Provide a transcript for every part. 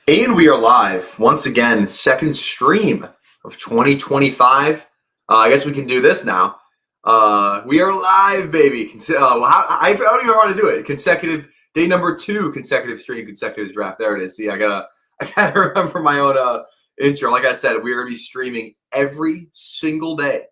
And we are live once again, second stream of 2025. I guess we can do this now. We are live, baby. I don't even know how to do it. Consecutive day number 2, consecutive stream, consecutive draft. There it is. See, I gotta remember my own intro. Like I said, we're gonna be streaming every single day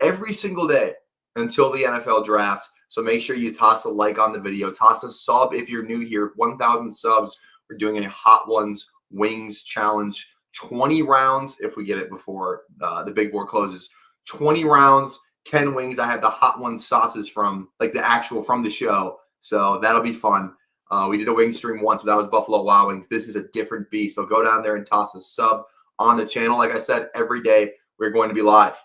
until the NFL draft. So make sure you toss a like on the video, toss a sub if you're new here. 1,000 subs. We're doing a Hot Ones Wings challenge. 20 rounds if we get it before the big board closes. 20 rounds, 10 wings. I have the Hot Ones sauces from, like the actual from the show. So that'll be fun. We did a wing stream once, but that was Buffalo Wild Wings. This is a different beast. So go down there and toss a sub on the channel. Like I said, every day we're going to be live.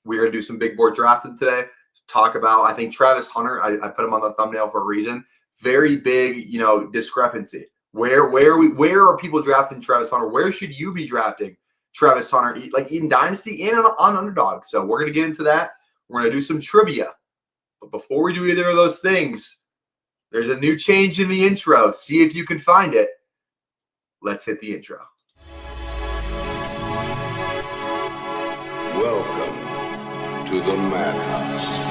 We're going to do some big board drafting today. Talk about, I think, Travis Hunter. I put him on the thumbnail for a reason. Very big, discrepancy. Where are people drafting Travis Hunter? Where should you be drafting Travis Hunter? Like in Dynasty and on Underdog. So we're going to get into that. We're going to do some trivia. But before we do either of those things, there's a new change in the intro. See if you can find it. Let's hit the intro. Welcome to the Madhouse.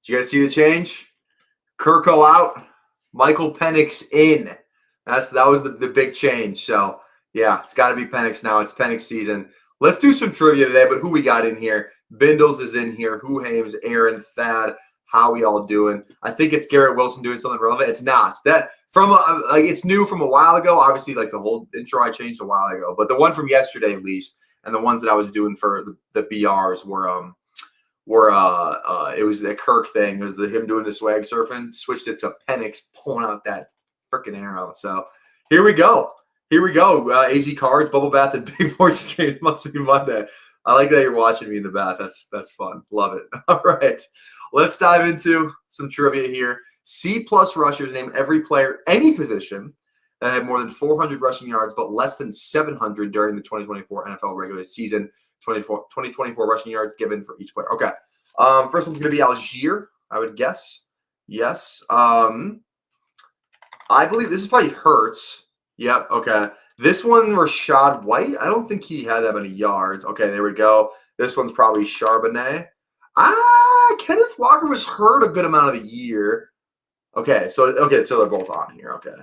You guys see the change? Kirko out, Michael Penix in. That was the big change. So yeah, it's got to be Penix now. It's Penix season. Let's do some trivia today. But who we got in here? Bindles is in here. Who Hames, Aaron, Thad. How we all doing? I think it's Garrett Wilson doing something relevant. It's not. That from it's new from a while ago. Obviously, like the whole intro I changed a while ago. But the one from yesterday at least, and the ones that I was doing for the BRs were it was a Kirk thing. It was him doing the swag surfing. Switched it to Penix pulling out that freaking arrow. So here we go. AZ Cards, Bubble Bath, and Big Boards games. Must be Monday. I like that you're watching me in the bath. That's fun. Love it. All right. Let's dive into some trivia here. C+ rushers name every player, any position, that had more than 400 rushing yards but less than 700 during the 2024 NFL regular season. 2024 rushing yards given for each player. Okay. First one's going to be Algier, I would guess. Yes. I believe this is probably Hurts. Yep. Okay. This one, Rashad White. I don't think he had that many yards. Okay. There we go. This one's probably Charbonnet. Kenneth Walker was hurt a good amount of the year. Okay. So they're both on here. Okay.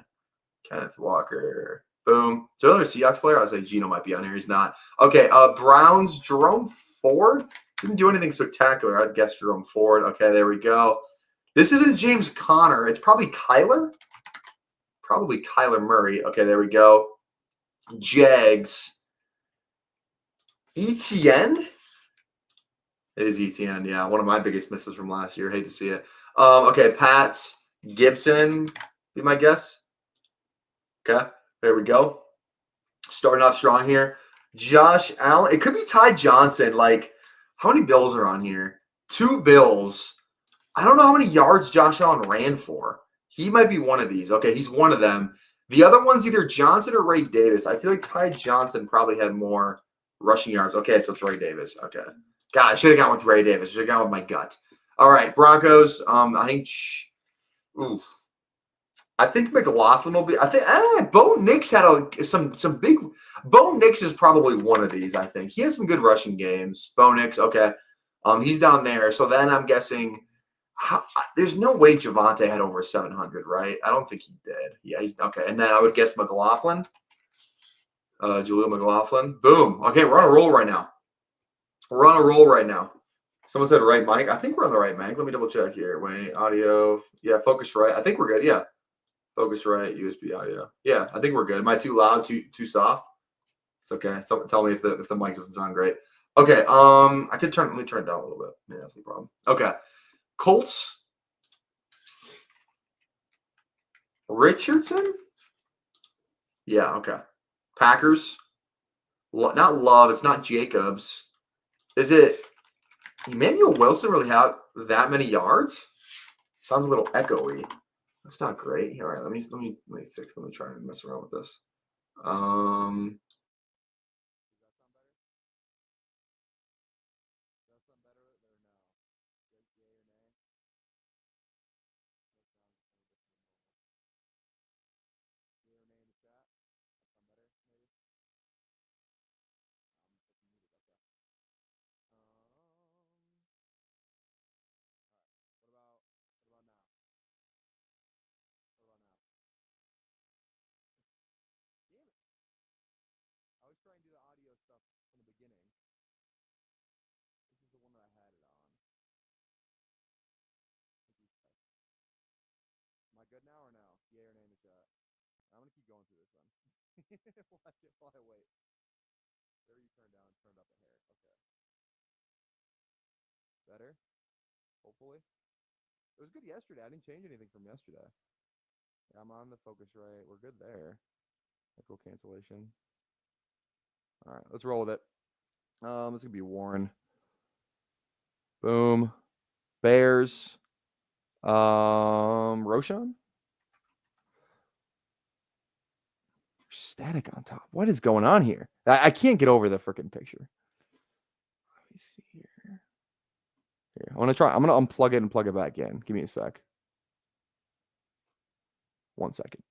Kenneth Walker. Boom. Is there another Seahawks player? I was like, Gino might be on here. He's not. Okay. Browns, Jerome Ford. Didn't do anything spectacular. I'd guess Jerome Ford. Okay, there we go. This isn't James Conner. It's probably Kyler. Probably Kyler Murray. Okay, there we go. Jags. ETN. It is ETN. Yeah, one of my biggest misses from last year. Hate to see it. Okay, Pats. Gibson. Be my guess. Okay. There we go. Starting off strong here. Josh Allen. It could be Ty Johnson. Like, how many Bills are on here? 2 Bills. I don't know how many yards Josh Allen ran for. He might be one of these. Okay, he's one of them. The other one's either Johnson or Ray Davis. I feel like Ty Johnson probably had more rushing yards. Okay, so it's Ray Davis. Okay. God, I should have gone with Ray Davis. I should have gone with my gut. All right, Broncos. I think McLaughlin will be. I think Bo Nix had some big. Bo Nix is probably one of these. I think he has some good rushing games. Bo Nix, okay, he's down there. So then I'm guessing. There's no way Javonte had over 700, right? I don't think he did. Yeah, he's okay. And then I would guess McLaughlin, Jaleel McLaughlin. Boom. Okay, we're on a roll right now. Someone said right mic. I think we're on the right mic. Let me double check here. Wait, audio. Yeah, focus right. I think we're good. Yeah. Focus right, USB audio. Yeah, I think we're good. Am I too loud, too soft? It's okay. So tell me if the mic doesn't sound great. Okay, I could let me turn it down a little bit. Yeah, that's the problem. Okay. Colts. Richardson? Yeah, okay. Packers. Not Love. It's not Jacobs. Is it Emmanuel Wilson really have that many yards? Sounds a little echoey. That's not great. All right, let me fix. Let me try and mess around with this. Better, hopefully. It was good yesterday. I didn't change anything from yesterday. Yeah, I'm on the focus right. We're good there. Echo cancellation. All right, let's roll with it. This could be Warren. Boom. Bears. Roshan. Static on top. What is going on here? I can't get over the freaking picture. Let me see here. Here, I'm gonna unplug it and plug it back in. Give me a sec. 1 second.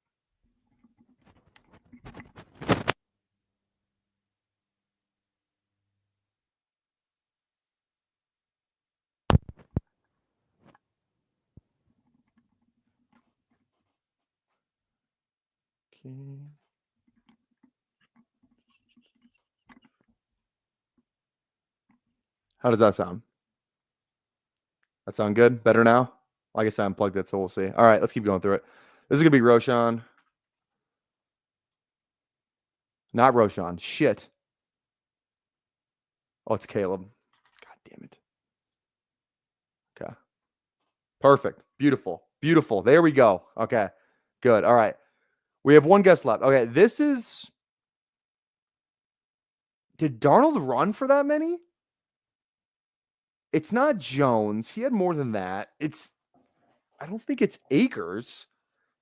Okay. How does that sound? That sound good? Better now? Like I said, I unplugged it, so we'll see. All right, let's keep going through it. This is going to be Roshan. Not Roshan. Shit. Oh, it's Caleb. God damn it. Okay. Perfect. Beautiful. Beautiful. There we go. Okay. Good. All right. We have one guest left. Okay. This is... Did Darnold run for that many? It's not Jones. He had more than that. I don't think it's Akers.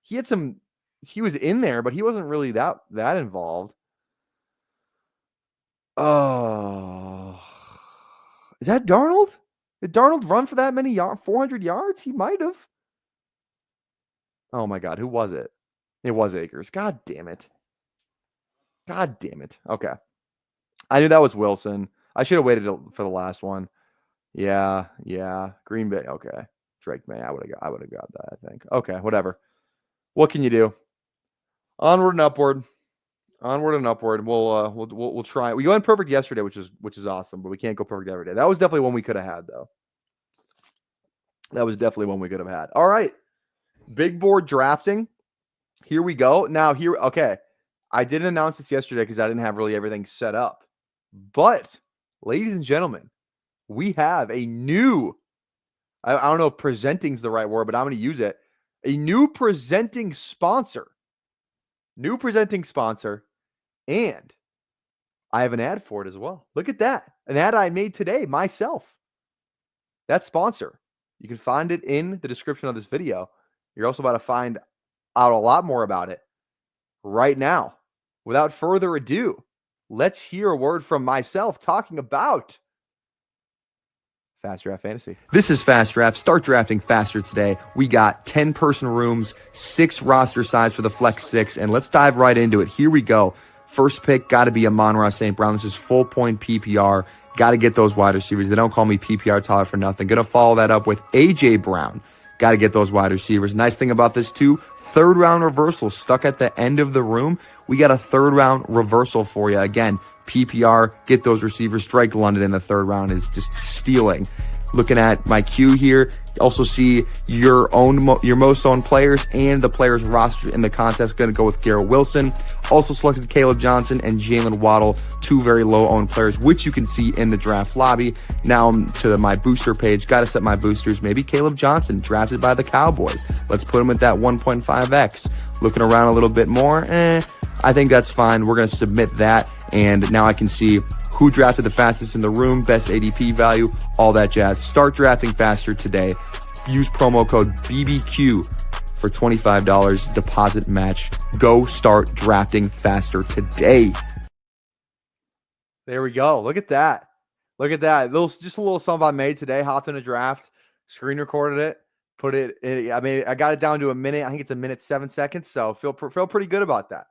He had some... He was in there, but he wasn't really that involved. Oh, is that Darnold? Did Darnold run for that many yards? 400 yards? He might have. Oh my God, who was it? It was Akers. God damn it. God damn it. Okay. I knew that was Wilson. I should have waited for the last one. Yeah. Green Bay. Okay. Drake May. I would have got that, I think. Okay, whatever. What can you do? Onward and upward. Onward and upward. We'll try. We went perfect yesterday, which is awesome, but we can't go perfect every day. That was definitely one we could have had, though. That was definitely one we could have had. All right. Big board drafting. Here we go. Now okay. I didn't announce this yesterday because I didn't have really everything set up. But, ladies and gentlemen, we have a new, I don't know if presenting is the right word, but I'm going to use it. A new presenting sponsor. New presenting sponsor. And I have an ad for it as well. Look at that. An ad I made today myself. That sponsor. You can find it in the description of this video. You're also about to find out a lot more about it right now. Without further ado, let's hear a word from myself talking about Fast Draft Fantasy. This is Fast Draft. Start drafting faster today. We got 10-person rooms, 6 roster size for the Flex 6, and let's dive right into it. Here we go. First pick, got to be Amon-Ra St. Brown. This is full point PPR. Got to get those wide receivers. They don't call me PPR Todd for nothing. Going to follow that up with A.J. Brown. Got to get those wide receivers. Nice thing about this, too, third-round reversal stuck at the end of the room. We got a third-round reversal for you. Again, PPR, get those receivers. Drake London in the third round is just stealing. Looking at my queue here, you also see your most owned players and the players roster in the contest. Going to go with Garrett Wilson. Also selected Caleb Johnson and Jalen Waddle, 2 very low-owned players, which you can see in the draft lobby. Now to my booster page. Got to set my boosters. Maybe Caleb Johnson, drafted by the Cowboys. Let's put him at that 1.5x. Looking around a little bit more, I think that's fine. We're going to submit that, and now I can see who drafted the fastest in the room, best ADP value, all that jazz. Start drafting faster today. Use promo code BBQ for $25 deposit match. Go start drafting faster today. There we go. Look at that. Look at that. Just a little something I made today. Hopped in a draft, screen recorded it, put it in. I mean, I got it down to a minute. I think it's a minute 7 seconds. So feel pretty good about that.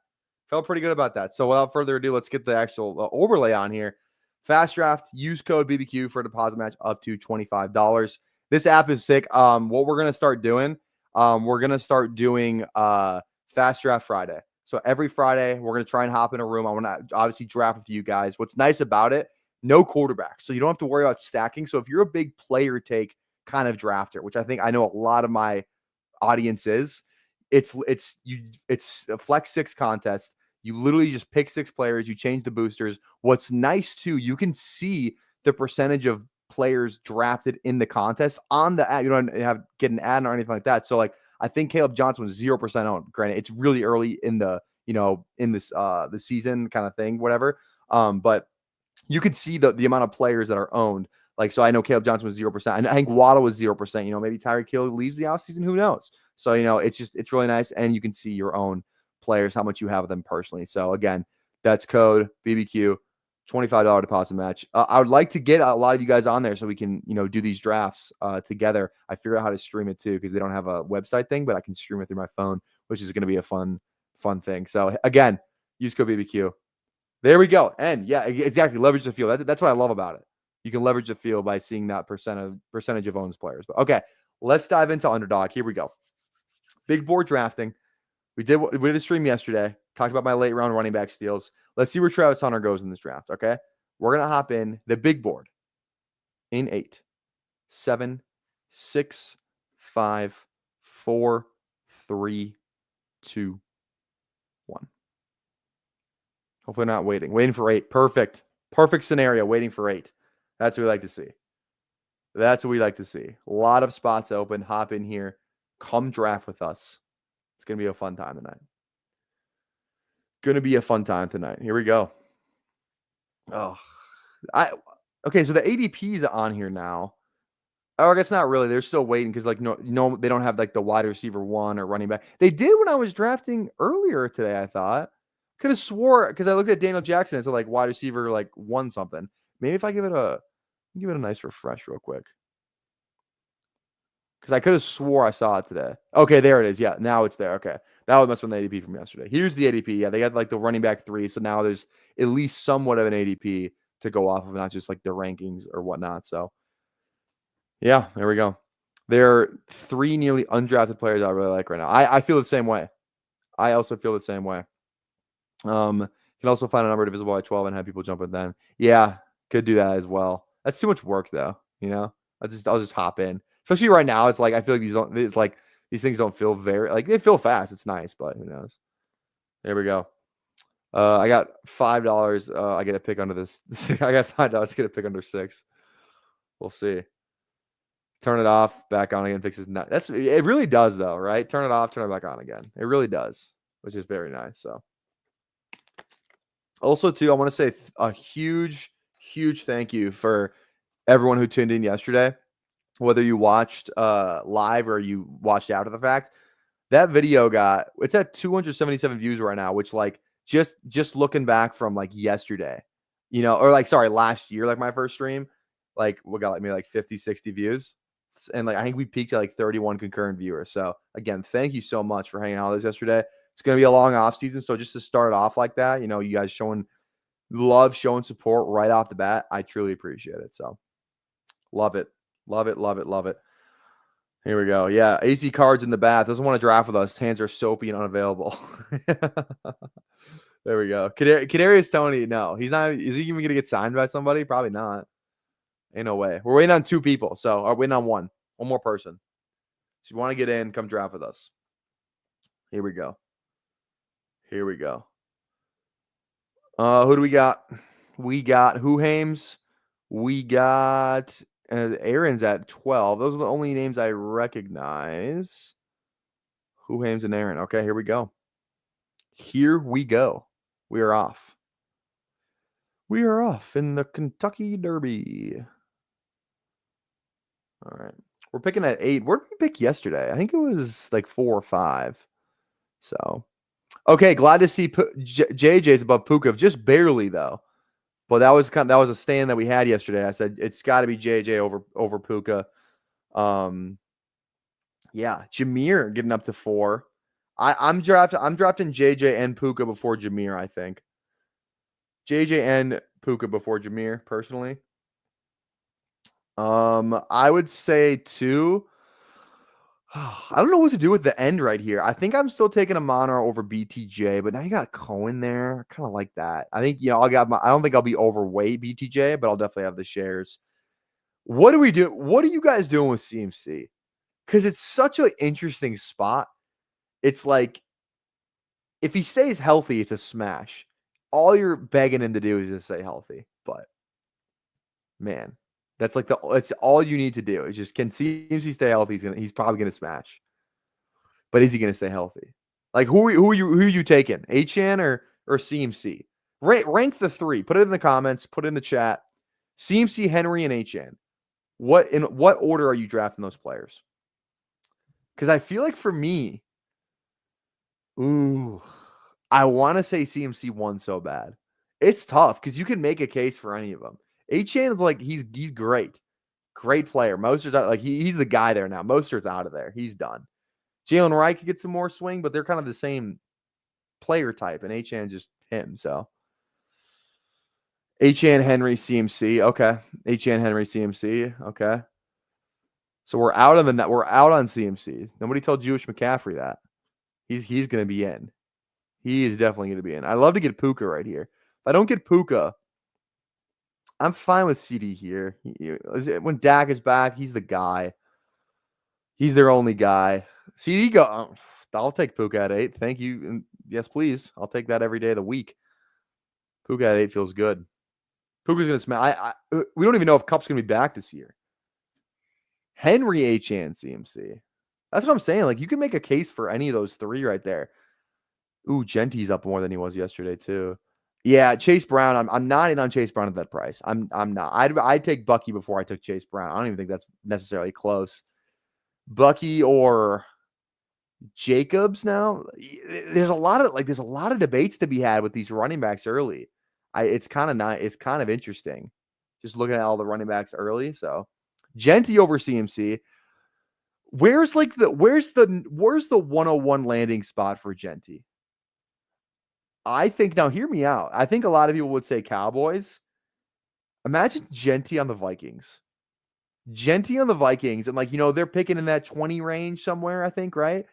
Felt pretty good about that. So without further ado, let's get the actual overlay on here. Fast draft, use code BBQ for a deposit match up to $25. This app is sick. What we're going to start doing, we're going to start doing Fast Draft Friday. So every Friday, we're going to try and hop in a room. I want to obviously draft with you guys. What's nice about it, no quarterback. So you don't have to worry about stacking. So if you're a big player take kind of drafter, which I think I know a lot of my audience is, it's a flex 6 contest. You literally just pick 6 players. You change the boosters. What's nice too, you can see the percentage of players drafted in the contest on the ad. You don't get an ad or anything like that. So like, I think Caleb Johnson was 0% owned. Granted, it's really early in the, in this the season kind of thing, whatever. But you could see the amount of players that are owned. Like, so I know Caleb Johnson was 0%. And I think Waddle was 0%. Maybe Tyreek Hill leaves the offseason. Who knows? So, it's really nice. And you can see your own players, how much you have of them personally. So again, that's code BBQ, $25 deposit match. I would like to get a lot of you guys on there so we can, do these drafts together. I figured out how to stream it too, because they don't have a website thing, but I can stream it through my phone, which is going to be a fun thing. So again, use code BBQ. There we go. And yeah, exactly. Leverage the field. That's what I love about it. You can leverage the field by seeing that percentage of owns players. But okay, let's dive into underdog. Here we go. Big board drafting. We did a stream yesterday. Talked about my late round running back steals. Let's see where Travis Hunter goes in this draft. Okay, we're gonna hop in the big board in 8, 7, 6, 5, 4, 3, 2, 1. Hopefully not waiting for 8. Perfect scenario. Waiting for 8. That's what we like to see. That's what we like to see. A lot of spots open. Hop in here. Come draft with us. It's going to be a fun time tonight. Here we go. Okay, so the ADPs are on here now. Oh, I guess not really. They're still waiting because, like, no, they don't have like the wide receiver 1 or running back. They did when I was drafting earlier today, I thought. Could have swore, because I looked at Daniel Jackson, it's like wide receiver like 1 something. Maybe if I give it a nice refresh real quick. Because I could have swore I saw it today. Okay, there it is. Yeah, now it's there. Okay. That must have been the ADP from yesterday. Here's the ADP. Yeah, they got like the running back 3. So now there's at least somewhat of an ADP to go off of, not just like the rankings or whatnot. So yeah, there we go. There are 3 nearly undrafted players I really like right now. I feel the same way. I also feel the same way. You can also find a number divisible by 12 and have people jump in then. Yeah, could do that as well. That's too much work though. I'll just hop in. Especially right now, it's like I feel like these things don't feel very like they feel fast. It's nice, but who knows? There we go. I got $5. I get a pick under this. I got $5 to get a pick under 6. We'll see. Turn it off, back on again, fixes nut. It really does though, right? Turn it off, turn it back on again. It really does, which is very nice. So also too, I want to say a huge thank you for everyone who tuned in yesterday. Whether you watched live or you watched after the fact, that video it's at 277 views right now, which like just looking back from like yesterday, or like, sorry, last year, like my first stream, like we got like maybe like 50, 60 views. And like, I think we peaked at like 31 concurrent viewers. So again, thank you so much for hanging out with us yesterday. It's going to be a long off season. So just to start off like that, you guys showing love, showing support right off the bat. I truly appreciate it. So love it. Love it. Here we go. Yeah, AC Cards in the bath. Doesn't want to draft with us. Hands are soapy and unavailable. There we go. Kadarius Toney, no. He's not. Is he even going to get signed by somebody? Probably not. Ain't no way. We're waiting on 2 people. So we're waiting on one more person. So if you want to get in, come draft with us. Here we go. Who do we got? We got Hames. We got Aaron's at 12. Those are the only names I recognize. Hames and Aaron. Okay, here we go. Here we go. We are off. We are off in the Kentucky Derby. All right. We're picking at 8. Where did we pick yesterday? I think it was like 4 or 5. So, okay, glad to see JJ's above Puka, just barely though. But that was a stand that we had yesterday. I said it's got to be JJ over Puka. Yeah, Jameer getting up to 4. I'm drafting JJ and Puka before Jameer, I think. JJ and Puka before Jameer, personally. I would say 2. I don't know what to do with the end right here. I think I'm still taking a Monaro over BTJ, but now you got Cohen there. I kind of like that. I think, I don't think I'll be overweight BTJ, but I'll definitely have the shares. What do we do? What are you guys doing with CMC? Because it's such an interesting spot. It's like, if he stays healthy, it's a smash. All you're begging him to do is just stay healthy. But, man, that's all you need to do. Is just, can CMC stay healthy? He's probably gonna smash. But is he gonna stay healthy? Like, who are you taking? Achan or CMC? Rank the 3. Put it in the comments. Put it in the chat. CMC, Henry, and Achan. In what order are you drafting those players? Because I feel like for me, I want to say CMC 1 so bad. It's tough because you can make a case for any of them. Achan is like, he's great. Great player. Mostert's out, like he's the guy there now. Mostert's out of there. He's done. Jalen Wright could get some more swing, but they're kind of the same player type, and Achan's just him. So Achan, Henry, CMC. Okay. Achan, Henry, CMC. Okay. So we're out on CMC. Nobody told Jewish McCaffrey that. He's going to be in. He is definitely going to be in. I'd love to get Puka right here. If I don't get Puka, I'm fine with CD here. When Dak is back, he's the guy. He's their only guy. CD I'll take Puka at 8. Thank you. And yes, please. I'll take that every day of the week. Puka at 8 feels good. Puka's going to smash. We don't even know if Cup's going to be back this year. Henry, Achan, CMC. That's what I'm saying. Like, you can make a case for any of those 3 right there. Ooh, Genty's up more than he was yesterday too. Yeah, Chase Brown. I'm not in on Chase Brown at that price. I'm not. I'd take Bucky before I took Chase Brown. I don't even think that's necessarily close. Bucky or Jacobs now. There's a lot of debates to be had with these running backs early. It's kind of interesting. Just looking at all the running backs early. So Genty over CMC. Where's the 101 landing spot for Genty? I think, now hear me out. I think a lot of people would say Cowboys. Imagine Genty on the Vikings. Genty on the Vikings. And they're picking in that 20 range somewhere, I think, right?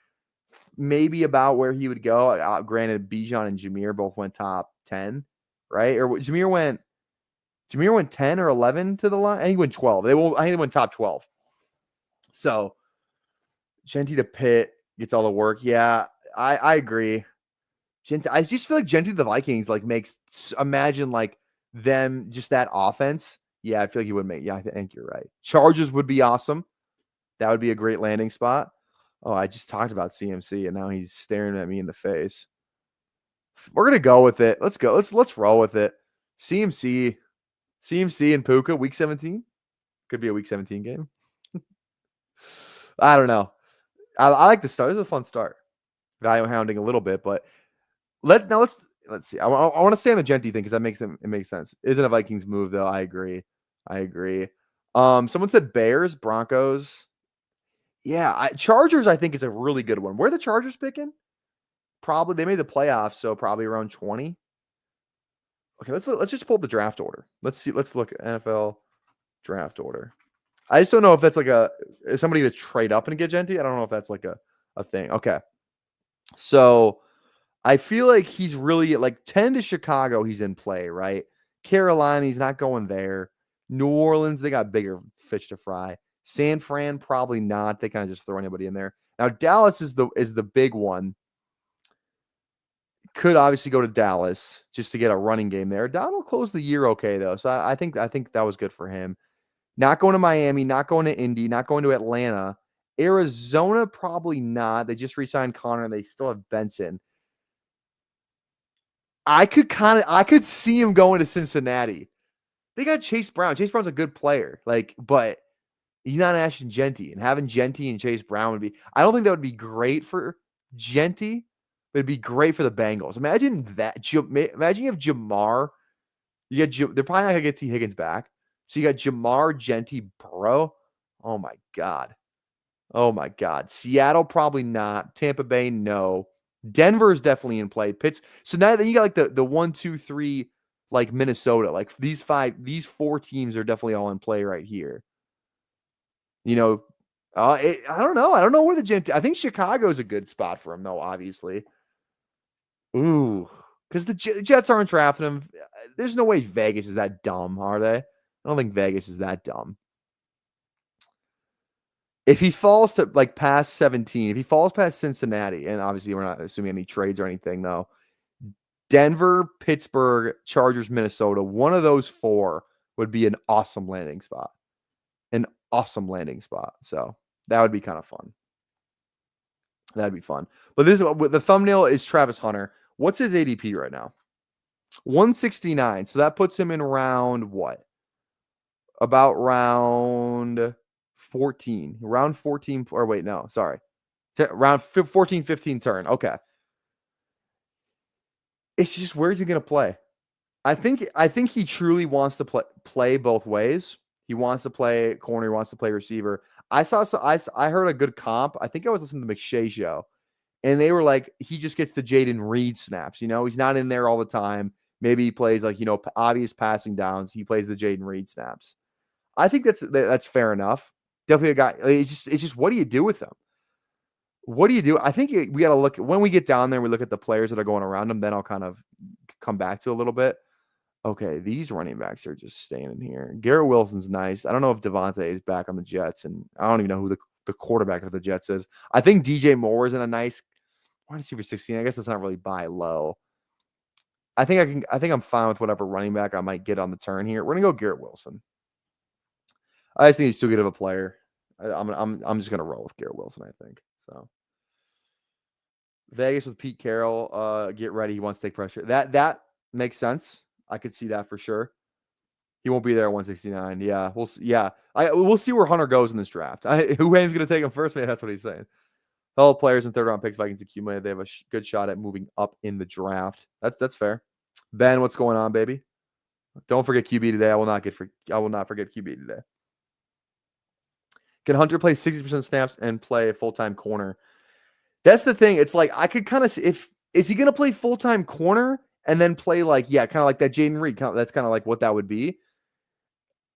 Maybe about where he would go. Granted, Bijan and Jameer both went top 10, right? Or Jameer went 10 or 11 to the line. I think he went 12. I think they went top 12. So Genty to Pitt gets all the work. Yeah, I agree. I just feel like Genty the Vikings imagine them, just that offense. Yeah, I feel like he would make. Yeah, I think you're right. Chargers would be awesome. That would be a great landing spot. Oh, I just talked about CMC and now he's staring at me in the face. We're gonna go with it. Let's go. Let's roll with it. CMC and Puka week 17 could be a week 17 game. I don't know. I like the start. This is a fun start. Value hounding a little bit, but let's see. I want to stay on the Genty thing because it makes sense. Isn't a Vikings move though? I agree. Someone said Bears, Broncos. Yeah, Chargers. I think is a really good one. Where are the Chargers picking? Probably they made the playoffs, so probably around 20. Okay, let's just pull up the draft order. Let's see. Let's look at NFL draft order. I just don't know if that's is somebody to trade up and get Genty. I don't know if that's a thing. Okay, so I feel like he's really 10 to Chicago. He's in play, right? Carolina, he's not going there. New Orleans, they got bigger fish to fry. San Fran, probably not. They kind of just throw anybody in there. Now Dallas is the big one. Could obviously go to Dallas just to get a running game there. Donald closed the year okay though, so I think that was good for him. Not going to Miami, not going to Indy, not going to Atlanta. Arizona, probably not. They just re-signed Connor and they still have Benson. I could see him going to Cincinnati. They got Chase Brown. Chase Brown's a good player, but he's not Ashton Genty. And having Genty and Chase Brown would be, I don't think that would be great for Genty, but it'd be great for the Bengals. Imagine that. Imagine you have Jamar. They're probably not going to get T. Higgins back. So you got Jamar, Genty, Burrow. Oh my God. Oh my God. Seattle, probably not. Tampa Bay, no. Denver's definitely in play. So now then you got like the 1, 2, 3, like Minnesota. Like these 4 teams are definitely all in play right here. You know, I don't know. I don't know where I think Chicago's a good spot for him, though, obviously. Ooh, because the Jets aren't drafting him. There's no way Vegas is that dumb, are they? I don't think Vegas is that dumb. If he falls to like past 17, if he falls past Cincinnati, and obviously we're not assuming any trades or anything, though, Denver, Pittsburgh, Chargers, Minnesota, one of those 4 would be an awesome landing spot. An awesome landing spot. So that would be kind of fun. That'd be fun. But the thumbnail is Travis Hunter. What's his ADP right now? 169. So that puts him in round what? About round 14. Round 14. Or wait, no, sorry. Round 14, 15 turn. Okay. It's just where's he going to play? I think he truly wants to play both ways. He wants to play corner. He wants to play receiver. I heard a good comp. I think I was listening to the McShay show, and they were like, he just gets the Jaden Reed snaps. You know, he's not in there all the time. Maybe he plays like, obvious passing downs. He plays the Jaden Reed snaps. I think that's fair enough. Definitely a guy. It's just what do you do with them? What do you do? I think we got to look when we get down there. We look at the players that are going around them. Then I'll kind of come back to a little bit. Okay, these running backs are just staying in here. Garrett Wilson's nice. I don't know if Devontae is back on the Jets, and I don't even know who the quarterback of the Jets is. I think DJ Moore is in a nice wide receiver 16. I guess that's not really buy low. I think I'm fine with whatever running back I might get on the turn here. We're gonna go Garrett Wilson. I just think he's too good of a player. I'm just gonna roll with Garrett Wilson. I think so. Vegas with Pete Carroll. Get ready. He wants to take pressure. That makes sense. I could see that for sure. He won't be there at 169. Yeah, we'll see. Yeah, we'll see where Hunter goes in this draft. Who aims going to take him first? Man, that's what he's saying. All players in 3rd round picks Vikings accumulated. They have a good shot at moving up in the draft. That's fair. Ben, what's going on, baby? Don't forget QB today. I will not forget QB today. Can Hunter play 60% snaps and play a full-time corner? That's the thing. It's like I could kind of see is he going to play full-time corner and then play kind of like that Jaden Reed. That's kind of like what that would be.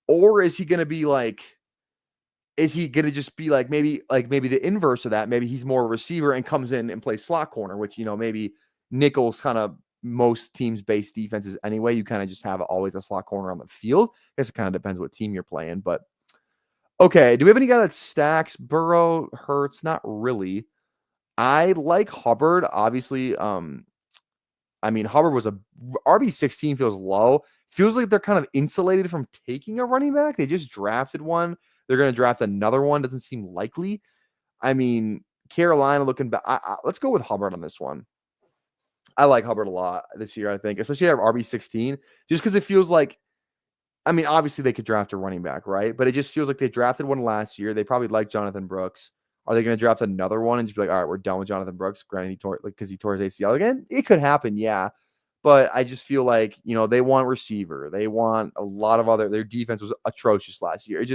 Or is he going to be like, is he going to just be maybe the inverse of that? Maybe he's more a receiver and comes in and plays slot corner, which, maybe nickel's kind of most teams' base defenses anyway. You kind of just have always a slot corner on the field. I guess it kind of depends what team you're playing. But okay, do we have any guy that stacks? Burrow, Hurts? Not really. I like Hubbard, obviously. Hubbard was a RB16 feels low. Feels like they're kind of insulated from taking a running back. They just drafted one. They're going to draft another one. Doesn't seem likely. Carolina looking back. Let's go with Hubbard on this one. I like Hubbard a lot this year, I think, especially at RB16, just because it feels like, obviously they could draft a running back, right? But it just feels like they drafted one last year. They probably like Jonathan Brooks. Are they going to draft another one and just be like, all right, we're done with Jonathan Brooks? Granted, he tore his ACL again. It could happen, yeah. But I just feel like, they want receiver. They want a lot of their defense was atrocious last year.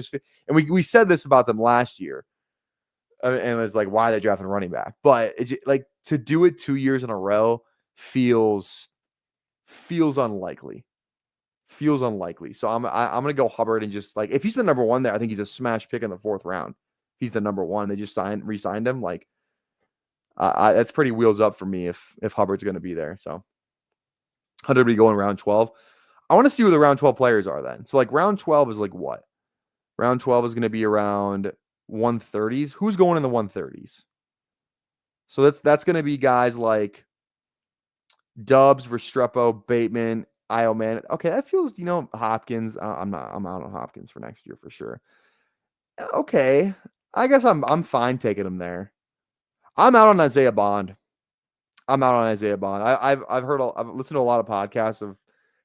And we said this about them last year. And it's like, why are they drafting a running back? But to do it 2 years in a row feels unlikely. Feels unlikely. So I'm going to go Hubbard and just if he's the number 1 there, I think he's a smash pick in the 4th round. He's the number 1. They just re-signed him. That's pretty wheels up for me if Hubbard's going to be there. So 100 be going round 12. I want to see who the round 12 players are then. So round 12 is what? Round 12 is going to be around 130s. Who's going in the 130s? So that's going to be guys like Dubs, Restrepo, Bateman, Ioman. Okay, that feels, Hopkins. I'm out on Hopkins for next year for sure. Okay, I guess I'm fine taking him there. I'm out on Isaiah Bond. I've listened to a lot of podcasts of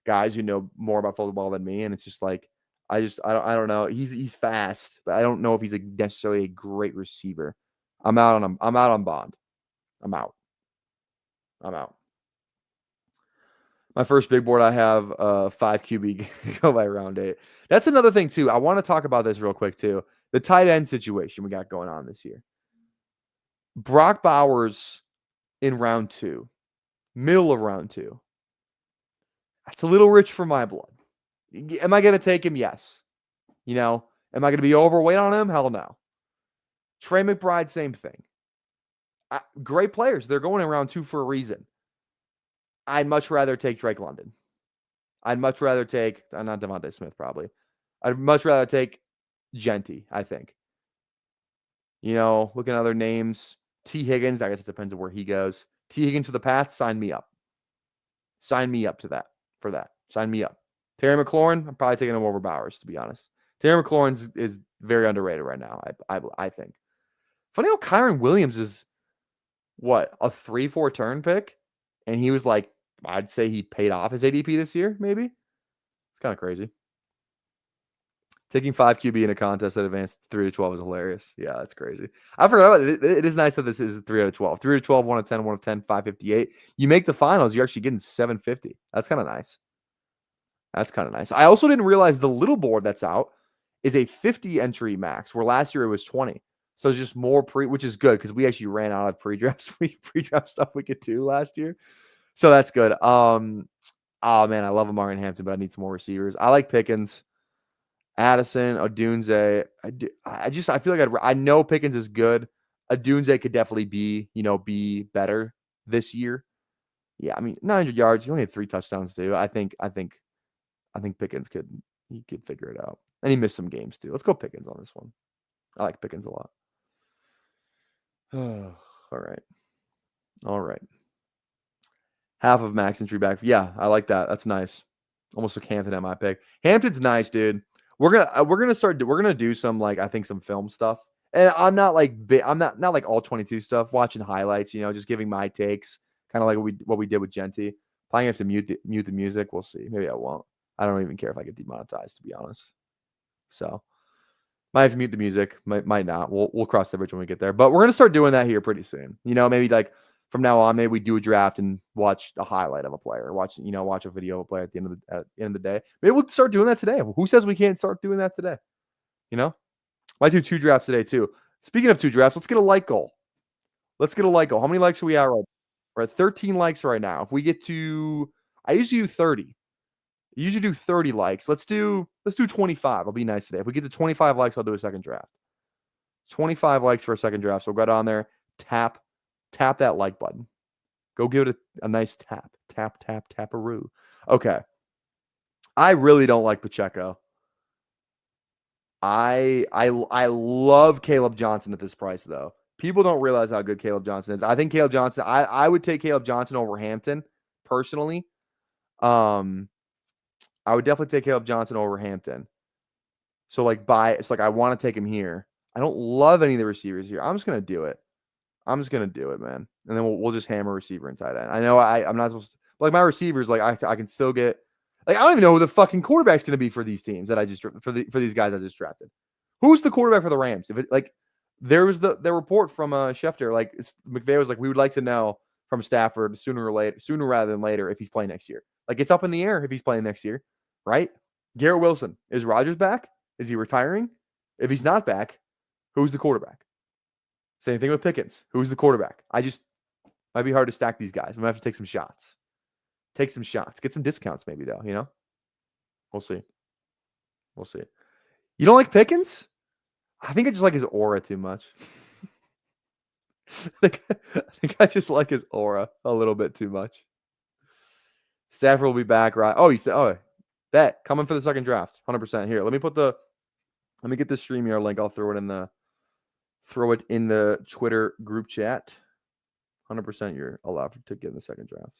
guys who know more about football than me, and it's just like I don't know. He's fast, but I don't know if he's necessarily a great receiver. I'm out on him. I'm out on Bond. I'm out. My first big board, I have 5 QB go by round 8. That's another thing too. I want to talk about this real quick too. The tight end situation we got going on this year. Brock Bowers in round 2, middle of round 2. That's a little rich for my blood. Am I going to take him? Yes. Am I going to be overweight on him? Hell no. Trey McBride, same thing. Great players. They're going in round 2 for a reason. I'd much rather take Drake London. I'd much rather take, not Devontae Smith probably. I'd much rather take Genty, I think. Looking at other names. T. Higgins, I guess it depends on where he goes. T. Higgins to the Pats, sign me up. Sign me up for that. Sign me up. Terry McLaurin, I'm probably taking him over Bowers, to be honest. Terry McLaurin is very underrated right now, I think. Funny how Kyron Williams is, what, a 3-4 turn pick? And he was like, I'd say he paid off his ADP this year, maybe. It's kind of crazy. Taking 5 QB in a contest that advanced 3 to 12 is hilarious. Yeah, that's crazy. I forgot about it. It is nice that this is 3 out of 12. 3 to 12, 1 of 10, 1 of 10, 558. You make the finals, you're actually getting 750. That's kind of nice. I also didn't realize the little board that's out is a 50 entry max, where last year it was 20. So just more which is good because we actually ran out of pre-draft stuff we could do last year. So that's good. Oh man, I love Amari Hampton, but I need some more receivers. I like Pickens, Addison, Odunze. I feel like I know Pickens is good. Odunze could definitely be better this year. Yeah, I mean 900 yards. He only had 3 touchdowns too. I think Pickens could figure it out, and he missed some games too. Let's go Pickens on this one. I like Pickens a lot. All right. Half of max entry back. Yeah, I like that. That's nice. Almost like Hampton at my pick. Hampton's nice, dude. We're gonna do some I think some film stuff. And I'm not not like all 22 stuff. Watching highlights, just giving my takes, kind of like what we did with Genty. Probably have to mute the music. We'll see. Maybe I won't. I don't even care if I get demonetized, to be honest. So might have to mute the music. Might not. We'll cross the bridge when we get there. But we're gonna start doing that here pretty soon. Maybe from now on, maybe we do a draft and watch a highlight of a player. Watch a video of a player at the end of the day. Maybe we'll start doing that today. Who says we can't start doing that today? Might do 2 drafts today too. Speaking of 2 drafts, let's get a like goal. How many likes are we at right now? We're at 13 likes right now. If we get to, I usually do 30. I usually do 30 likes. Let's do 25. I'll be nice today. If we get to 25 likes, I'll do a second draft. 25 likes for a second draft. So we'll go down there, tap that like button. Go give it a nice tap. Tap-a-roo. Okay. I really don't like Pacheco. I love Caleb Johnson at this price, though. People don't realize how good Caleb Johnson is. I think Caleb Johnson, I would take Caleb Johnson over Hampton, personally. I would definitely take Caleb Johnson over Hampton. So I want to take him here. I don't love any of the receivers here. I'm just going to do it. Man. And then we'll just hammer receiver and tight end. I know I'm not supposed to, but my receivers, I can still get, I don't even know who the fucking quarterback's going to be for these teams that I just, for these guys I just drafted. Who's the quarterback for the Rams? If it there was the report from Schefter, McVay was we would like to know from Stafford sooner rather than later if he's playing next year. It's up in the air if he's playing next year, right? Garrett Wilson, is Rodgers back? Is he retiring? If he's not back, who's the quarterback? Same thing with Pickens. Who's the quarterback? Might be hard to stack these guys. We might have to take some shots. Get some discounts maybe, though, We'll see. You don't like Pickens? I think I just like his aura too much. I think I just like his aura a little bit too much. Stafford will be back, right? Oh, you said, bet coming for the second draft, 100%. Here, let me get the StreamYard link. I'll throw it in the Twitter group chat. 100% you're allowed to get in the second draft.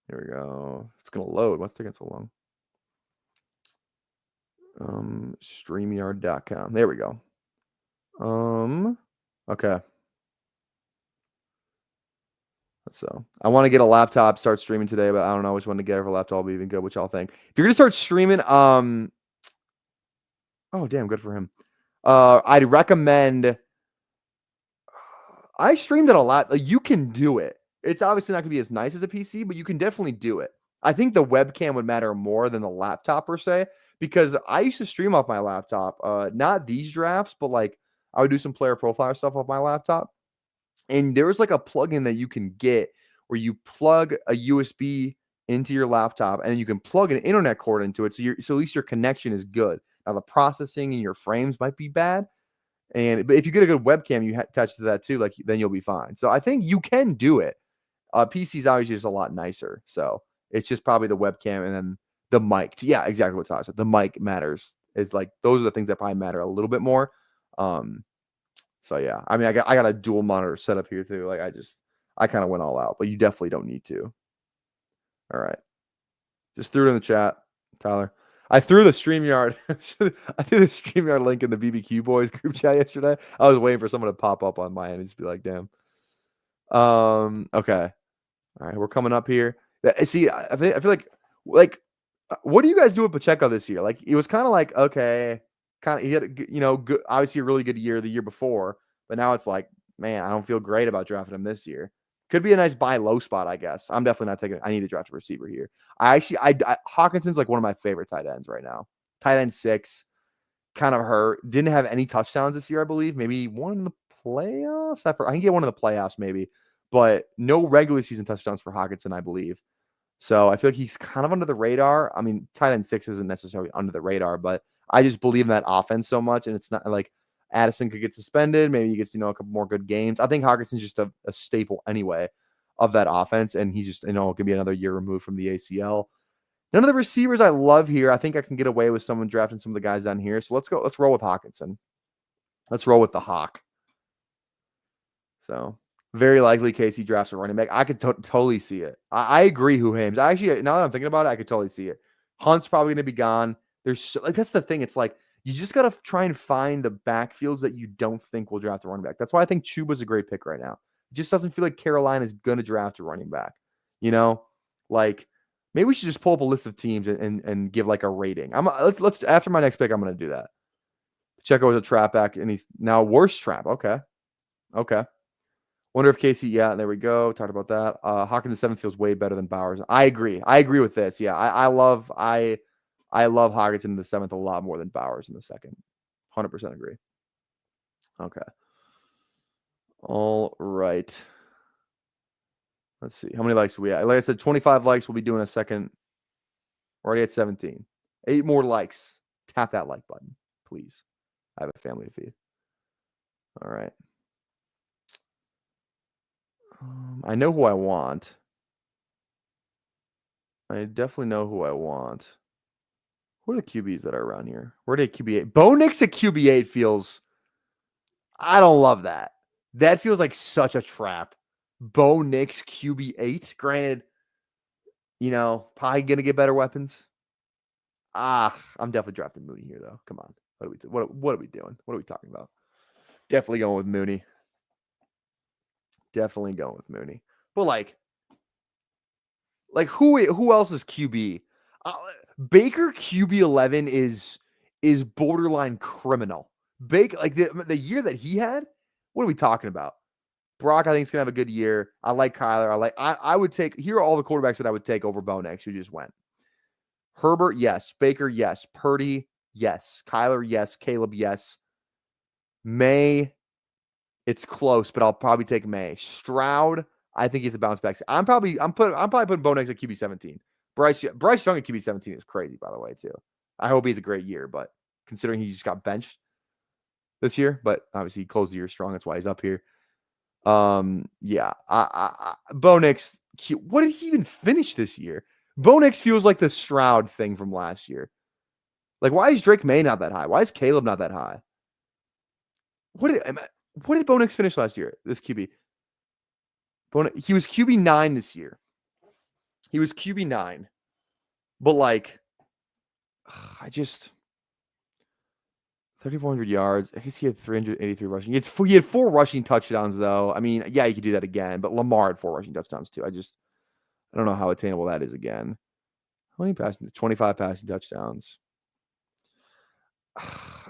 Here we go. It's gonna load. What's taking so long? StreamYard.com. There we go. Okay. So I want to get a laptop, start streaming today, but I don't know which one to get. If a laptop will be even good, which y'all think. If you're gonna start streaming, oh damn, good for him. I'd recommend. I streamed it a lot. Like, you can do it. It's obviously not gonna be as nice as a PC, but you can definitely do it. I think the webcam would matter more than the laptop per se, because I used to stream off my laptop. Not these drafts, but like I would do some player profile stuff off my laptop. And there was like a plugin that you can get where you plug a USB into your laptop and then you can plug an internet cord into it. So at least your connection is good. Now the processing in your frames might be bad. But if you get a good webcam, you attach to that too, like then you'll be fine. So I think you can do it. PC's obviously just a lot nicer. So it's just probably the webcam and then the mic. Yeah, exactly what Todd said. The mic matters. Is like those are the things that probably matter a little bit more. So yeah, I mean, I got a dual monitor setup here too. Like I kind of went all out, but you definitely don't need to. All right, just threw it in the chat, Tyler. I threw the StreamYard. I threw the StreamYard link in the BBQ Boys group chat yesterday. I was waiting for someone to pop up on my end and just be like, "Damn." Okay. All right, we're coming up here. See, I feel like, what do you guys do with Pacheco this year? Like, it was kind of like, okay, kind of he had good, obviously a really good year the year before, but now it's like, man, I don't feel great about drafting him this year. Could be a nice buy low spot, I guess. I'm definitely not taking. I need to draft a receiver here. Hawkinson's like one of my favorite tight ends right now. Tight end 6, kind of hurt. Didn't have any touchdowns this year, I believe. Maybe one in the playoffs. I can get one in the playoffs, maybe, but no regular season touchdowns for Hawkinson, I believe. So I feel like he's kind of under the radar. I mean, tight end 6 isn't necessarily under the radar, but I just believe in that offense so much. And it's not like Addison could get suspended. Maybe he gets, a couple more good games. I think Hawkinson's just a staple anyway of that offense. And he's just, going to be another year removed from the ACL. None of the receivers I love here. I think I can get away with someone drafting some of the guys down here. So let's go. Let's roll with Hawkinson. Let's roll with the Hawk. So very likely Casey drafts a running back. I could totally see it. I agree, who Hames. Actually, now that I'm thinking about it, I could totally see it. Hunt's probably going to be gone. That's the thing. It's like you just got to try and find the backfields that you don't think will draft a running back. That's why I think Chuba's a great pick right now. It just doesn't feel like Carolina is going to draft a running back. Like maybe we should just pull up a list of teams and give like a rating. Let's after my next pick, I'm going to do that. Checo was a trap back, and he's now a worse trap. Okay. Wonder if Casey, yeah, there we go. Talked about that. Hawk in the 7th feels way better than Bowers. I agree with this. Yeah, I love Hawkinson in the 7th a lot more than Bowers in the 2nd. 100% agree. Okay. All right. Let's see. How many likes do we have? Like I said, 25 likes. We'll be doing a second. We're already at 17. 8 more likes. Tap that like button, please. I have a family to feed. All right. I know who I want. I definitely know who I want. Who are the QBs that are around here? Where did QB8? Bo Nix at QB8 feels. I don't love that. That feels like such a trap. Bo Nix QB8. Granted, probably gonna get better weapons. I'm definitely drafting Mooney here, though. Come on, what are we doing? What are we talking about? Definitely going with Mooney. But like who else is QB? Baker QB 11 is borderline criminal. Baker, like the year that he had. What are we talking about? Brock, I think, is gonna have a good year. I like Kyler. I would take. Here are all the quarterbacks that I would take over Bo Nix, who just went. Herbert, yes. Baker, yes. Purdy, yes. Kyler, yes. Caleb, yes. May, it's close, but I'll probably take May. Stroud, I think he's a bounce back. I'm probably putting Bo Nix at QB 17. Bryce Young at QB 17 is crazy, by the way, too. I hope he has a great year, but considering he just got benched this year, but obviously he closed the year strong. That's why he's up here. Yeah. Bo Nix, what did he even finish this year? Bo Nix feels like the Stroud thing from last year. Like, why is Drake May not that high? Why is Caleb not that high? What did Bo Nix finish last year? This QB. He was QB 9 this year. He was QB9. But like, I just 3,400 yards. I guess he had 383 rushing. He had 4 rushing touchdowns, though. I mean, yeah, you could do that again, but Lamar had 4 rushing touchdowns, too. I don't know how attainable that is again. How many passing? 25 passing touchdowns.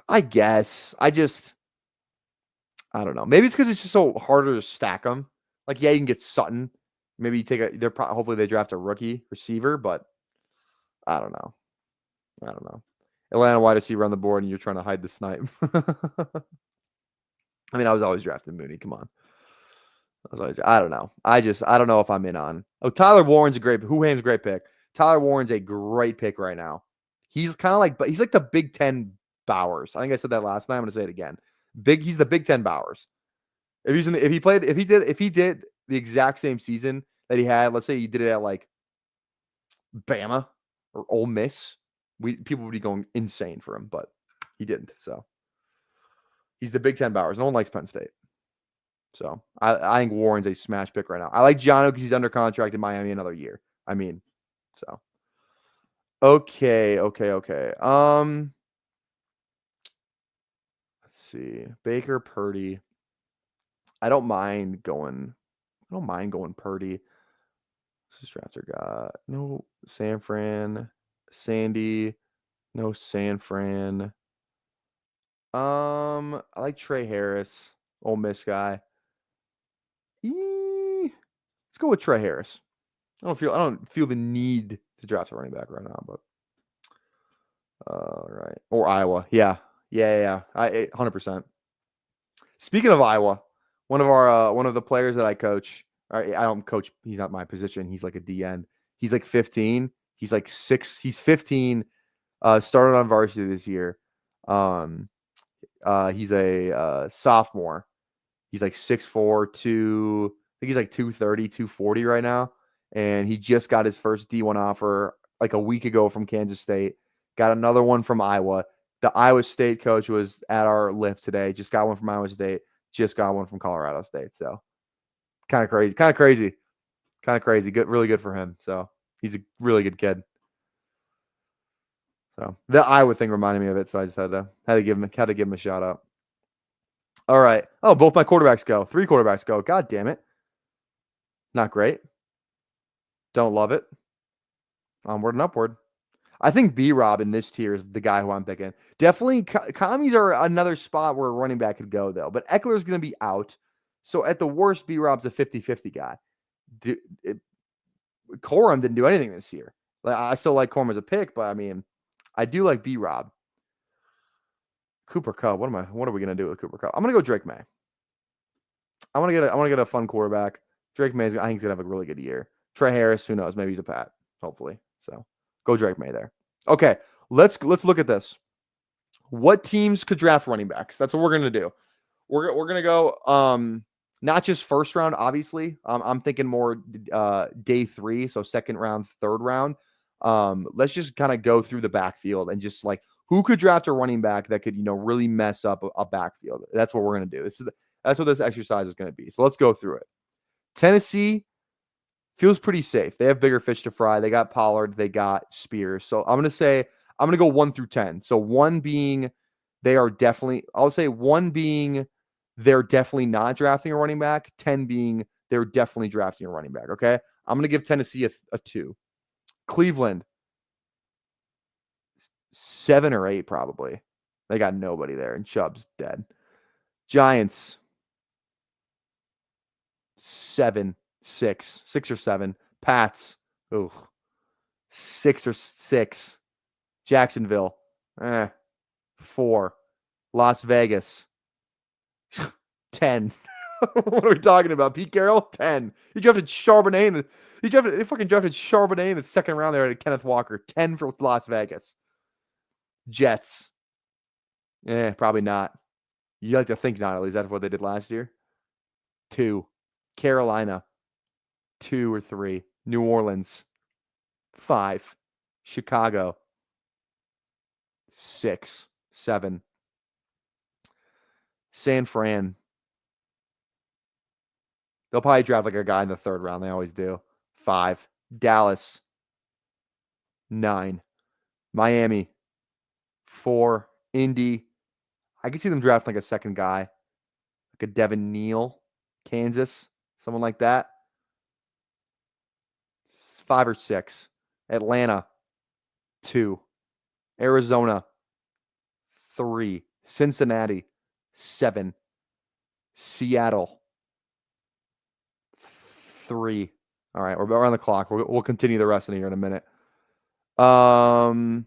I guess. I don't know. Maybe it's because it's just so harder to stack them. Like, yeah, you can get Sutton. Maybe you take hopefully they draft a rookie receiver, but I don't know. Atlanta wide receiver on the board, and you're trying to hide the snipe. I mean, I was always drafting Mooney. Come on. I don't know. I don't know if I'm in on. Oh, Tyler Warren's a great. Whoham's a great pick. Tyler Warren's a great pick right now. He's kind of like, but he's like the Big Ten Bowers. I think I said that last night. I'm going to say it again. He's the Big Ten Bowers. If he did the exact same season that he had, let's say he did it at like Bama or Ole Miss, people would be going insane for him, but he didn't. So he's the Big Ten Bowers. No one likes Penn State. So I think Warren's a smash pick right now. I like Jono because he's under contract in Miami another year. I mean, so okay. Let's see. Baker, Purdy. I don't mind going Purdy. This drafter got no San Fran, Sandy, no San Fran. I like Trey Harris, Ole Miss guy. Let's go with Trey Harris. I don't feel the need to draft a running back right now, but right. Or Iowa. Yeah. I 100%. Speaking of Iowa, one of the players that I coach, I don't coach, he's not my position. He's like a DN. He's like 15. He's like 6. He's 15. Started on varsity this year. He's a sophomore. He's like 6'4", 2. I think he's like 230, 240 right now. And he just got his first D1 offer like a week ago from Kansas State. Got another one from Iowa. The Iowa State coach was at our lift today. Just got one from Iowa State. Just got one from Colorado State. So kind of crazy. Good, really good for him. So he's a really good kid. So the Iowa thing reminded me of it. So I just had to give him a shout out. All right. Oh, both my quarterbacks go. 3 quarterbacks go. God damn it. Not great. Don't love it. Onward and upward. I think B-Rob in this tier is the guy who I'm picking. Definitely, commies are another spot where a running back could go, though. But Eckler's going to be out. So at the worst, B-Rob's a 50-50 guy. Corum didn't do anything this year. I still like Corum as a pick, but I mean, I do like B-Rob. Cooper Kupp. What are we gonna do with Cooper Kupp? I'm gonna go Drake May. I want to get a fun quarterback. Drake May, I think he's gonna have a really good year. Trey Harris, who knows? Maybe he's a Pat. Hopefully. So go Drake May there. Okay, let's look at this. What teams could draft running backs? That's what we're gonna do. We're gonna go not just first round, obviously. I'm thinking more day 3, so second round, third round. Let's just kind of go through the backfield and just like who could draft a running back that could, really mess up a backfield. That's what we're going to do. That's what this exercise is going to be. So let's go through it. Tennessee feels pretty safe. They have bigger fish to fry. They got Pollard. They got Spears. So I'm going to go 1 through 10. So 1 being they're definitely not drafting a running back. 10 being they're definitely drafting a running back. Okay. I'm going to give Tennessee a 2. Cleveland, 7 or 8 probably. They got nobody there, and Chubb's dead. Giants, 7, 6 or 7. Pats, 6 or 6. Jacksonville, 4. Las Vegas, 10. What are we talking about? Pete Carroll, 10. He drafted Charbonnet. He fucking drafted Charbonnet in the second round there at Kenneth Walker. 10 for Las Vegas. Jets. Probably not. You like to think not, at least that's what they did last year. 2. Carolina. 2 or 3. New Orleans. 5. Chicago. 6, 7. San Fran. They'll probably draft like a guy in the third round. They always do. 5. Dallas, 9. Miami, 4. Indy, I could see them drafting like a second guy, like a Devin Neal. Kansas, someone like that. 5 or 6. Atlanta, 2. Arizona, 3. Cincinnati, 7. Seattle, 3. All right, we're on the clock. We'll continue the rest of the year in a minute. Corum.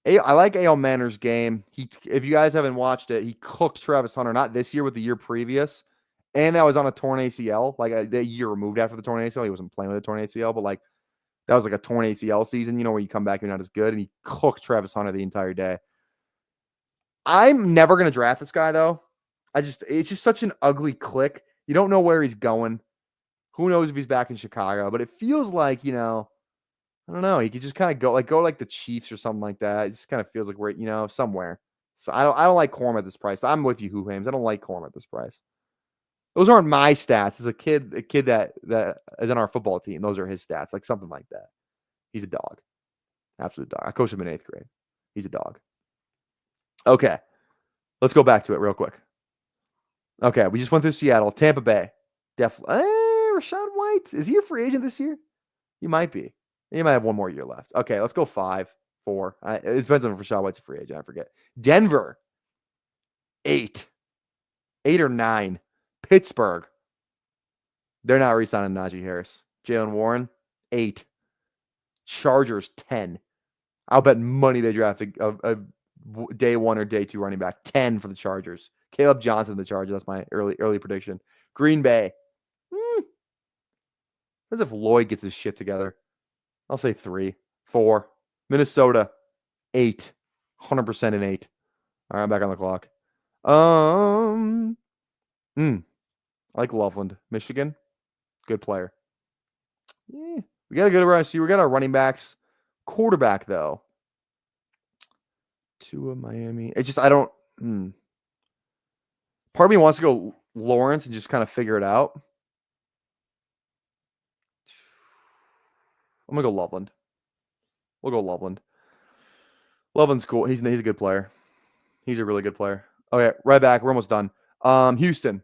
I like A.L. Manor's game. If you guys haven't watched it, he cooked Travis Hunter, not this year, but the year previous. And that was on a torn ACL, like the year removed after the torn ACL. He wasn't playing with a torn ACL, but like that was like a torn ACL season, where you come back, you're not as good. And he cooked Travis Hunter the entire day. I'm never going to draft this guy, though. It's just such an ugly click. You don't know where he's going. Who knows if he's back in Chicago? But it feels like, I don't know. He could just kind of go like the Chiefs or something like that. It just kind of feels like we're, somewhere. So I don't like Corum at this price. I'm with you, Hoohams. I don't like Corum at this price. Those aren't my stats. As a kid that is on our football team, those are his stats, like something like that. He's a dog. Absolute dog. I coached him in 8th grade. He's a dog. Okay. Let's go back to it real quick. Okay, we just went through Seattle. Tampa Bay. Definitely. Rachaad White. Is he a free agent this year? He might be. He might have one more year left. Okay, let's go 5, 4. It depends on if Rachaad White's a free agent. I forget. Denver. 8. 8 or 9. Pittsburgh. They're not re-signing Najee Harris. Jalen Warren. 8. Chargers. 10. I'll bet money they draft a day 1 or day 2 running back. 10 for the Chargers. Caleb Johnson, the Chargers. That's my early prediction. Green Bay. As if Lloyd gets his shit together. I'll say 3, 4. Minnesota, 8. 100% in 8. All right, I'm back on the clock. I like Loveland. Michigan, good player. We got a good receiver. We got our running backs. Quarterback, though. 2 of Miami. It's just, I don't. Part of me wants to go Lawrence and just kind of figure it out. I'm going to go Loveland. We'll go Loveland. Loveland's cool. He's a good player. He's a really good player. Okay, right back. We're almost done. Houston.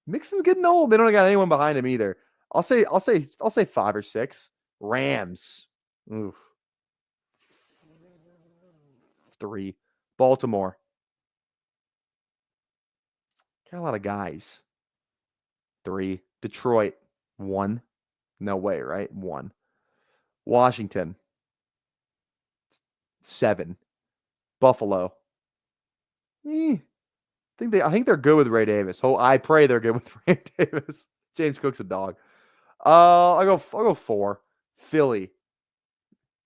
Mixon's getting old. They don't got anyone behind him either. I'll say 5 or 6. Rams. Oof. 3. Baltimore. Got a lot of guys. 3. Detroit. 1. No way, right? 1. Washington. 7. Buffalo. I think they're good with Ray Davis. I pray they're good with Ray Davis. James Cook's a dog. I'll go 4. Philly.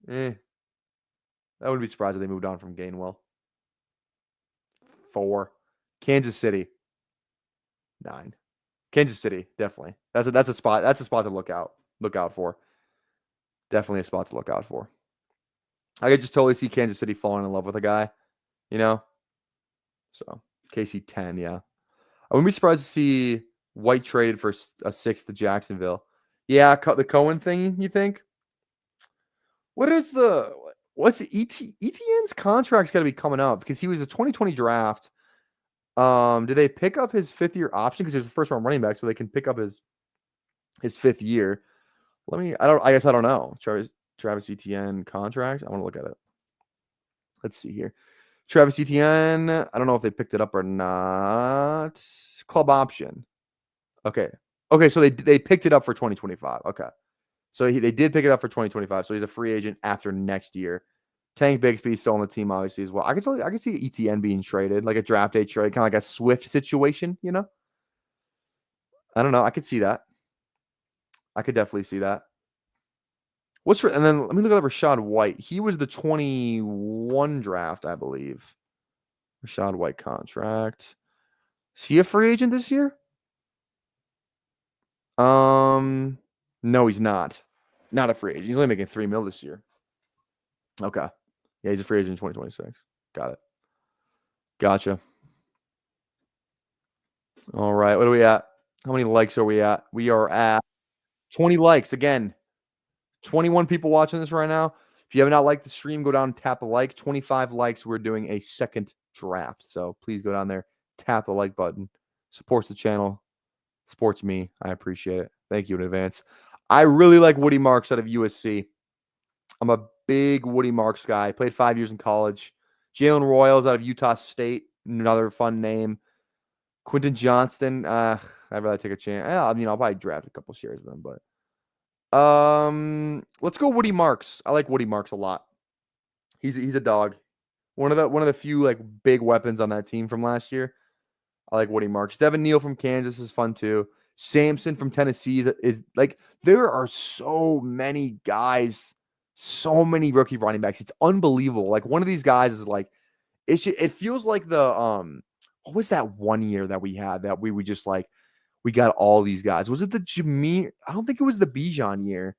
I wouldn't be surprised if they moved on from Gainwell. 4. Kansas City. 9. Kansas City, definitely. That's a spot. That's a spot to look out for. Definitely a spot to look out for. I could just totally see Kansas City falling in love with a guy, So KC 10, yeah. I wouldn't be surprised to see White traded for a 6th to Jacksonville. Yeah, the Cohen thing, you think? What's ETN's contract's got to be coming up because he was a 2020 draft. Do they pick up his 5th-year option because he's a first-round running back, so they can pick up his 5th year? I guess I don't know. Travis Etienne contract. I want to look at it. Let's see here. Travis Etienne. I don't know if they picked it up or not. Club option. Okay. So they picked it up for 2025. Okay. So they did pick it up for 2025. So he's a free agent after next year. Tank Bigsby's still on the team, obviously, as well. I can see ETN being traded, like a draft day trade, kind of like a Swift situation, I don't know. I could see that. I could definitely see that. And then let me look at Rachaad White. He was the 21 draft, I believe. Rachaad White contract. Is he a free agent this year? No, he's not. Not a free agent. He's only making $3 million this year. Okay. Yeah, he's a free agent in 2026. Got it. Gotcha. All right. What are we at? How many likes are we at? We are at 20 likes. Again, 21 people watching this right now. If you have not liked the stream, go down and tap a like. 25 likes. We're doing a second draft. So please go down there, tap the like button. Supports the channel. Supports me. I appreciate it. Thank you in advance. I really like Woody Marks out of USC. I'm a big Woody Marks guy. Played 5 years in college. Jalen Royals out of Utah State. Another fun name. Quentin Johnston. I'd rather take a chance. I mean, I'll probably draft a couple shares of them, but let's go Woody Marks. I like Woody Marks a lot. He's a dog. One of the few like big weapons on that team from last year. I like Woody Marks. Devin Neal from Kansas is fun too. Sampson from Tennessee is like, there are so many guys, so many rookie running backs. It's unbelievable. Like one of these guys is like, it feels like the what was that one year that we had that we just like, we got all these guys. Was it the Jameer? I don't think it was the Bijan year.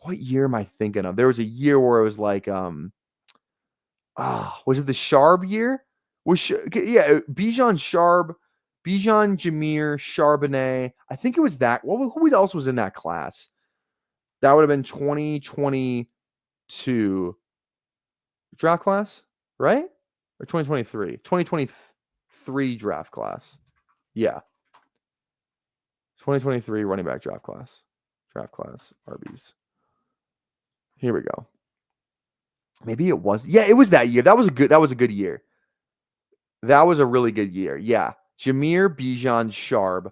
What year am I thinking of? There was a year where it was like, was it the Sharb year? Yeah, Bijan Sharb, Bijan Jameer, Charbonnet. I think it was that. Who else was in that class? That would have been 2022 draft class, right? Or 2023? 2023 draft class. Yeah. 2023 running back draft class. Draft class, RBs. Here we go. Maybe it was. Yeah, it was that year. That was a good year. That was a really good year. Yeah. Jameer, Bijan, Sharb,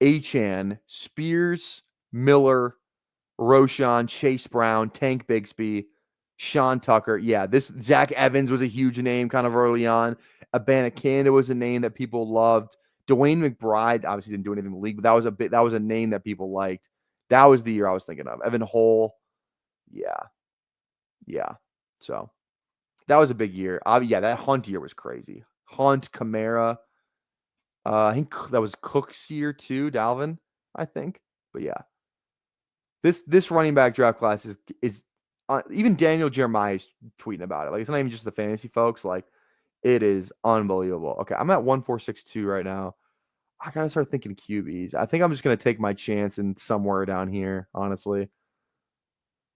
Achan, Spears, Miller, Roshan, Chase Brown, Tank Bigsby, Sean Tucker. Yeah, this Zach Evans was a huge name kind of early on. Abanikanda was a name that people loved. Dwayne McBride obviously didn't do anything in the league, but that was a name that people liked. That was the year I was thinking of. Evan Hole. Yeah. So that was a big year. Yeah, that Hunt year was crazy. Hunt, Kamara. I think that was Cook's year too, Dalvin, I think. But yeah. This running back draft class is even Daniel Jeremiah is tweeting about it. Like, it's not even just the fantasy folks. Like, it is unbelievable. Okay, I'm at 1462 right now. I gotta start thinking QBs. I think I'm just gonna take my chance in somewhere down here, honestly.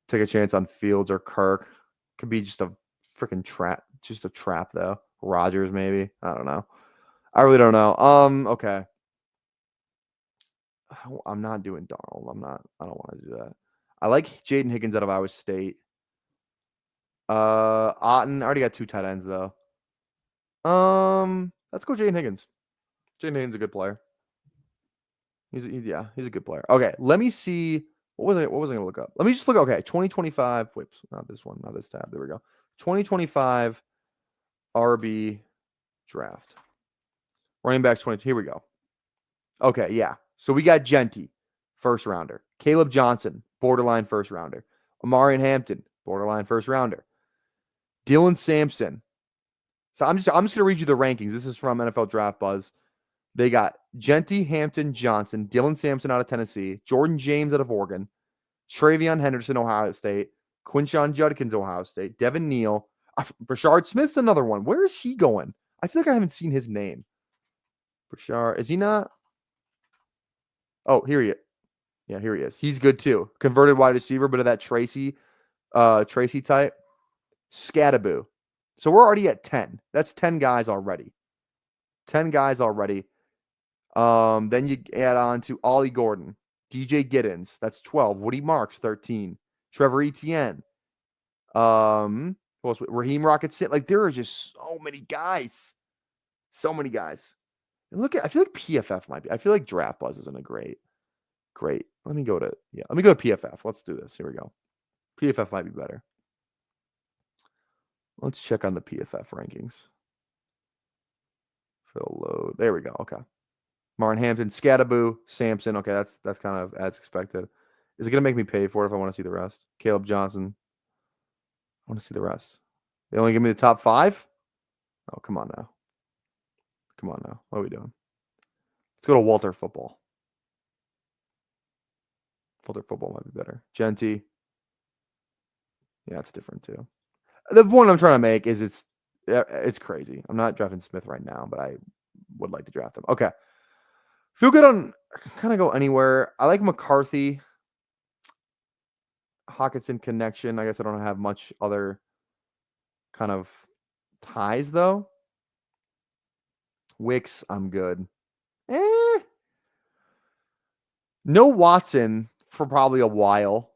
Take a chance on Fields or Kirk. Could be just a freaking trap. Just a trap, though. Rodgers, maybe. I don't know. I really don't know. Okay. I'm not doing Darnold. I don't want to do that. I like Jaden Higgins out of Iowa State. Otten. I already got 2 tight ends, though. Let's go Jaden Higgins. Jaden Higgins is a good player. He's a good player. Okay, let me see. What was I going to look up? Let me just look. Okay, 2025. Whoops, not this one. Not this tab. There we go. 2025 RB draft. Running back 22. Here we go. Okay, yeah. So we got Genty, first rounder. Caleb Johnson, borderline first rounder. Amarian Hampton, borderline first rounder. Dylan Sampson. So I'm just going to read you the rankings. This is from NFL Draft Buzz. They got Genty, Hampton, Johnson, Dylan Sampson out of Tennessee, Jordan James out of Oregon, Travion Henderson, Ohio State, Quinshon Judkins, Ohio State, Devin Neal, Brashard Smith's another one. Where is he going? I feel like I haven't seen his name. Brashard, is he not? Oh, here he is. Yeah, here he is. He's good too. Converted wide receiver, but of that Tracy type. Scattaboo. So we're already at 10. That's 10 guys already. 10 guys already. Then you add on to Ollie Gordon, DJ Giddens. That's 12. Woody Marks, 13. Trevor Etienne. Who else? Raheem Rocket Sit. Like, there are just so many guys. So many guys. And I feel like PFF might be. I feel like Draft Buzz isn't a great. Let me go to PFF. Let's do this. Here we go. PFF might be better. Let's check on the PFF rankings. Fill load. There we go. Okay. Martin Hampton, Scattaboo, Sampson. Okay, that's kind of as expected. Is it going to make me pay for it if I want to see the rest? Caleb Johnson. I want to see the rest. They only give me the top 5? Oh, come on now. What are we doing? Let's go to Walter Football. Walter Football might be better. Genty. Yeah, it's different too. The point I'm trying to make is it's crazy. I'm not drafting Smith right now, but I would like to draft him. Okay. Feel good on kind of go anywhere. I like McCarthy. Hawkinson connection. I guess I don't have much other kind of ties though. Wicks, I'm good. No Watson for probably a while.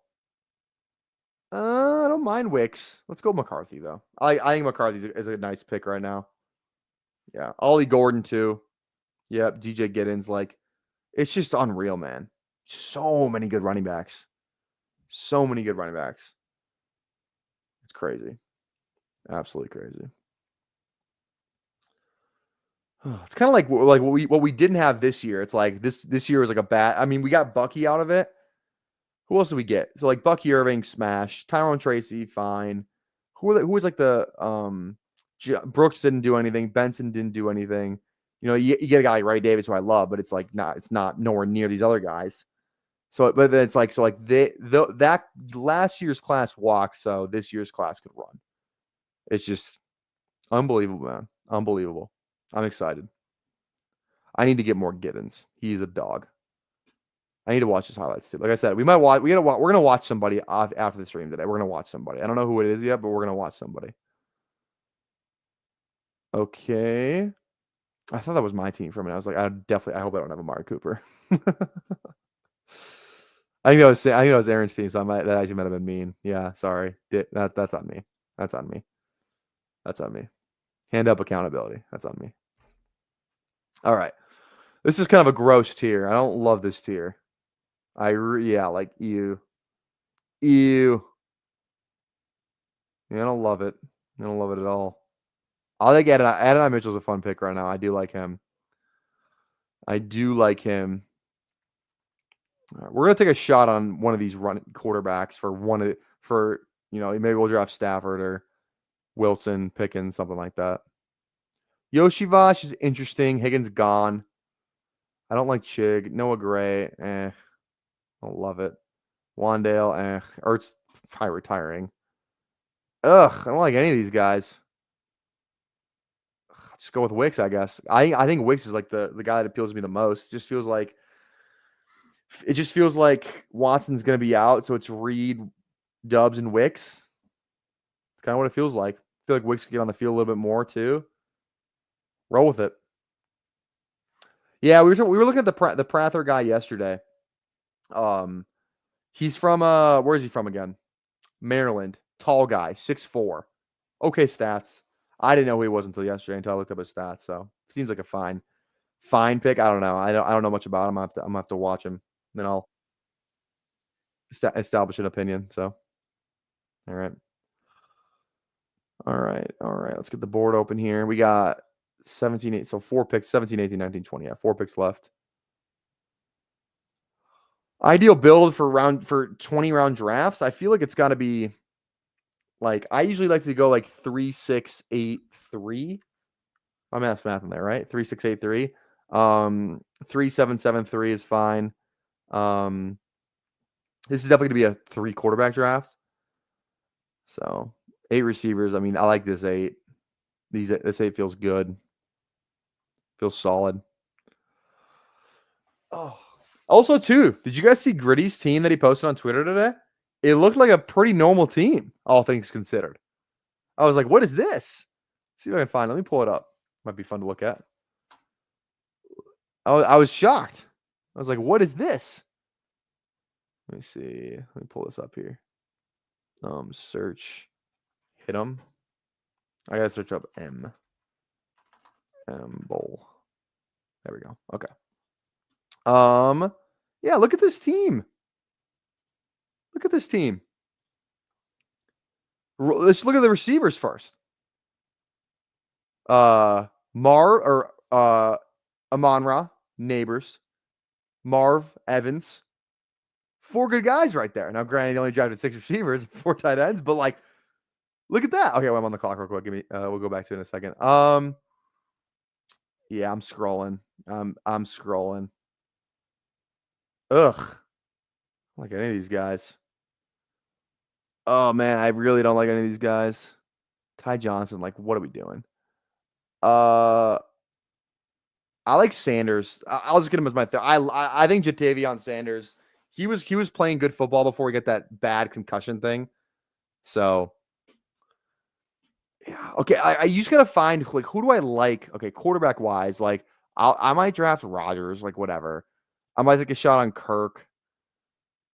I don't mind Wicks. Let's go McCarthy though. I think McCarthy is a nice pick right now. Yeah, Ollie Gordon too. Yep, DJ Giddens. Like, it's just unreal, man. So many good running backs. So many good running backs. It's crazy. Absolutely crazy. It's kind of like what we didn't have this year. It's like this year was like a bad. I mean, we got Bucky out of it. Who else did we get? So like Bucky Irving, smash. Tyrone Tracy, fine. Who was like the Brooks didn't do anything. Benson didn't do anything. You know, you get a guy like Ray Davis who I love, but it's like it's not nowhere near these other guys. So, but then it's like that last year's class walked, so this year's class could run. It's just unbelievable, man. Unbelievable. I'm excited. I need to get more Giddens. He's a dog. I need to watch his highlights too. Like I said, we might watch. We're gonna watch somebody after the stream today. We're gonna watch somebody. I don't know who it is yet, but we're gonna watch somebody. Okay. I thought that was my team for a minute. I was like, I hope I don't have Amari Cooper. I think that was Aaron's team, so that actually might have been mean. Yeah, sorry. That's on me. That's on me. That's on me. Hand up accountability. That's on me. All right. This is kind of a gross tier. I don't love this tier. Like ew. Ew. Yeah, I don't love it. I don't love it at all. I think Adonai Mitchell's a fun pick right now. I do like him. We're gonna take a shot on one of these running quarterbacks for maybe we'll draft Stafford or Wilson, Pickens, something like that. Yoshivash is interesting. Higgins gone. I don't like Chig. Noah Gray. I don't love it. Wandale. Ertz probably retiring. Ugh, I don't like any of these guys. Just go with Wicks, I guess. I think Wicks is like the guy that appeals to me the most. It just feels like Watson's gonna be out, so it's Reed, Dubs, and Wicks. It's kind of what it feels like. I feel like Wicks can get on the field a little bit more too. Roll with it. Yeah, we were looking at the Prather guy yesterday. He's from where is he from again? Maryland. Tall guy, 6'4". Okay stats. I didn't know who he was until yesterday until I looked up his stats. So seems like a fine pick. I don't know. I don't know much about him. I'm gonna have to watch him. Then I'll establish an opinion. So all right. Let's get the board open here. We got 17, 8, so 4 picks, 17, 18, 19, 20. Yeah, 4 picks left. Ideal build for 20 round drafts. I feel like it's got to be like I usually like to go like 3, 6, 8, 3. I'm math in there, right? 3, 6, 8, 3. 3, 7, 7, 3 is fine. This is definitely gonna be a 3 quarterback draft. So 8 receivers. I mean, I like this 8. This 8 feels good. Feels solid. Oh. Also, too, did you guys see Gritty's team that he posted on Twitter today? It looked like a pretty normal team, all things considered. I was like, what is this? See if I can find it. Let me pull it up. Might be fun to look at. I was shocked. I was like, what is this? Let me see. Let me pull this up here. Search. Hit them. I gotta search up M Bowl. There we go. Okay. Yeah, look at this team. Look at this team. Let's look at the receivers first. Amon-Ra, Neighbors, Marv, Evans. 4 good guys right there. Now, granted, he only drafted 6 receivers, 4 tight ends, but like, look at that. Okay, well, I'm on the clock real quick. We'll go back to it in a second. Yeah, I'm scrolling. I'm scrolling. Ugh. I don't like any of these guys. Oh man, I really don't like any of these guys. Ty Johnson, like, what are we doing? I like Sanders. I'll just get him as my third. I think Jatavion Sanders. He was playing good football before he got that bad concussion thing. So yeah, okay. I you just gotta find like who do I like? Okay, quarterback wise, like I might draft Rodgers, like whatever. I might take a shot on Kirk.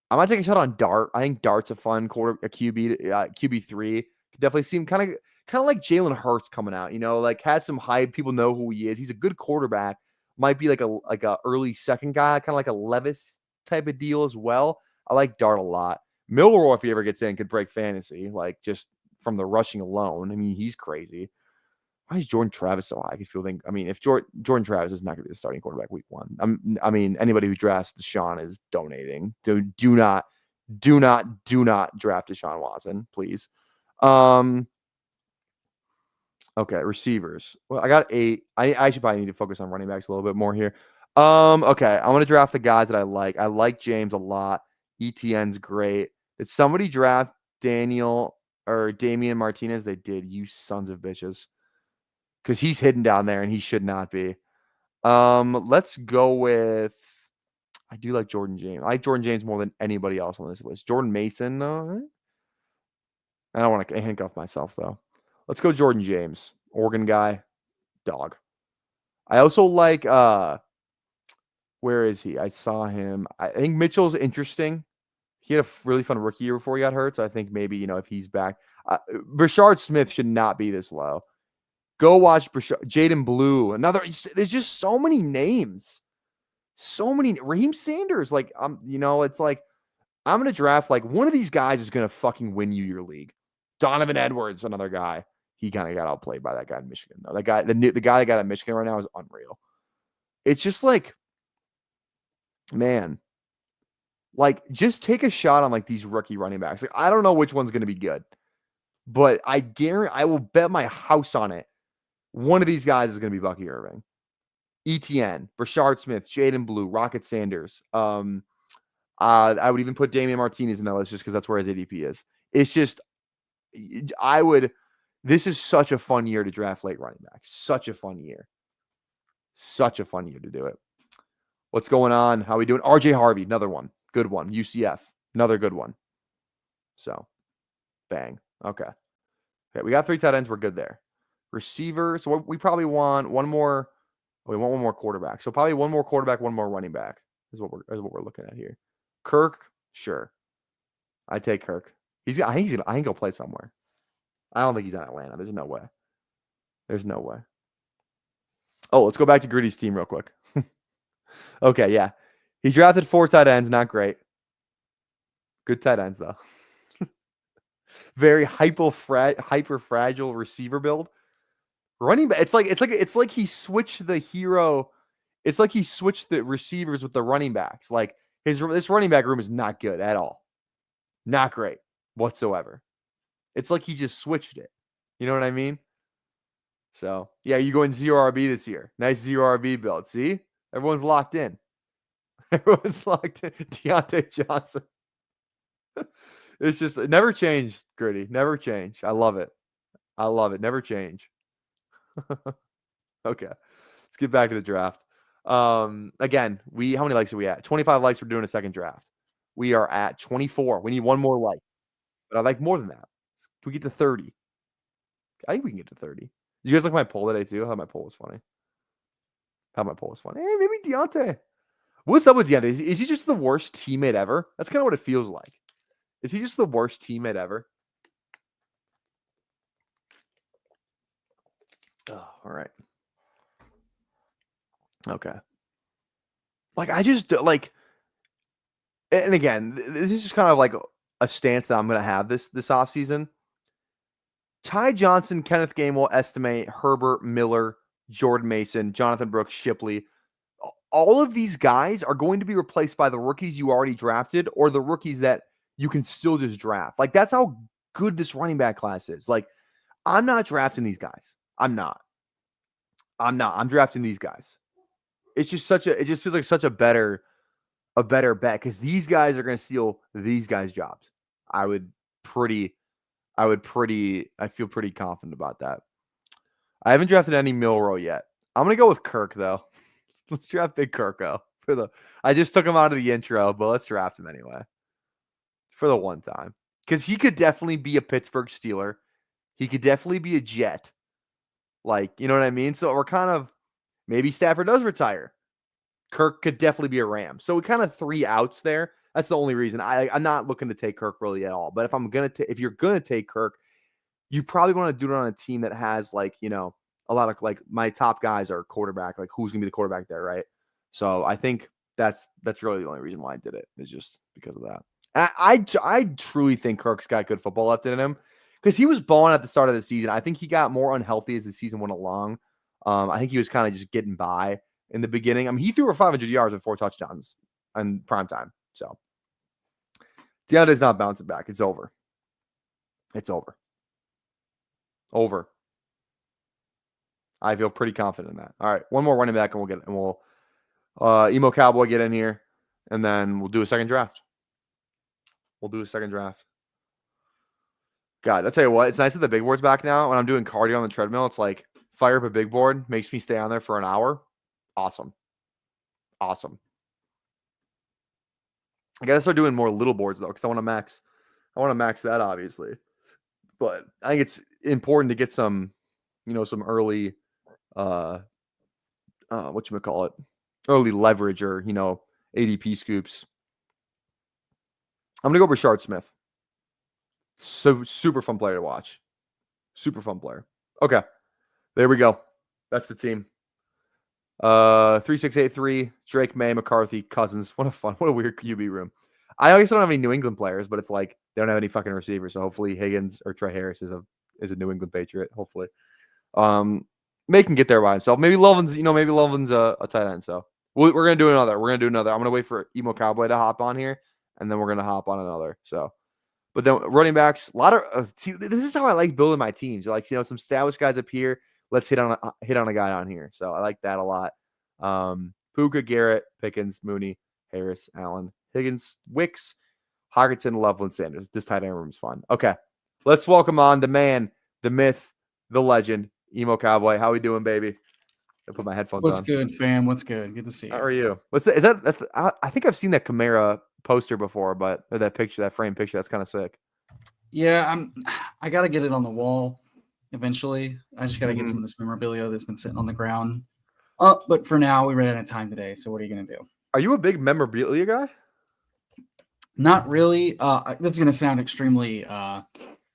I might take a shot on Dart. I think Dart's a fun a QB3. Could definitely seem kind of like Jalen Hurts coming out. You know, like had some hype. People know who he is. He's a good quarterback. Might be like a early second guy, kind of like a Levis type of deal as well. I like Dart a lot. Milroy, if he ever gets in, could break fantasy, like just from the rushing alone. I mean, he's crazy. Why is Jordan Travis so high? Because people think, I mean, if Jordan Travis is not going to be the starting quarterback week 1, I mean, anybody who drafts Deshaun is donating. Do not draft Deshaun Watson, please. Okay, receivers. Well, I got 8. I should probably need to focus on running backs a little bit more here. Okay, I want to draft the guys that I like. I like James a lot. ETN's great. Did somebody draft Daniel or Damian Martinez? They did. You sons of bitches. Because he's hidden down there and he should not be. Let's go with. I do like Jordan James. I like Jordan James more than anybody else on this list. Jordan Mason, I don't want to handcuff myself though. Let's go Jordan James, Oregon guy, dog. I also like. Where is he? I saw him. I think Mitchell's interesting. He had a really fun rookie year before he got hurt, so I think maybe if he's back, Rashard Smith should not be this low. Go watch Jaden Blue. There's just so many names. So many. Raheem Sanders. Like, it's like, I'm going to draft, like, one of these guys is going to fucking win you your league. Donovan Edwards, another guy. He kind of got outplayed by that guy in Michigan, though. The guy that got at Michigan right now is unreal. It's just like, man, like, just take a shot on, like, these rookie running backs. Like, I don't know which one's going to be good, but I will bet my house on it. One of these guys is going to be Bucky Irving, ETN, Rashard Smith, Jaden Blue, Rocket Sanders. I would even put Damian Martinez in that list just because that's where his ADP is. It's just, this is such a fun year to draft late running back. Such a fun year. Such a fun year to do it. What's going on? How are we doing? RJ Harvey, another one. Good one. UCF, another good one. So, bang. Okay, we got 3 tight ends. We're good there. Receiver. So we probably want one more. We want one more quarterback. So probably one more quarterback, one more running back is what we're looking at here. Kirk, sure. I take Kirk. I think he'll play somewhere. I don't think he's on Atlanta. There's no way. There's no way. Oh, let's go back to Gritty's team real quick. Okay, yeah. He drafted 4 tight ends. Not great. Good tight ends though. Very hyper fragile receiver build. Running back, it's like he switched the hero. It's like he switched the receivers with the running backs. Like this running back room is not good at all. Not great whatsoever. It's like he just switched it. You know what I mean? So yeah, you going 0 RB this year. Nice 0 RB build. See? Everyone's locked in. Everyone's locked in. Deontay Johnson. It's just never changed, Gritty. Never change. I love it. Never change. Okay, let's get back to the draft. Again, how many likes are we at? 25 likes for doing a second draft. We are at 24. We need one more like, but I like more than that. Can we get to 30? I think we can get to 30. Did you guys like my poll today too? How my poll was funny. Hey, maybe Deontay. What's up with Deontay? Is he just the worst teammate ever? That's kind of what it feels like. Is he just the worst teammate ever? Oh, all right. Okay. Like, I just like, and again, this is just kind of like a stance that I'm going to have this offseason. Ty Johnson, Kenneth Gainwell, estimate Herbert, Miller, Jordan Mason, Jonathan Brooks, Shipley. All of these guys are going to be replaced by the rookies you already drafted or the rookies that you can still just draft. Like, that's how good this running back class is. Like, I'm not drafting these guys. I'm not. I'm drafting these guys. It just feels like such a better bet because these guys are going to steal these guys' jobs. I feel pretty confident about that. I haven't drafted any Milroy yet. I'm going to go with Kirk though. Let's draft Big Kirko for the. I just took him out of the intro, but let's draft him anyway for the one time because he could definitely be a Pittsburgh Steeler. He could definitely be a Jet. Like, you know what I mean? So we're kind of maybe Stafford does retire. Kirk could definitely be a Ram. So we kind of 3 outs there. That's the only reason. I'm not looking to take Kirk really at all. But if you're gonna take Kirk, you probably want to do it on a team that has like, you know, a lot of like my top guys are quarterback. Like who's gonna be the quarterback there, right? So I think that's really the only reason why I did it is just because of that. And I truly think Kirk's got good football left in him because he was balling at the start of the season. I think he got more unhealthy as the season went along. I think he was kind of just getting by in the beginning. I mean, he threw over 500 yards and 4 touchdowns in prime time. So Deontay's not bouncing back. It's over. It's over. Over. I feel pretty confident in that. All right, one more running back, and we'll Emo Cowboy get in here, and then we'll do a second draft. God, I'll tell you what, it's nice that the big board's back now. When I'm doing cardio on the treadmill, it's like fire up a big board, makes me stay on there for an hour. Awesome. I gotta start doing more little boards though, because I want to max that obviously. But I think it's important to get some, you know, some early early leverage or, you know, ADP scoops. I'm gonna go Rashard Smith. So super fun player to watch. Super fun player. Okay. There we go. That's the team. 3683, Drake, May, McCarthy, Cousins. What a weird QB room. I always don't have any New England players, but it's like they don't have any fucking receivers. So hopefully Higgins or Trey Harris is a New England Patriot. Hopefully. May can get there by himself. Maybe Lovin's a tight end. So we're gonna do another. I'm gonna wait for Emo Cowboy to hop on here, and then we're gonna hop on another. So, but then running backs, a lot of see, this is how I like building my teams. Like, you know, some established guys up here. Let's hit on a guy on here. So I like that a lot. Puka, Garrett, Pickens, Mooney, Harris, Allen, Higgins, Wicks, Hockenson, Loveland, Sanders. This tight end room is fun. Okay, let's welcome on the man, the myth, the legend, Emo Cowboy. How we doing, baby? I put my headphones on. What's good, fam? What's good? Good to see you. How are you? What's that? Is that? I think I've seen that Camara poster before, but or that frame picture. That's kind of sick. Yeah, I gotta get it on the wall eventually. I just gotta get some of this memorabilia that's been sitting on the ground. But for now, we ran out of time today. So what are you gonna do? Are you a big memorabilia guy? Not really. This is gonna sound extremely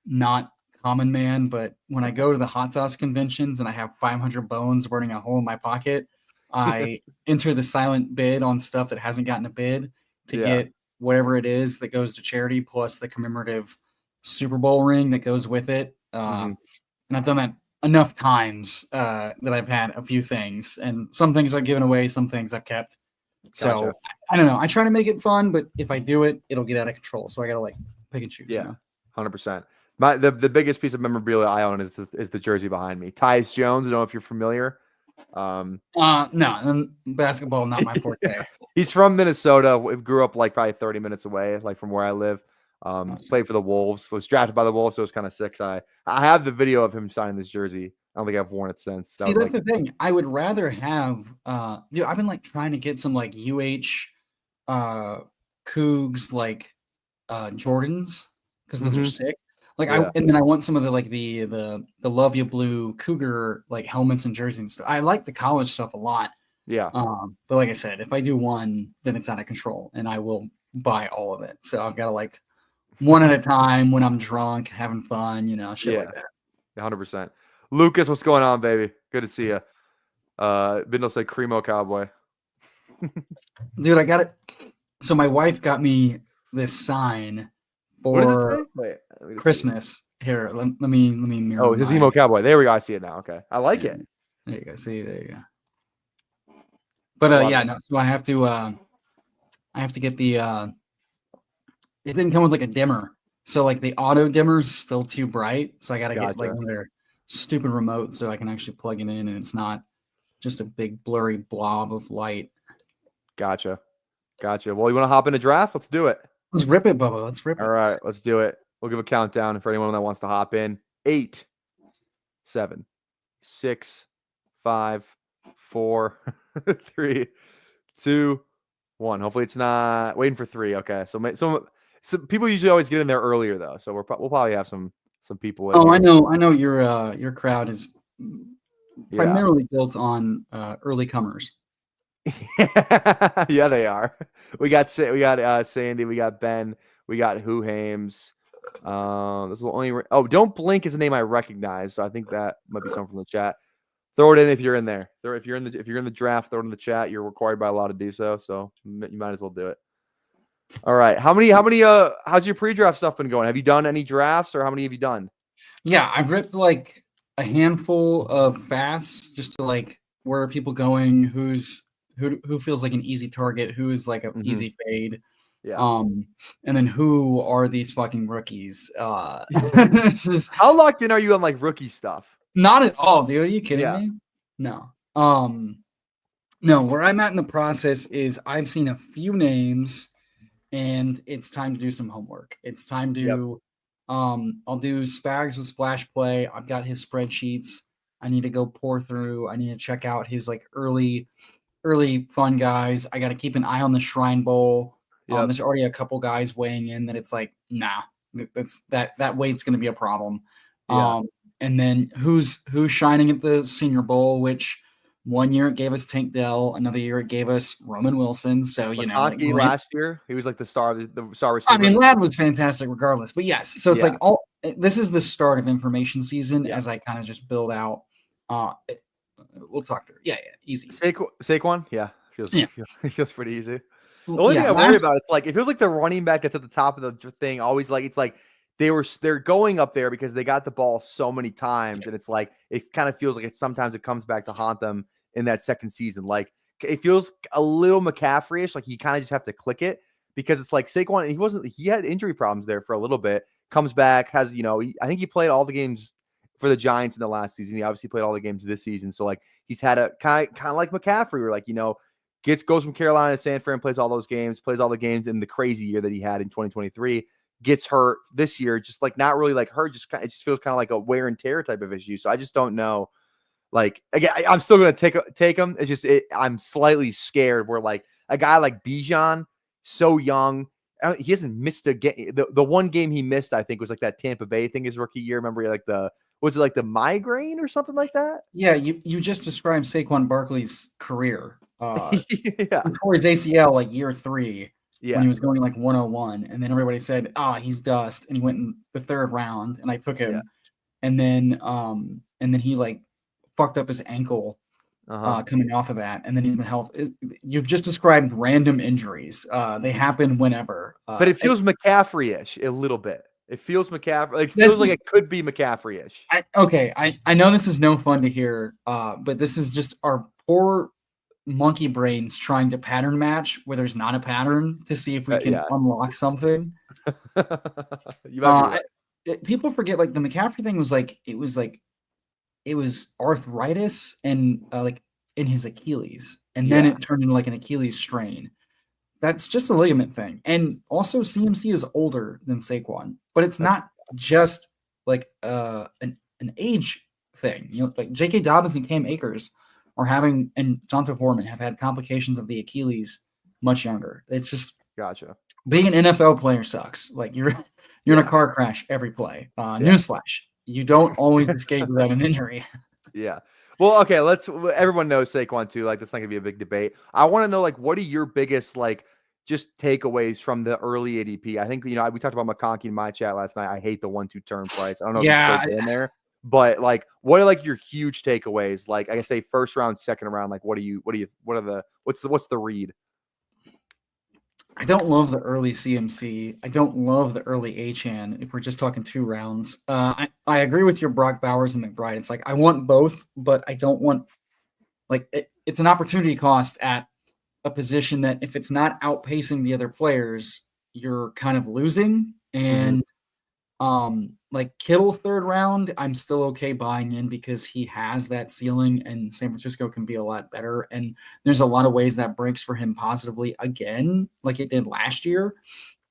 not common man, but when I go to the hot sauce conventions and I have 500 bones burning a hole in my pocket, I enter the silent bid on stuff that hasn't gotten a bid to get whatever it is that goes to charity plus the commemorative Super Bowl ring that goes with it. And I've done that enough times that I've had a few things, and some things I've given away, some things I've kept. So Gotcha. I don't know. I try to make it fun, but if I do it, it'll get out of control. So I got to like pick and choose. Yeah, you know? 100%. The biggest piece of memorabilia I own is the jersey behind me. Tyus Jones. I don't know if you're familiar. No, basketball not my forte. He's from Minnesota. We grew up like probably 30 minutes away, like from where I live. Played for the Wolves. Was drafted by the Wolves, so it was kind of sick. So I have the video of him signing this jersey. I don't think I've worn it since. See, that's the thing. I would rather have. I've been like trying to get some like Cougs like Jordans because those are sick. Like and then I want some of the like the Love You Blue Cougar like helmets and jerseys and stuff. I like the college stuff a lot. Yeah. But like I said, if I do one, then it's out of control, and I will buy all of it. So I've got to like one at a time when I'm drunk, having fun, you know, shit like that. 100%. Lucas, what's going on, baby? Good to see you. Bindle said Cremo Cowboy. Dude, I got it. So my wife got me this sign for Christmas. Here, let me mirror. Oh, it's Emo Cowboy. There we go. I see it now. Okay, I like it. There you go. See, there you go. But no. So I have to get the. It didn't come with like a dimmer, so like the auto dimmer is still too bright. So I got to get like one of their stupid remotes so I can actually plug it in and it's not just a big blurry blob of light. Gotcha. Well, you want to hop in a draft? Let's do it. Let's rip it, Bubba. Let's rip it. All right, let's do it. We'll give a countdown for anyone that wants to hop in. 8, 7, 6, 5, 4, 3, 2, 1. Hopefully it's not waiting for 3. Okay, so people usually always get in there earlier though, so we'll probably have some people. In Oh, here. I know your crowd is primarily built on early comers. Yeah, they are. We got Sandy, we got Ben, we got Who Hames. This is the only. Don't Blink is a name I recognize, so I think that might be someone from the chat. Throw it in if you're in there. If you're in the draft, throw it in the chat. You're required by law to do so, so you might as well do it. All right. How's your pre-draft stuff been going? Have you done any drafts, or how many have you done? Yeah, I've ripped like a handful of fasts just to like where are people going, who feels like an easy target, who is like an easy fade. Yeah. And then who are these fucking rookies? How locked in are you on like rookie stuff? Not at all, dude. Are you kidding me? No. No, where I'm at in the process is I've seen a few names and it's time to do some homework. It's time to I'll do Spags with Splash Play. I've got his spreadsheets. I need to go pour through. I need to check out his like early fun guys. I got to keep an eye on the Shrine Bowl. There's already a couple guys weighing in that it's like, nah, that weight's going to be a problem. And then who's shining at the Senior Bowl, which one year it gave us Tank Dell, another year it gave us Roman Wilson. So McConkey last year he was like the star receiver. I mean, Ladd was fantastic regardless, but yes. So it's like this is the start of information season as I kind of just build out. We'll talk through. Yeah, easy. Saquon, feels pretty easy. The only thing I worry about, it's like it feels like the running back that's at the top of the thing always like it's like they're going up there because they got the ball so many times, and it's like it kind of feels like sometimes it comes back to haunt them in that second season. Like it feels a little McCaffrey-ish, like you kind of just have to click it because it's like Saquon, he had injury problems there for a little bit, comes back, has I think he played all the games for the Giants in the last season. He obviously played all the games this season, so like he's had a kind of like McCaffrey, where like goes from Carolina to San Fran, plays all those games, plays all the games in the crazy year that he had in 2023. Gets hurt this year, just like not really like hurt, it just feels kind of like a wear and tear type of issue. So I just don't know. Like again, I'm still gonna take him. It's just I'm slightly scared. Where like a guy like Bijan, so young, he hasn't missed a game. The one game he missed, I think, was like that Tampa Bay thing his rookie year. Remember, like was it like the migraine or something like that? Yeah, you just described Saquon Barkley's career. Yeah, before his ACL, like year 3. Yeah. When he was going like 101, and then everybody said, he's dust, and he went in the 3rd round, and I took him, and then he like fucked up his ankle coming off of that, and then he's been healthy. You've just described random injuries. They happen whenever. But it feels McCaffrey-ish a little bit. It feels McCaffrey, like feels like it could be McCaffrey-ish. I know this is no fun to hear, but this is just our poor monkey brains trying to pattern match where there's not a pattern to see if we can unlock something. People forget like the McCaffrey thing was like it was arthritis and like in his Achilles, and then it turned into like an Achilles strain. That's just a ligament thing. And also CMC is older than Saquon, but it's not just like an age thing. Like J.K. Dobbins and Cam Akers are having, and Jonathan Foreman have had complications of the Achilles much younger. It's just gotcha. Being an NFL player sucks. Like you're in a car crash every play. Newsflash: you don't always escape without an injury. Yeah. Well, okay. Everyone knows Saquon too. Like that's not gonna be a big debate. I want to know like what are your biggest like just takeaways from the early ADP? I think we talked about McConkey in my chat last night. I hate the 1-2 turn price. I don't know if it's still in there. But like, what are like your huge takeaways? Like I say, first round, second round. Like, what's the read? I don't love the early CMC. I don't love the early Achan. If we're just talking 2 rounds, I agree with your Brock Bowers and McBride. It's like I want both, but I don't want it's an opportunity cost at a position that if it's not outpacing the other players, you're kind of losing. And like Kittle 3rd round, I'm still okay buying in because he has that ceiling and San Francisco can be a lot better. And there's a lot of ways that breaks for him positively again, like it did last year.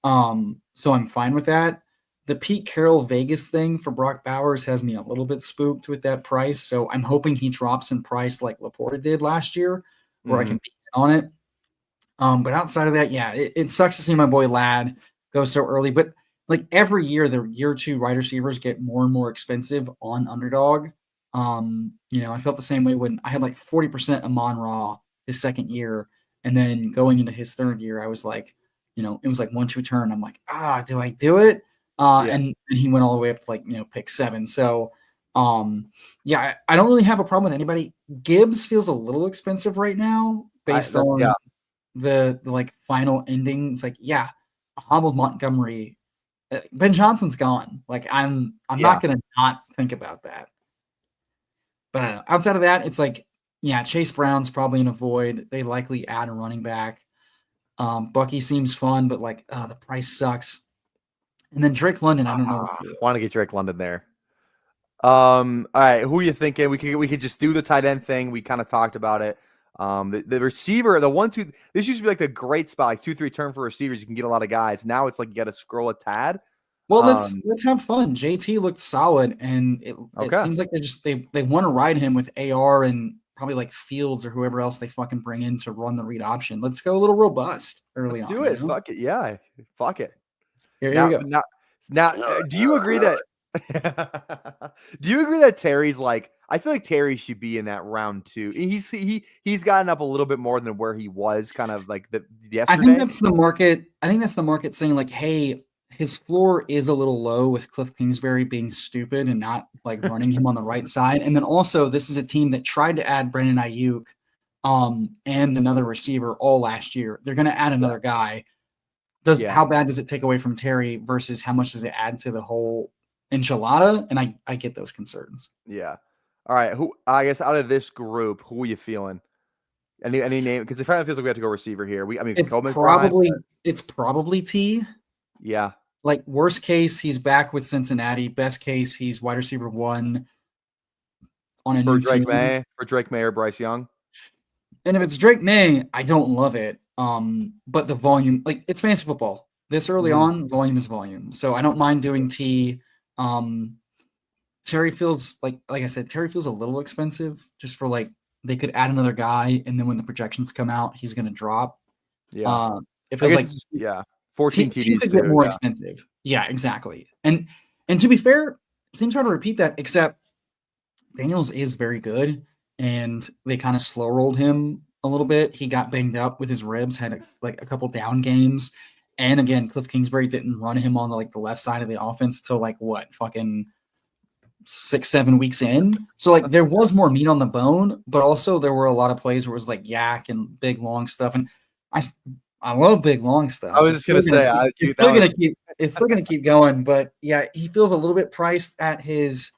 So I'm fine with that. the Pete Carroll Vegas thing for Brock Bowers has me a little bit spooked with that price. So I'm hoping he drops in price like Laporta did last year, where I can be in on it. But outside of that, yeah, it sucks to see my boy Ladd go so early. But like every year, the year 2 wide receivers get more and more expensive on Underdog. I felt the same way when I had like 40% Amon Ra his second year, and then going into his third year, I was like, it was like 1-2 turn. I'm like, do I do it? And he went all the way up to like pick 7. So, I don't really have a problem with anybody. Gibbs feels a little expensive right now based on the like final ending. It's like, Hamilton Montgomery, Ben Johnson's gone. Like I'm not gonna not think about that. But I don't know. Outside of that, it's like, Chase Brown's probably in a void. They likely add a running back. Bucky seems fun, but like the price sucks. And then Drake London, I don't know. Want to get Drake London there. All right, who are you thinking? We could just do the tight end thing. We kind of talked about it. The receiver, the 1-2. This used to be like a great spot, like 2-3 turn for receivers. You can get a lot of guys. Now it's like you got to scroll a tad. Well, let's have fun. JT looked solid, and it seems like they want to ride him with AR and probably like Fields or whoever else they fucking bring in to run the read option. Let's go a little robust early on. Let's do it. Fuck it. Yeah. Fuck it. Here we go. Now, do you agree that? Do you agree that Terry's like? I feel like Terry should be in that round 2. He's gotten up a little bit more than where he was, kind of like the yesterday. I think that's the market. I think that's the market saying like, hey, his floor is a little low with Cliff Kingsbury being stupid and not like running him on the right side. And then also, this is a team that tried to add Brandon Ayuk, and another receiver all last year. They're going to add another guy. How bad does it take away from Terry versus how much does it add to the whole enchilada? And I get those concerns. Yeah. All right. Who, I guess out of this group, who are you feeling? Any name? Because it kind of feels like we have to go receiver here. It's probably T. Yeah. Like worst case, he's back with Cincinnati. Best case, he's wide receiver 1 on a for new Drake team. May, for Drake May or Bryce Young. And if it's Drake May, I don't love it. But the volume, like it's fantasy football. This early on, volume is volume. So I don't mind doing T. Terry feels like I said, Terry feels a little expensive just for like they could add another guy, and then when the projections come out, he's going to drop. Yeah. It feels like 14 TDs could get more expensive. Yeah, exactly. And to be fair, it seems hard to repeat that, except Daniels is very good, and they kind of slow rolled him a little bit. He got banged up with his ribs, had a couple down games, and again, Cliff Kingsbury didn't run him on the left side of the offense till fucking 6-7 weeks in. So there was more meat on the bone, but also there were a lot of plays where it was like yak and big long stuff, and I love big long stuff. I was just gonna say it's still gonna keep going, but yeah, he feels a little bit priced at his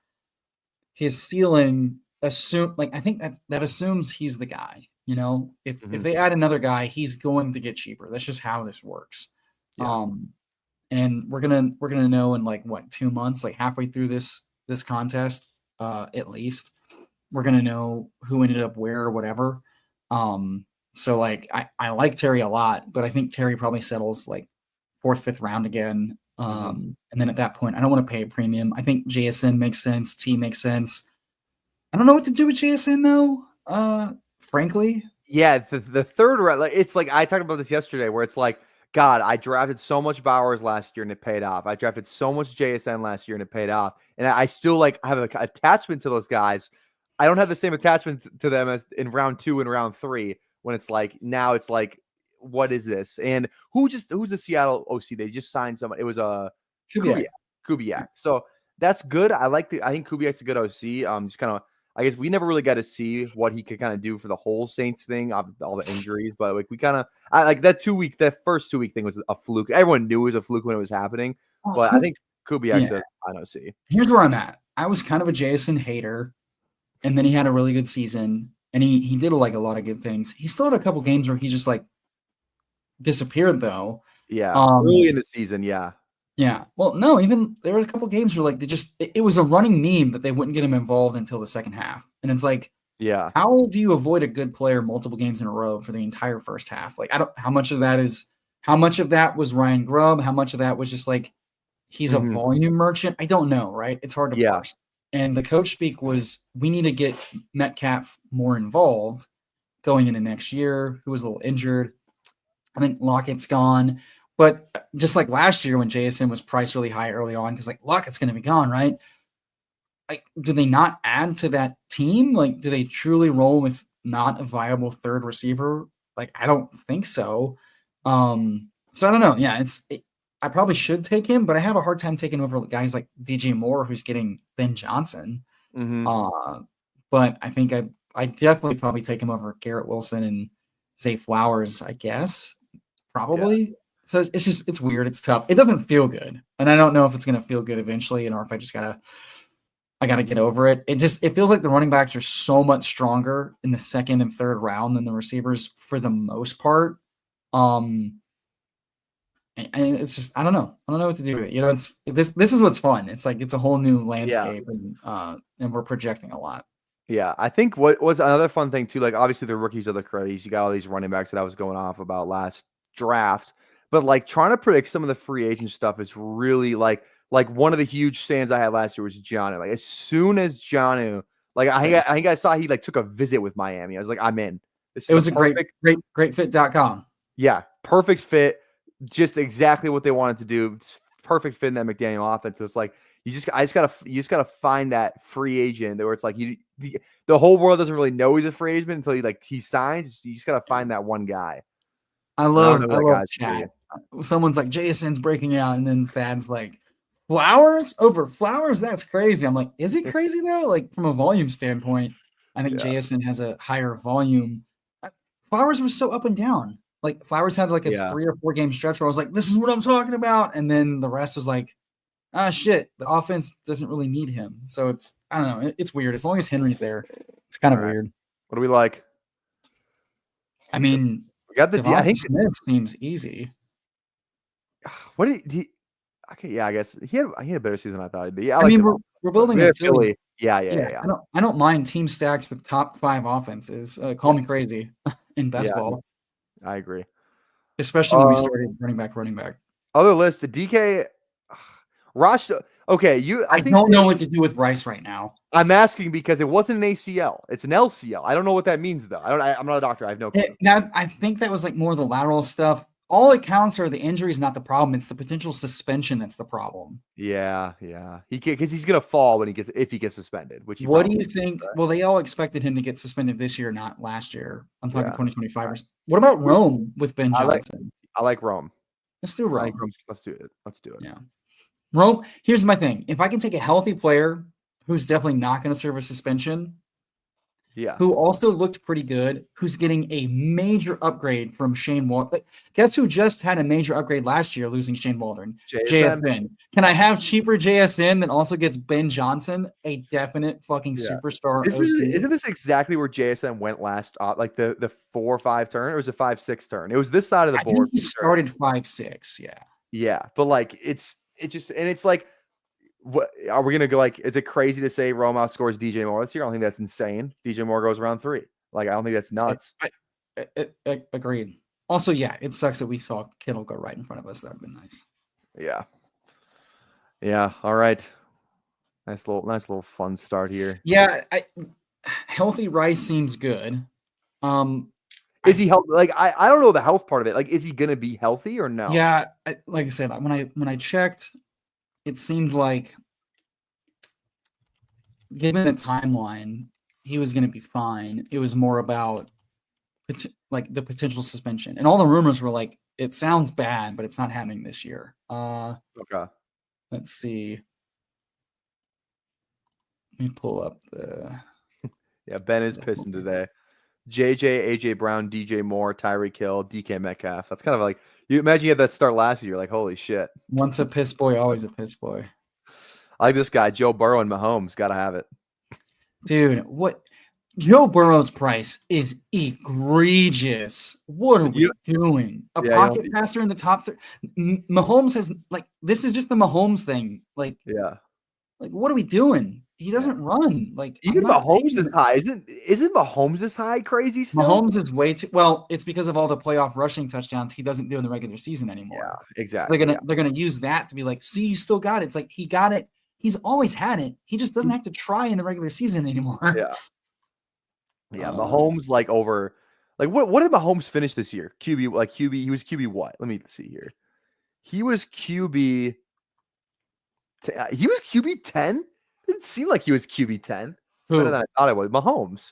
ceiling. I think that assumes he's the guy. If they add another guy, he's going to get cheaper. That's just how this works. Yeah. And we're gonna know in 2 months, like halfway through this contest, at least, we're gonna know who ended up where or whatever. So I like Terry a lot, but I think Terry probably settles 4th, 5th round again. And then at that point, I don't want to pay a premium. I think JSN makes sense. T makes sense. I don't know what to do with JSN though. Frankly. Yeah, the third round, it's like I talked about this yesterday, where it's like, God, I drafted so much Bowers last year and it paid off. I drafted so much JSN last year and it paid off. And I still have an attachment to those guys. I don't have the same attachment to them as in round 2 and round 3. When it's now it's like, what is this? And who's the Seattle OC? They just signed someone. It was Kubiak. So that's good. I think Kubiak's a good OC. Just kind of, I guess we never really got to see what he could kind of do for the whole Saints thing, all the injuries. But we kind of, I like that first 2 week thing was a fluke. Everyone knew it was a fluke when it was happening. But I think Kubiak's an OC. Here's where I'm at. I was kind of a Jason hater, and then he had a really good season. And he did a lot of good things. He still had a couple games where he just disappeared though. Yeah, early in the season, yeah. Yeah. Well, no, even there were a couple games where it was a running meme that they wouldn't get him involved until the second half. And it's how do you avoid a good player multiple games in a row for the entire first half? How much of that was Ryan Grubb? How much of that was just he's a volume merchant. I don't know, right? It's hard to Yeah. parse. And the coach speak was, we need to get Metcalf more involved going into next year, who was a little injured. I think Lockett's gone. But just like last year when JSN was priced really high early on, because like Lockett's going to be gone, right? Like, do they not add to that team? Like, do they truly roll with not a viable third receiver? Like, I don't think so. So I don't know. Yeah, I probably should take him, but I have a hard time taking over guys like DJ Moore, who's getting Ben Johnson. But I think I definitely probably take him over Garrett Wilson and Zay Flowers, I guess. Probably. Yeah. So it's weird. It's tough. It doesn't feel good. And I don't know if it's going to feel good eventually, or if I just got to get over it. It feels like the running backs are so much stronger in the second and third round than the receivers for the most part. And it's just, I don't know what to do with it. You know, this is what's fun. It's like, it's a whole new landscape, and we're projecting a lot. Yeah. I think what was another fun thing too, like obviously the rookies are the crazies. You got all these running backs that I was going off about last draft, but like trying to predict some of the free agent stuff is really like one of the huge stands I had last year was Jonnu. Like as soon as Jonnu, like I think I saw he like took a visit with Miami. I was like, I'm in. It was a great fit.com. Yeah. Perfect fit. Just exactly what they wanted to do. It's perfect fit in that McDaniel offense. So it's like you just gotta find that free agent where it's like the whole world doesn't really know he's a free agent until he signs. You just gotta find that one guy. I love chat. Someone's like, JSN's breaking out, and then Thad's like, Flowers over Flowers? That's crazy. I'm like, is it crazy though? Like from a volume standpoint, I think JSN has a higher volume. Flowers was so up and down. Like Flowers had like a 3 or 4 game stretch where I was like, this is what I'm talking about. And then the rest was like, shit, the offense doesn't really need him. So I don't know. It's weird. As long as Henry's there, it's kind of weird. What do we like? I mean, we got the I think Smith seems easy. What did he? Okay, yeah, I guess he had a better season than I thought he'd be. I mean, we're building a Philly. Yeah. I don't mind team stacks with top 5 offenses. Call me crazy in best ball. I agree. Especially when we started running back. Other list, the DK Rosh. Okay, I don't know what to do with Rice right now. I'm asking because it wasn't an ACL. It's an LCL. I don't know what that means though. I'm not a doctor. I have no clue. Now I think that was like more the lateral stuff. All it counts are the injuries, not the problem. It's the potential suspension that's the problem. Yeah. Because he's gonna fall if he gets suspended. What do you think? Right? Well, they all expected him to get suspended this year, not last year. I'm talking 2025. What about Rome with Ben Johnson? I like Rome. Let's do Rome. Let's do it. Yeah. Rome. Here's my thing. If I can take a healthy player who's definitely not going to serve a suspension, who also looked pretty good, who's getting a major upgrade from Shane Waldron. Guess who just had a major upgrade last year, losing Shane Waldron? JSN. Can I have cheaper JSN that also gets Ben Johnson, a definite fucking superstar? Isn't this exactly where JSN went last? Like the 4 or 5 turn, or was it 5-6 turn? It was this side of the board. I think he started 5-6. Yeah. Yeah, but like it's like. What are we gonna go? Like, is it crazy to say Rome outscores DJ Moore this year? I don't think that's insane. DJ Moore goes around 3. Like, I don't think that's nuts. I agreed. Also, it sucks that we saw Kittle go right in front of us. That'd been nice. Yeah. All right. Nice little fun start here. Yeah, healthy Rice seems good. Is he healthy? Like, I don't know the health part of it. Like, is he gonna be healthy or no? Yeah, like I said, when I checked. It seemed like, given the timeline, he was going to be fine. It was more about like the potential suspension, and all the rumors were like, it sounds bad, but it's not happening this year. Okay. Let's see. Let me pull up the. Yeah, Ben is pissing today. JJ, AJ Brown, DJ Moore, Tyreek Hill, DK Metcalf. That's kind of like, you imagine you had that start last year. Like, holy shit. Once a piss boy, always a piss boy. I like this guy, Joe Burrow and Mahomes. Got to have it. Dude, what? Joe Burrow's price is egregious. What are we doing? A pocket passer in the top 3. Mahomes has, like, this is just the Mahomes thing. Like, like, what are we doing? he doesn't run. Like Even I'm not Mahomes taking is high. Isn't Mahomes this high crazy still? Mahomes is way too well. It's because of all the playoff rushing touchdowns he doesn't do in the regular season anymore. Yeah, So exactly. they're gonna use that to be like, see, he still got it. It's like he got it. He's always had it. He just doesn't have to try in the regular season anymore. Yeah. Yeah, Mahomes like over like what did Mahomes finish this year? QB, he was QB what? Let me see here. He was QB he was QB 10? Didn't seem like he was QB 10. It's better than I thought it was. Mahomes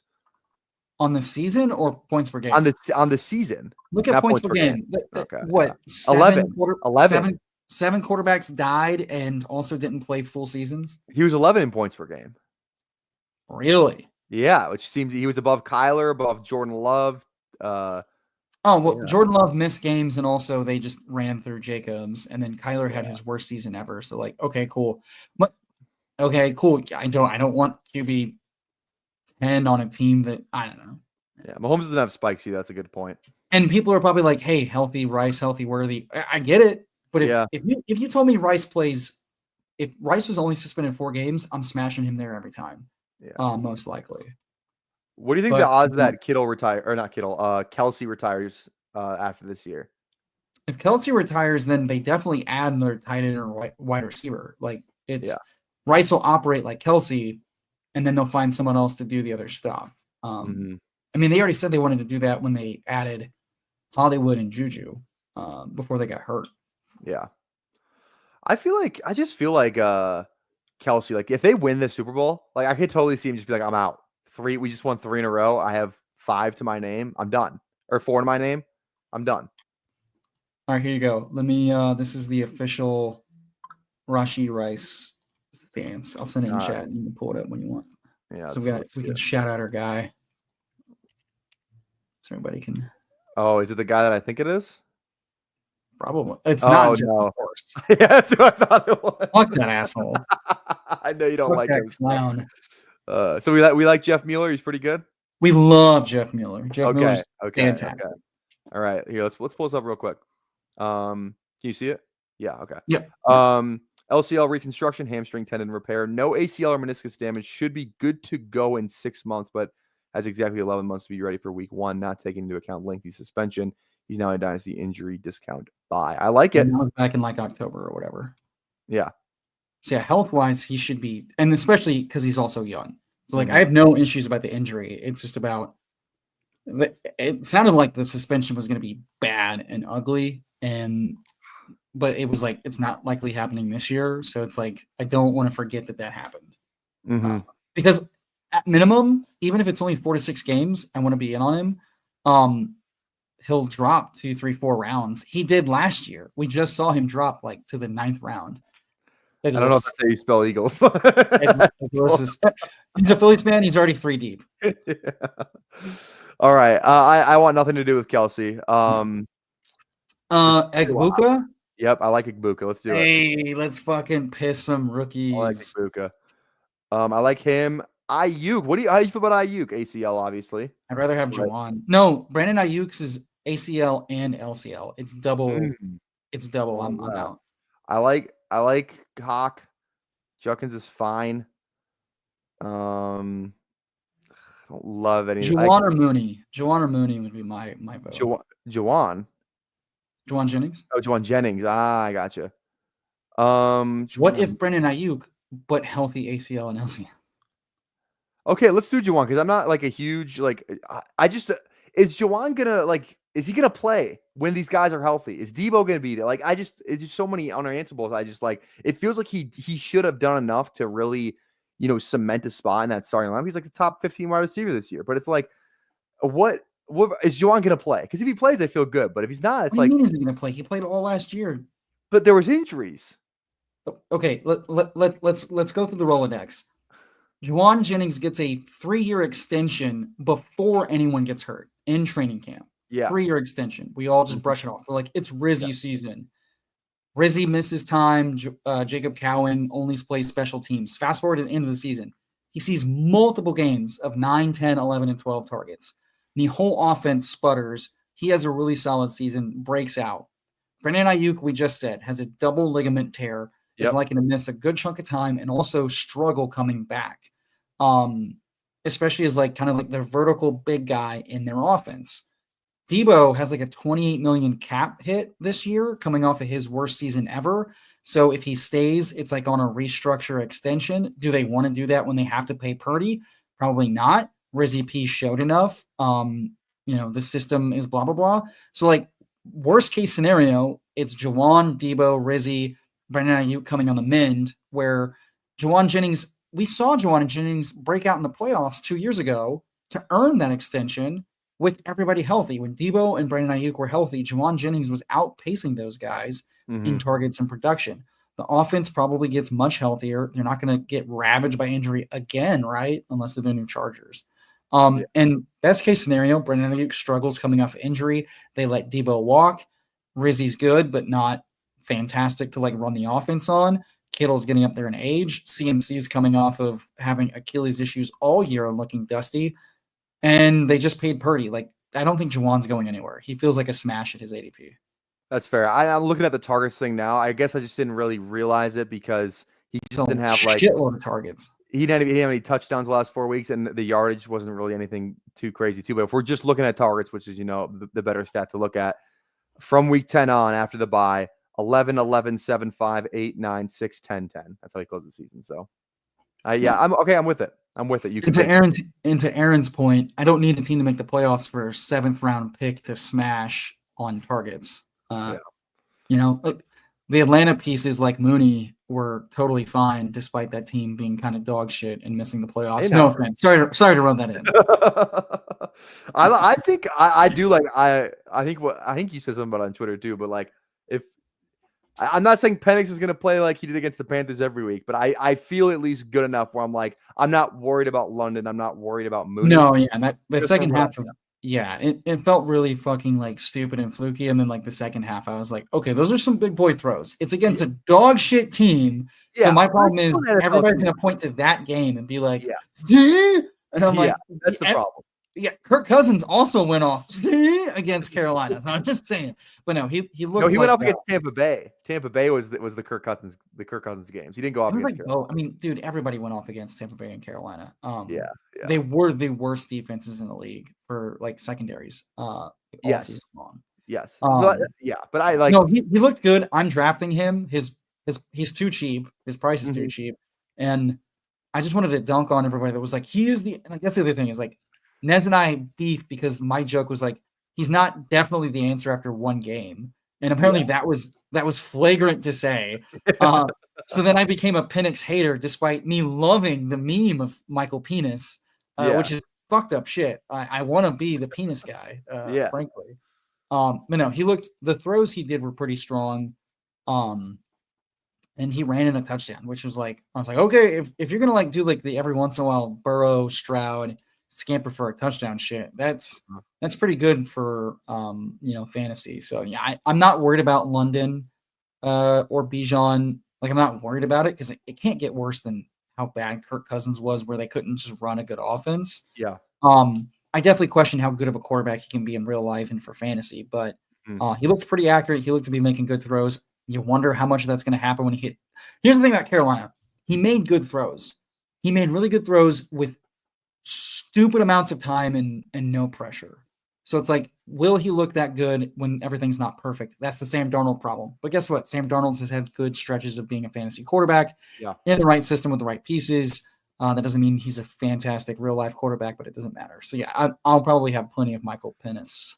On the season or points per game? on the season. Look at Not points per game. Okay. What? Yeah. 11. Seven quarterbacks died and also didn't play full seasons. He was 11 in points per game. Really? Yeah, which seems he was above Kyler, above Jordan Love. Jordan Love missed games, and also they just ran through Jacobs, and then Kyler had his worst season ever. So like, okay, cool. Okay, cool. I don't want QB 10 on a team that I don't know. Yeah, Mahomes doesn't have spikes either. That's a good point. And people are probably like, "Hey, healthy Rice, healthy Worthy." I get it, but if you told me if Rice was only suspended 4 games, I'm smashing him there every time. Yeah, most likely. What do you think the odds that Kittle retire or not Kittle? Kelsey retires after this year? If Kelsey retires, then they definitely add another tight end or wide receiver. Like Rice will operate like Kelsey, and then they'll find someone else to do the other stuff. I mean, they already said they wanted to do that when they added Hollywood and Juju before they got hurt. Yeah. I just feel like Kelsey, like if they win the Super Bowl, like I could totally see him just be like, I'm out. We just won 3 in a row. I have 5 to my name. I'm done. Or 4 to my name. I'm done. All right, here you go. Let me this is the official Rashee Rice stance. I'll send it in chat and you can pull it up when you want. Yeah. So we can shout out our guy. So everybody can. Oh, is it the guy that I think it is? Probably. It's not just no. of course. Yeah, that's what I thought it was. Fuck that asshole. I know you don't like him. Clown. So we like Jeff Mueller. He's pretty good. We love Jeff Mueller. Mueller's fantastic. Okay. All right, here let's pull this up real quick. Can you see it? Yeah. Okay. Yeah. LCL reconstruction, hamstring tendon repair, no ACL or meniscus damage. Should be good to go in 6 months, but has exactly 11 months to be ready for week 1. Not taking into account lengthy suspension. He's now a dynasty injury discount buy. I like it. That was back in like October or whatever. Yeah. So yeah, health wise, he should be, and especially because he's also young. So like, I have no issues about the injury. It's just about. It sounded like the suspension was going to be bad and ugly, but it was like it's not likely happening this year. So it's like I don't want to forget that happened because at minimum, even if it's only 4 to 6 games, I want to be in on him. He'll drop 2, 3, 4 rounds. He did last year. We just saw him drop like to the 9th round. I don't know if that's how you spell Eagles. He's a Phillies fan. He's already 3 deep. Yeah. All right. I want nothing to do with Kelsey. Egbuka? Yep, I like Egbuka. Let's do it. Hey, let's fucking piss some rookies. I like Egbuka. I like him. Ayuk. How do you feel about Ayuk? ACL, obviously. I'd rather have Juwan. No, Brandon Ayuk's is ACL and LCL. It's double. It's double. I'm out. I like Hawk. Judkins is fine. I don't love any. Juwan or Mooney. Juwan or Mooney would be my vote. Juwan Jennings. Oh, Juwan Jennings. I gotcha. What if Brandon Ayuk but healthy ACL and LCL? Okay, let's do Juwan because I'm not like a huge I just is Juwan gonna is he gonna play when these guys are healthy? Is Debo gonna be there? It's just so many unanswerables. I just it feels like he should have done enough to really cement a spot in that starting line. He's like the top 15 wide receiver this year, but it's like what is Juwan gonna play? Because if he plays, I feel good, but if he's not, it's what do you mean is he gonna play? He played all last year, but there was injuries. Okay, let's go through the Rolodex. Juwan Jennings gets a 3-year extension before anyone gets hurt in training camp. Yeah. 3-year extension. We all just brush it off. We're like, it's Rizzy season. Rizzy misses time. Jacob Cowan only plays special teams. Fast forward to the end of the season. He sees multiple games of 9, 10, 11, and 12 targets. The whole offense sputters. He has a really solid season, breaks out. Brandon Ayuk, we just said, has a double ligament tear. is Yep. likely to miss a good chunk of time and also struggle coming back. Especially as like kind of like the vertical big guy in their offense. Debo has like a 28 million cap hit this year coming off of his worst season ever. So if he stays, it's like on a restructure extension. Do they want to do that when they have to pay Purdy? Probably not. Rizzy P showed enough. The system is blah, blah, blah. So like worst case scenario, it's Juwan, Debo, Rizzy, Brandon Ayuk coming on the mend where Juwan Jennings, we saw Juwan Jennings break out in the playoffs 2 years ago to earn that extension with everybody healthy. When Debo and Brandon Ayuk were healthy, Juwan Jennings was outpacing those guys in targets and production. The offense probably gets much healthier. They're not going to get ravaged by injury again, right? Unless they're the new Chargers. And best case scenario, Brandon Ayuk struggles coming off injury. They let Debo walk. Rizzy's good, but not fantastic to like run the offense on. Kittle's getting up there in age. CMC's coming off of having Achilles issues all year and looking dusty. And they just paid Purdy. Like, I don't think Juwan's going anywhere. He feels like a smash at his ADP. That's fair. I'm looking at the targets thing now. I guess I just didn't really realize it because he just didn't have like shitload of targets. He didn't have any touchdowns the last 4 weeks, and the yardage wasn't really anything too crazy too. But if we're just looking at targets, which is the better stat to look at, from week 10 on after the bye, 11, 11, 7, 5, 8, 9, 6, 10, 10. That's how he closed the season. So, I'm okay. I'm with it. You can. To Aaron's point, I don't need a team to make the playoffs for a 7th round pick to smash on targets. The Atlanta pieces like Mooney were totally fine, despite that team being kind of dog shit and missing the playoffs. No offense. Sorry to rub that in. I think I do like I think you said something about it on Twitter too, but like if I'm not saying Penix is going to play like he did against the Panthers every week, but I feel at least good enough where I'm like, I'm not worried about London. I'm not worried about Mooney. No, yeah. And that second half of it felt really fucking like stupid and fluky. And then like the second half, I was like, okay, those are some big boy throws. It's against a dog shit team. Yeah, so my problem is everybody's going to point to that game and be like, see? And I'm like, that's the problem. Yeah, Kirk Cousins also went off against Carolina. So I'm just saying, but no, he looked. No, he went off against Tampa Bay. Tampa Bay was the Kirk Cousins games. He didn't go off against Carolina. I mean, dude, everybody went off against Tampa Bay and Carolina. Yeah. They were the worst defenses in the league for like secondaries. Yes. Yes. But I like. No, he looked good. I'm drafting him. He's too cheap. His price is too cheap, and I just wanted to dunk on everybody that was like, he is the. Like that's the other thing is like. Nez and I beef because my joke was like, he's not definitely the answer after one game. And apparently that was flagrant to say. So then I became a Penix hater despite me loving the meme of Michael Penis, which is fucked up shit. I want to be the penis guy, frankly. But no, the throws he did were pretty strong. And he ran in a touchdown, which was like, I was like, okay, if you're going to like do like the every once in a while Burrow, Stroud, scamper for a touchdown shit. That's pretty good for fantasy. So yeah, I'm not worried about London or Bijan. Like I'm not worried about it because it can't get worse than how bad Kirk Cousins was, where they couldn't just run a good offense. Yeah. I definitely question how good of a quarterback he can be in real life and for fantasy, but he looked pretty accurate. He looked to be making good throws. You wonder how much of that's going to happen when he hit. Here's the thing about Carolina. He made good throws. He made really good throws with stupid amounts of time and no pressure. So it's like, will he look that good when everything's not perfect? That's the Sam Darnold problem. But guess what? Sam Darnold has had good stretches of being a fantasy quarterback in the right system with the right pieces. That doesn't mean he's a fantastic real life quarterback, but it doesn't matter. So yeah, I'll probably have plenty of Michael Penix.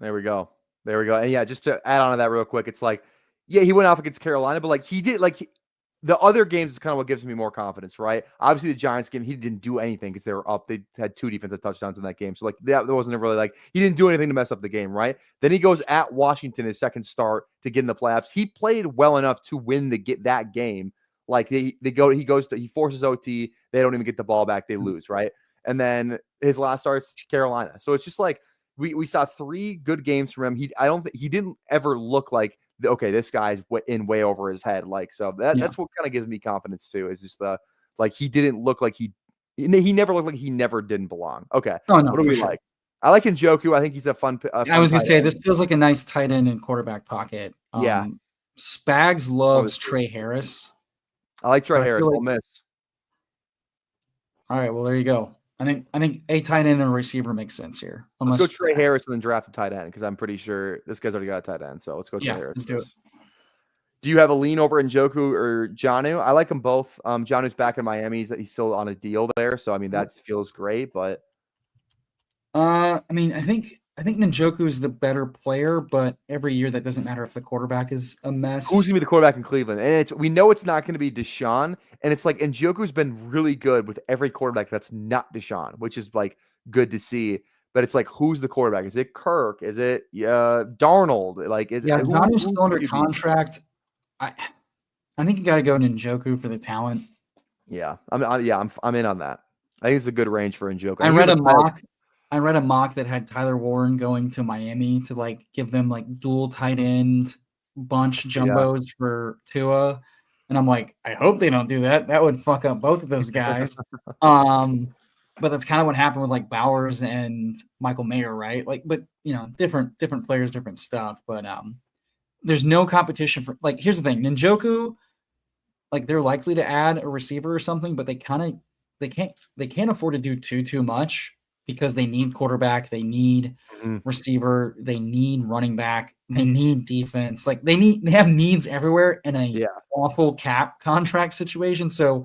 There we go. And yeah, just to add on to that real quick, it's like, yeah, he went off against Carolina, but like he did the other games is kind of what gives me more confidence, right? Obviously, the Giants game, he didn't do anything because they were up. They had 2 defensive touchdowns in that game. So, like, that wasn't really like he didn't do anything to mess up the game, right? Then he goes at Washington, his second start to get in the playoffs. He played well enough to win that game. Like, he forces OT. They don't even get the ball back. They lose, right? And then his last start's Carolina. So, it's just like we saw 3 good games from him. He didn't ever look like, okay, this guy's way over his head. Like, so that's what kind of gives me confidence too. Is just he didn't look like he never looked like he never didn't belong. Okay. Oh, no, what do we like? I like Njoku. I think he's a fun I was going to say, this feels like a nice tight end and quarterback pocket. Spags loves Trey Harris. I like Trey I Harris. feel I'll miss. All right, well, there you go. I think a tight end and a receiver makes sense here. Let's go Trey Harris and then draft a tight end because I'm pretty sure this guy's already got a tight end. So let's go Trey Harris. Let's do it. Do you have a lean over Njoku or Jonnu? I like them both. Jonnu's back in Miami. He's still on a deal there. So, I mean, that feels great. But I think Njoku is the better player, but every year that doesn't matter if the quarterback is a mess. Who's going to be the quarterback in Cleveland? And we know it's not going to be Deshaun. And it's like Njoku's been really good with every quarterback that's not Deshaun, which is like good to see. But it's like, who's the quarterback? Is it Kirk? Is it Darnold? Like, Jonnu's still under contract. I think you got to go Njoku for the talent. Yeah, I'm in on that. I think it's a good range for Njoku. I read a mock that had Tyler Warren going to Miami to like give them like dual tight end bunch jumbos for Tua, and I'm like, I hope they don't do that. That would fuck up both of those guys. But that's kind of what happened with like Bowers and Michael Mayer, right? Like, but different players, different stuff. But there's no competition for like. Here's the thing, Njoku, like they're likely to add a receiver or something, but they can't afford to do too much because they need quarterback, they need receiver, they need running back, they need defense. Like they have needs everywhere in a awful cap contract situation. So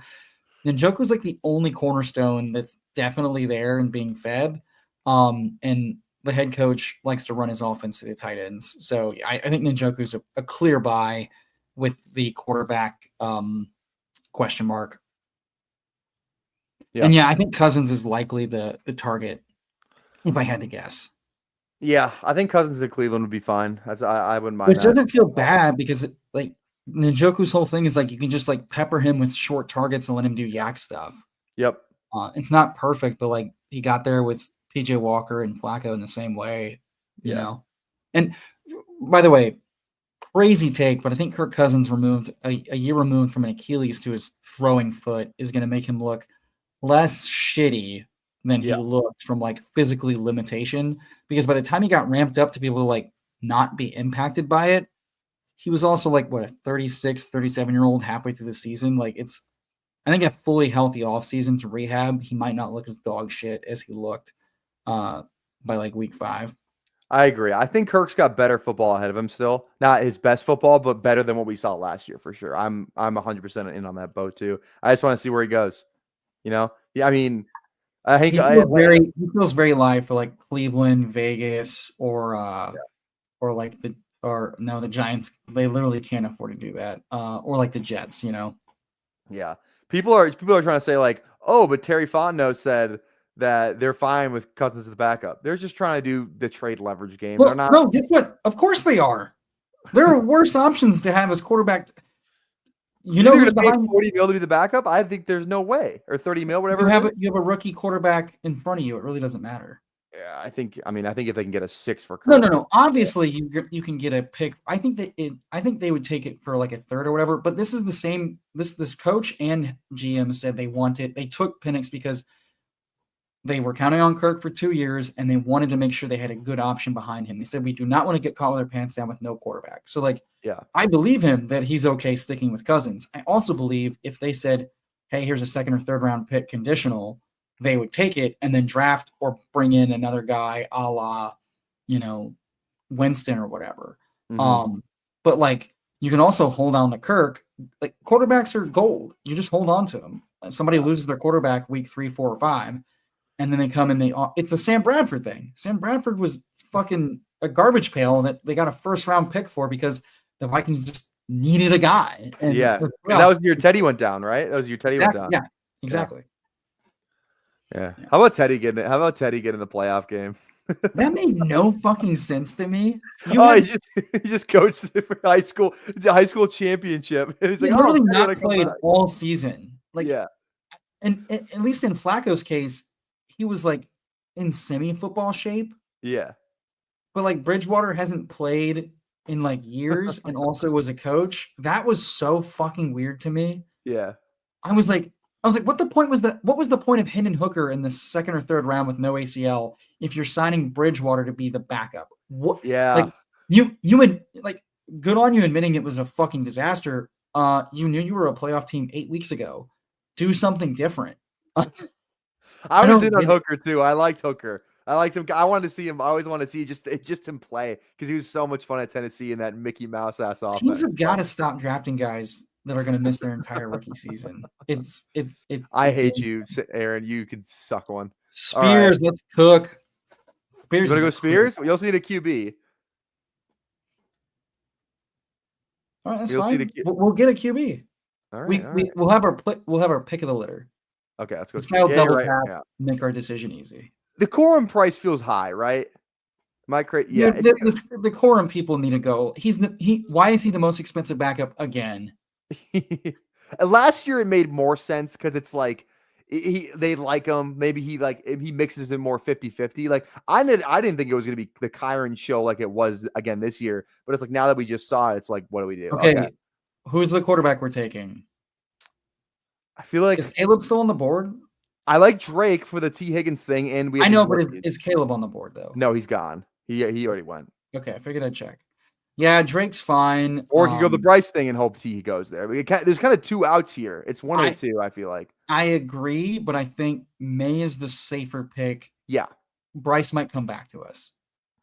Njoku's like the only cornerstone that's definitely there and being fed. And the head coach likes to run his offense to the tight ends. So I think Njoku's a clear buy with the quarterback question mark. Yeah. And I think Cousins is likely the target if I had to guess. Yeah, I think Cousins in Cleveland would be fine. I wouldn't mind. Which doesn't feel bad because like Njoku's whole thing is like you can just like pepper him with short targets and let him do yak stuff. Yep. It's not perfect, but like he got there with PJ Walker and Flacco in the same way, you know. And by the way, crazy take, but I think Kirk Cousins removed a year removed from an Achilles to his throwing foot is going to make him look less shitty than he looked from like physically limitation. Because by the time he got ramped up to be able to like not be impacted by it, he was also like what a 36, 37-year-old halfway through the season. Like I think a fully healthy offseason to rehab, he might not look as dog shit as he looked by like week 5. I agree. I think Kirk's got better football ahead of him still. Not his best football, but better than what we saw last year for sure. I'm 100% in on that boat too. I just want to see where he goes. Yeah, I mean, I think he feels very live for like Cleveland, Vegas, or like the Giants. They literally can't afford to do that. Or like the Jets, Yeah. People are trying to say like, oh, but Terry Fontenot said that they're fine with Cousins as the backup. They're just trying to do the trade leverage game. Well, they're not. No, guess what? Of course they are. There are worse options to have as quarterback. You're going to pay $40 million to be the backup? I think there's no way. Or $30 million, whatever. You have a rookie quarterback in front of you. It really doesn't matter. Yeah, I think if they can get a 6 for Kirk. No. Obviously, you can get a pick. I think they would take it for like a third or whatever. But this is the same. This coach and GM said they wanted. They took Penix because they were counting on Kirk for 2 years, and they wanted to make sure they had a good option behind him. They said, we do not want to get caught with our pants down with no quarterback. So, like, I believe him that he's okay sticking with Cousins. I also believe if they said, hey, here's a 2nd or 3rd round pick conditional, they would take it and then draft or bring in another guy a la, Winston or whatever. Mm-hmm. But, like, you can also hold on to Kirk. Like, quarterbacks are gold. You just hold on to them. Somebody loses their quarterback week 3, 4, or 5. And then they come and it's the Sam Bradford thing. Sam Bradford was fucking a garbage pail that they got a 1st round pick for because the Vikings just needed a guy. And that was your Teddy went down, right? That was your Teddy went down. Yeah, exactly. Yeah. How about Teddy getting the playoff game? That made no fucking sense to me. He just coached the high school championship. And he's like, literally not played all season. Like, yeah. And at least in Flacco's case, he was like in semi-football shape. Yeah. But like Bridgewater hasn't played in like years and also was a coach. That was so fucking weird to me. Yeah. I was like, what was the point of Hendon Hooker in the 2nd or 3rd round with no ACL if you're signing Bridgewater to be the backup? What? Yeah. Like you would like good on you admitting it was a fucking disaster. You knew you were a playoff team 8 weeks ago. Do something different. I I was don't in on get it. Hooker too. I liked Hooker. I liked him. I wanted to see him. I always want to see just him play because he was so much fun at Tennessee in that Mickey Mouse ass offense. Teams have got to stop drafting guys that are going to miss their entire rookie season. I hate you, Aaron. You could suck one. Spears, let's cook. You Spears, want to is go a Spears? We also need a QB. All right, that's We also need fine. a Q- We'll get a QB. All right. all right. We'll have our pick of the litter. Okay, let's go. This guy will Yeah, double you're right. tap, Yeah. make our decision easy. The Corum price feels high, right? Am I crazy? Yeah. The Corum people need to go. Why is he the most expensive backup again? Last year it made more sense because it's like they like him. Maybe he mixes in more 50-50. Like I didn't think it was gonna be the Kyron show like it was again this year, but it's like now that we just saw it, it's like what do we do? Okay. Who's the quarterback we're taking? I feel like Is Caleb still on the board? I like Drake for the T. Higgins thing, and we. I know, but is Caleb on the board though? No, he's gone. He already went. Okay, I figured I'd check. Yeah, Drake's fine. Or you go the Bryce thing and hope T goes there. There's kind of two outs here. It's one or two. I feel like. I agree, but I think May is the safer pick. Yeah, Bryce might come back to us.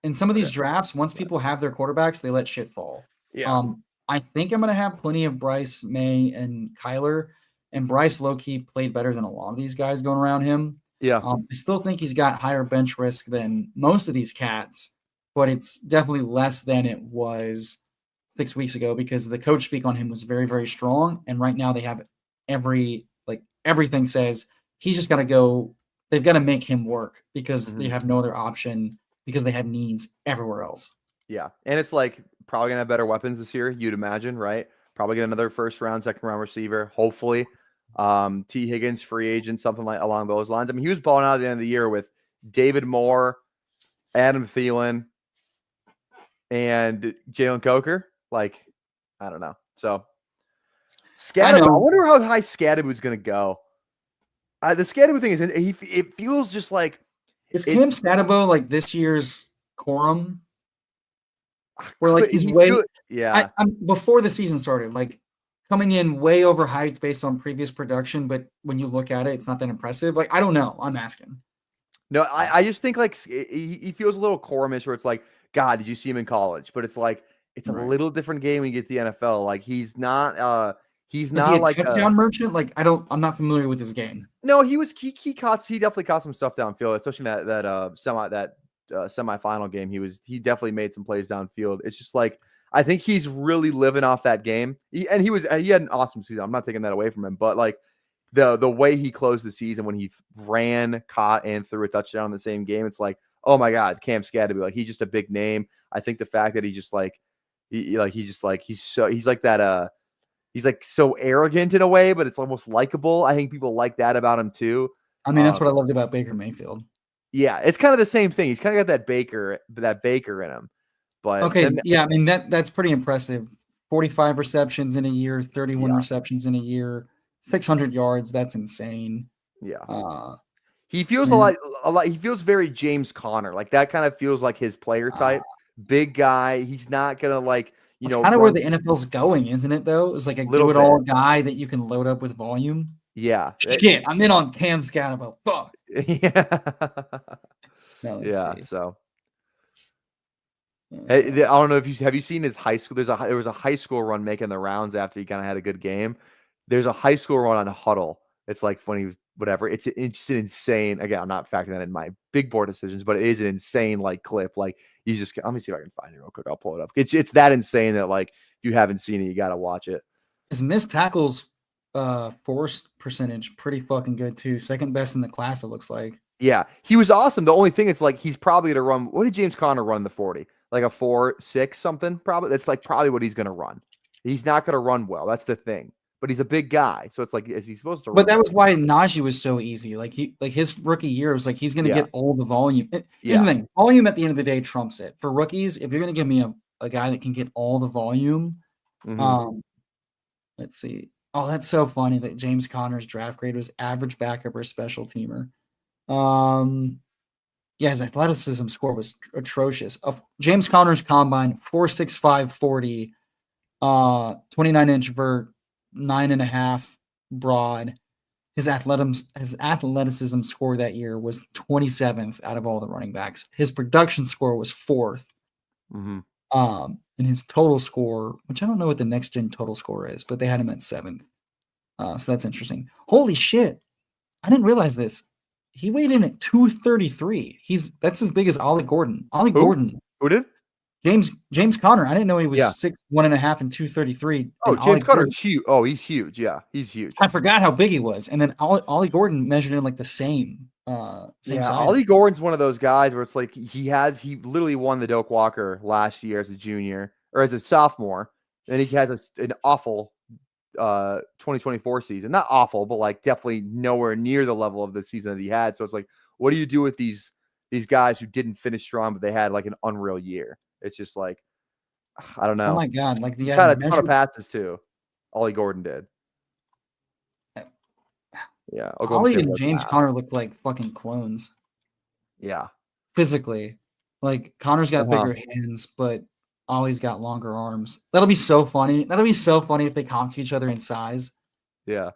In some of these drafts, once people have their quarterbacks, they let shit fall. Yeah. I think I'm gonna have plenty of Bryce, May, and Kyler. And Bryce low-key played better than a lot of these guys going around him. Yeah. I still think he's got higher bench risk than most of these cats, but it's definitely less than it was 6 weeks ago because the coach speak on him was very, very strong. And right now they have everything says he's just got to go. They've got to make him work because they have no other option because they have needs everywhere else. Yeah. And it's like probably going to have better weapons this year, you'd imagine, right? Probably get another first round, second round receiver, hopefully. T. Higgins, free agent, something like along those lines. I mean, he was balling out at the end of the year with David Moore, Adam Thielen, and Jalen Coker. Like, I don't know. So, Scadaboo, I wonder how high Scadaboo's going to go. The Scadaboo thing is, it feels just like. Is Cam Scadaboo like this year's Corum? Where like he's before the season started, like coming in way overhyped based on previous production, but when you look at it, it's not that impressive. Like I don't know. I'm asking. No, I just think like he feels a little Corumish where it's like, God, did you see him in college? But it's like it's a little different game when you get the NFL. Like he's not like a touchdown merchant. Like I'm not familiar with his game. No, he definitely caught some stuff downfield, especially that semifinal game. He definitely made some plays downfield. It's just like I think he's really living off that game. He had an awesome season. I'm not taking that away from him, but like the way he closed the season when he ran, caught, and threw a touchdown in the same game, it's like, oh my God, Cam Scadaboo. Like he's just a big name. I think the fact that he's so arrogant in a way, but it's almost likable. I think people like that about him too. I mean, that's what I loved about Baker Mayfield. Yeah, it's kind of the same thing. He's kind of got that Baker in him. But okay, yeah, I mean that's pretty impressive. 45 receptions in a year, 31 receptions in a year, 600 yards. That's insane. Yeah. He feels a lot. He feels very James Conner. Like that kind of feels like his player type. Big guy. He's not gonna it's kind of where the NFL's going, isn't it? Though it's like a do-it-all guy that you can load up with volume. Yeah. Shit, I'm in on Cam Scadaboo. Fuck. Yeah. See. So. I don't know if have you seen his high school? There was a high school run making the rounds after he kind of had a good game. There's a high school run on Huddle. It's like when he was whatever. It's insane. Again, I'm not factoring that in my big board decisions, but it is an insane clip. Like you just let me see if I can find it real quick. I'll pull it up. It's that insane that if you haven't seen it, you got to watch it. His missed tackles forced percentage pretty fucking good too. Second best in the class, it looks like. Yeah, he was awesome. The only thing is he's probably gonna run. What did James Conner run in the 40? Like a 4.6 something. Probably that's probably what he's gonna run. He's not gonna run well. That's the thing. But he's a big guy, so it's is he supposed to? But that was why Najee was so easy. His rookie year was he's gonna get all the volume. Here's the thing: volume at the end of the day trumps it. For rookies, if you're gonna give me a guy that can get all the volume, let's see. Oh, that's so funny that James Conner's draft grade was average backup or special teamer. His athleticism score was atrocious. James Conner's combine 4.65 40 29-inch vert, 9.5 broad. His athleticism score that year was 27th out of all the running backs. His production score was 4th. Mm-hmm. And his total score, which I don't know what the next gen total score is, but they had him at 7th. So that's interesting. Holy shit. I didn't realize this. He weighed in at 233. That's as big as Ollie Gordon. Ollie Gordon. Who did? James Conner. I didn't know he was Yeah. 6'1.5" and 233. Oh, and James Conner's huge. Oh, he's huge. Yeah, he's huge. I forgot how big he was. And then Ollie Gordon measured in like the same size. Ollie Gordon's one of those guys where it's like he literally won the Doak Walker last year as a junior or as a sophomore. And he has an awful 2024 season. Not awful, but like definitely nowhere near the level of the season that he had. So it's like, what do you do with these guys who didn't finish strong, but they had like an unreal year? It's just like, I don't know. Oh my God. Like he had a ton of passes too. Ollie Gordon did. Yeah. Ollie and James Conner look like fucking clones. Yeah. Physically. Like Connor's got bigger hands, but Ollie's got longer arms. That'll be so funny. That'll be so funny if they comp to each other in size. Yeah.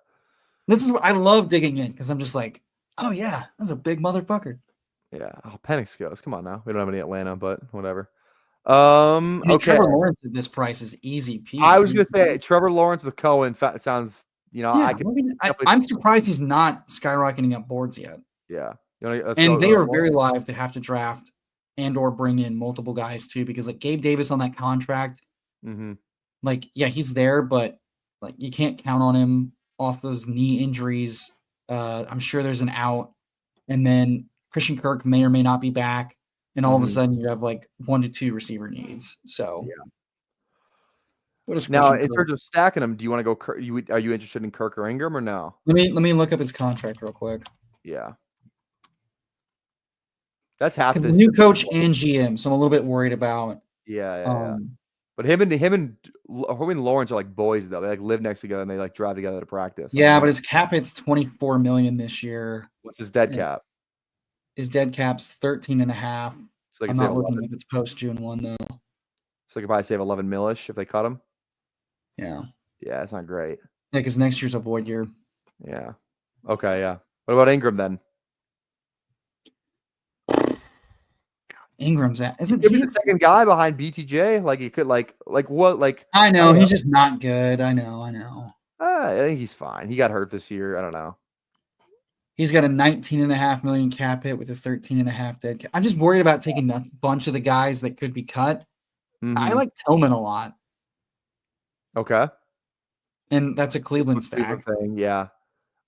This is what I love digging in because I'm just like, oh yeah, that's a big motherfucker. Yeah. Oh, Penix goes. Come on now. We don't have any Atlanta, but whatever. Okay. Trevor Lawrence at this price is easy peasy. I was gonna say Trevor Lawrence with Cohen sounds. I'm surprised he's not skyrocketing up boards yet. Yeah. They are very live to have to draft and or bring in multiple guys too, because like Gabe Davis on that contract, like, yeah, he's there, but like you can't count on him off those knee injuries. I'm sure there's an out, and then Christian Kirk may or may not be back, and all of a sudden you have like 1 to 2 receiver needs. So yeah. Now, in terms of stacking them, do you want to go? Are you interested in Kirk or Ingram or no? Let me look up his contract real quick. Yeah, that's half the new coach and GM, so I'm a little bit worried about. Yeah. But him and Lawrence are like boys though. They like live next together and they like drive together to practice. Yeah, but his cap hit's $24 million this year. What's his dead cap? His dead cap's 13.5. So I'm not looking if it's post June 1 though. So they could probably save 11 millish if they cut him. Yeah. Yeah, it's not great. Yeah, because next year's a void year. Yeah. Okay, yeah. What about Ingram then? Ingram's isn't he the second guy behind BTJ? Like he could like what like I know he's just not good. I know. I think he's fine. He got hurt this year. I don't know. He's got a $19.5 million cap hit with a 13.5 dead cap. I'm just worried about taking a bunch of the guys that could be cut. I like Tillman a lot. Okay. And that's a Cleveland stack. Thing. Yeah.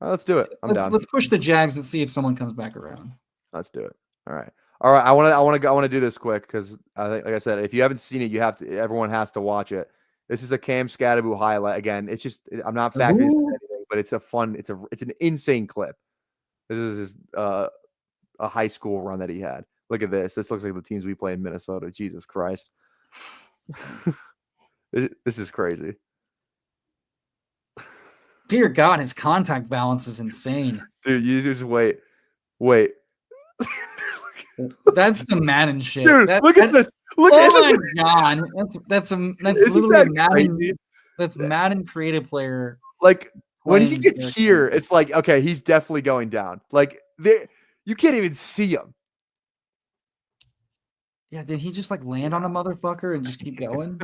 Let's do it. I'm down. Let's push the Jags and see if someone comes back around. Let's do it. All right. I want to do this quick because I think, like I said, if you haven't seen it, everyone has to watch it. This is a Cam Scadaboo highlight. Again, it's just I'm not factoring this into anything, but it's an insane clip. This is his a high school run that he had. Look at this. This looks like the teams we play in Minnesota. Jesus Christ. This is crazy. Dear God, his contact balance is insane. Dude, you just wait. That's the Madden shit. Dude, look at this. My God. That's literally a Madden. Crazy? That's Madden creative player. Like when he gets here, it's like, okay, he's definitely going down. Like you can't even see him. Yeah, did he just like land on a motherfucker and just keep going?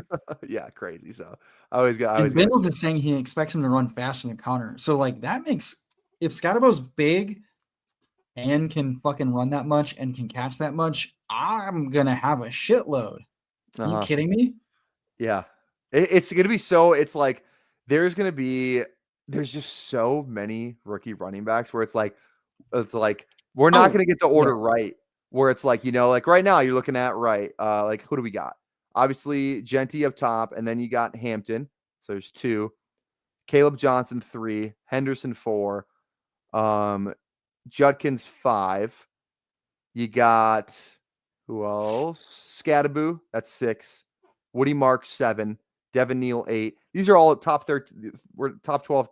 Yeah, crazy. So Bengals is saying he expects him to run faster than Connor. So like that makes if Scadaboo's big and can fucking run that much and can catch that much, I'm gonna have a shitload. Are you kidding me? Yeah. It's gonna be so it's like there's just so many rookie running backs where it's like we're not gonna get the order right. Where it's like, like right now you're looking at like who do we got? Obviously Genty up top, and then you got Hampton. So there's 2. Caleb Johnson 3, Henderson 4, Judkins 5. You got who else? Scadaboo, that's 6. Woody Mark 7, Devin Neal 8. These are all top 13. We're top 12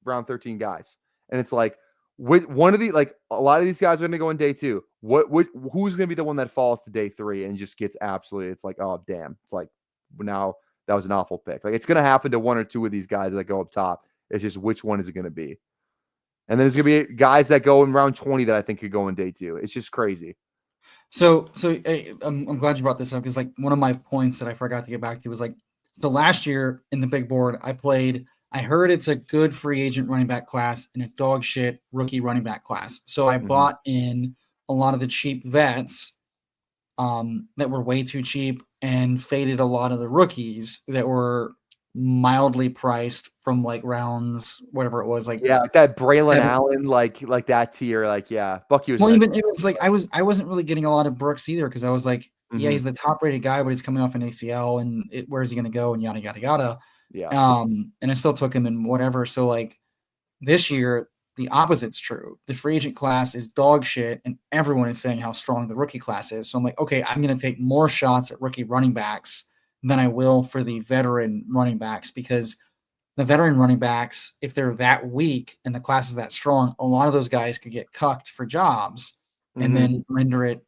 round 13 guys. And it's like with one of the a lot of these guys are going to go in day 2. Who's going to be the one that falls to day 3 and just gets absolutely? It's like, oh damn! It's like now that was an awful pick. Like, it's going to happen to one or two of these guys that go up top. It's just which one is it going to be? And then there's going to be guys that go in round 20 that I think could go in day 2. It's just crazy. So I'm glad you brought this up because like one of my points that I forgot to get back to was like, so last year in the big board, I heard it's a good free agent running back class and a dog shit rookie running back class. So I bought in a lot of the cheap vets that were way too cheap and faded a lot of the rookies that were mildly priced from like rounds, whatever it was, like like that Braylon Allen, like that tier, like Bucky was. Well, even it was like I wasn't really getting a lot of Brooks either because I was like, yeah, he's the top rated guy, but he's coming off an ACL, and where is he going to go, and yada yada yada. Yeah. And I still took him in whatever. So like this year, the opposite's true. The free agent class is dog shit, and everyone is saying how strong the rookie class is. So I'm like, okay, I'm going to take more shots at rookie running backs than I will for the veteran running backs because the veteran running backs, if they're that weak and the class is that strong, a lot of those guys could get cucked for jobs and then render it,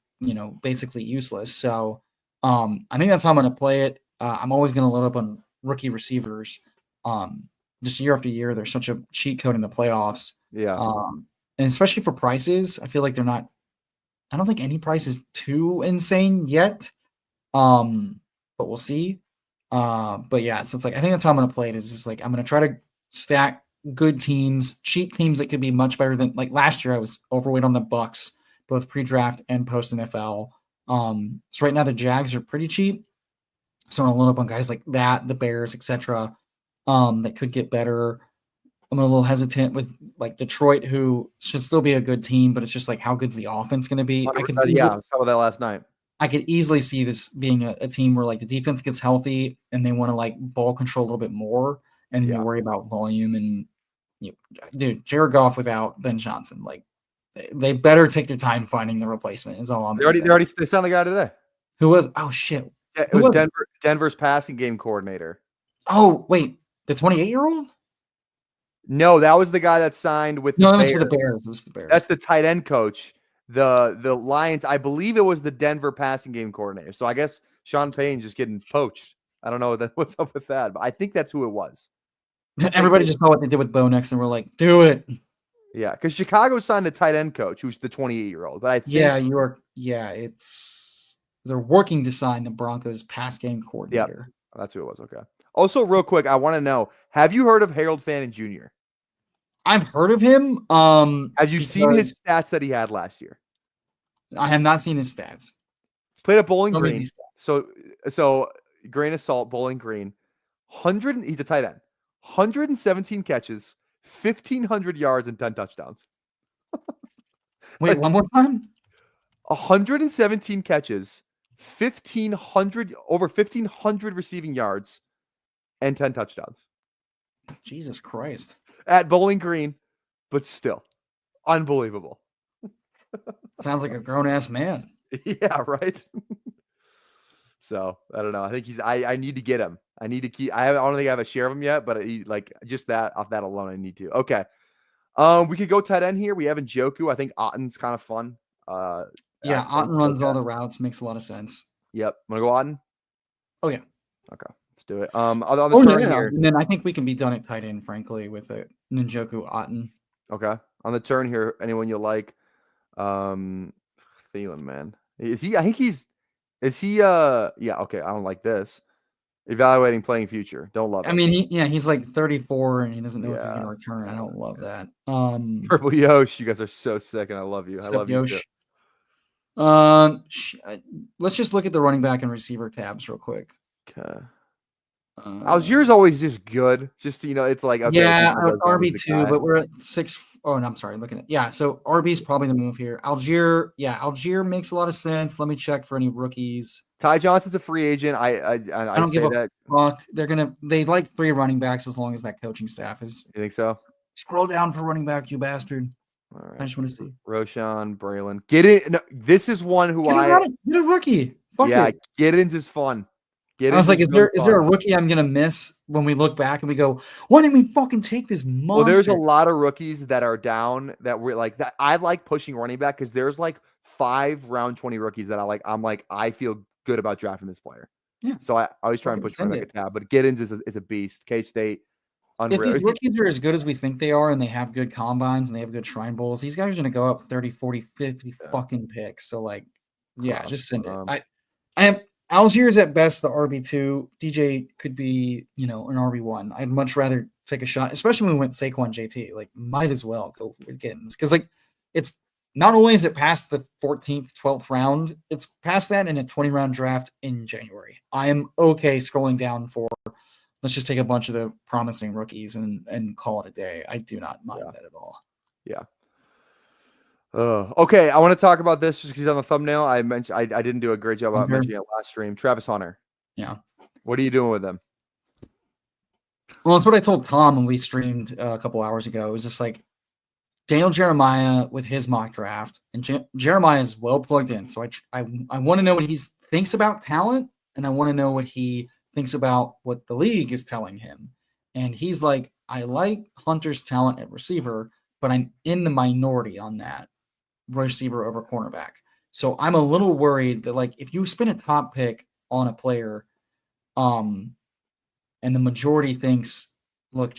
basically useless. So I think that's how I'm going to play it. I'm always going to load up on rookie receivers. Just year after year, they're such a cheat code in the playoffs. Yeah. And especially for prices, I feel like I don't think any price is too insane yet. But we'll see. But yeah, so it's like I think that's how I'm gonna play it. Is just like I'm gonna try to stack good teams, cheap teams that could be much better than like last year. I was overweight on the Bucks, both pre-draft and post NFL. So right now the Jags are pretty cheap. So I'm gonna load up on guys like that, the Bears, etc. That could get better. I'm a little hesitant with like Detroit, who should still be a good team, but it's just like how good's the offense going to be? I saw that last night. I could easily see this being a team where like the defense gets healthy and they want to like ball control a little bit more, and then you worry about volume and dude, Jared Goff without Ben Johnson, like they better take their time finding the replacement. Is all I'm. They signed the guy today. Who was? Oh shit! Yeah, it was Denver's passing game coordinator. Oh wait, the 28-year-old. No, that was the guy that signed with. No, it was for the Bears. It was for the Bears. That's the tight end coach. The Lions, I believe it was the Denver passing game coordinator. So I guess Sean Payne's just getting poached. I don't know what's up with that, but I think that's who it was. Everybody just saw what they did with Bo Nix and we're like, do it. Yeah, because Chicago signed the tight end coach, who's the 28-year-old. But I think they're working to sign the Broncos pass game coordinator. Yep, that's who it was. Okay. Also, real quick, I want to know: have you heard of Harold Fannin Jr.? I've heard of him. Have you seen his stats that he had last year? I have not seen his stats. Played at Bowling Green. So grain of salt, Bowling Green. He's a tight end. 117 catches, 1,500 yards, and 10 touchdowns. Wait, one more time? 117 catches, over 1,500 receiving yards, and 10 touchdowns. Jesus Christ. At Bowling Green, but still unbelievable. Sounds like a grown-ass man. Yeah, right. So I don't know. I think I need to get him. I need to keep. I don't think I have a share of him yet, but just that off that alone, I need to. Okay. We could go tight end here. We have Njoku. I think Otten's kind of fun. Otten runs all the routes. Makes a lot of sense. Yep. Want to go Otten? Oh yeah. Okay. Let's do it. On the turn here. And then I think we can be done at tight end, frankly, with a Njoku Otten. Okay. On the turn here, anyone you like? Thielen, man. Is he? I think he's. Is he? Yeah. Okay. I don't like this. Evaluating playing future. Don't love it. I mean, he's like 34 and he doesn't know if he's going to return. I don't love that. Purple Yosh, you guys are so sick, and I love you. I love you too. Let's just look at the running back and receiver tabs real quick. Okay. Algier's always just good. Just it's like RB2, but we're at 6. Oh, no, I'm sorry. Looking at so RB's probably the move here. Algier makes a lot of sense. Let me check for any rookies. Ty Johnson's a free agent. I don't give a fuck. They like 3 running backs as long as that coaching staff is. You think so? Scroll down for running back, you bastard. All right. I just want to see. Roshan, Braylon. Get it. No, this is one who get a rookie. Fuck it. Get-ins is fun. I was like, is there a rookie I'm gonna miss when we look back and we go, why didn't we fucking take this monster? Well, there's a lot of rookies that are down that we're like that. I like pushing running back because there's like 5 round 20 rookies that I'm like, I feel good about drafting this player. Yeah. So I always try and Fucking push him send like a tab. But Giddens is a beast. K-State, If unreal. these rookies are as good as we think they are and they have good combines and they have good shrine bowls, these guys are going to go up 30, 40, 50 Yeah. fucking picks. So, like, yeah, just send it. Um, I have Algier's at best the RB2. DJ could be, an RB1. I'd much rather take a shot, especially when we went Saquon JT. Like, might as well go with Giddens. Because, like, it's not only is it past the 14th, 12th round, it's past that in a 20-round draft in January. I am okay scrolling down for let's just take a bunch of the promising rookies and call it a day. I do not mind that at all. Yeah. Okay, I want to talk about this just because he's on the thumbnail. I mentioned I didn't do a great job about mentioning it last stream. Travis Hunter. Yeah. What are you doing with him? Well, it's what I told Tom when we streamed a couple hours ago. It was just like Daniel Jeremiah with his mock draft, and Jeremiah is well plugged in. So I want to know what he thinks about talent, and I want to know what he thinks about what the league is telling him. And he's like, I like Hunter's talent at receiver, but I'm in the minority on that receiver over cornerback. So I'm a little worried that, like, if you spend a top pick on a player, and the majority thinks, look,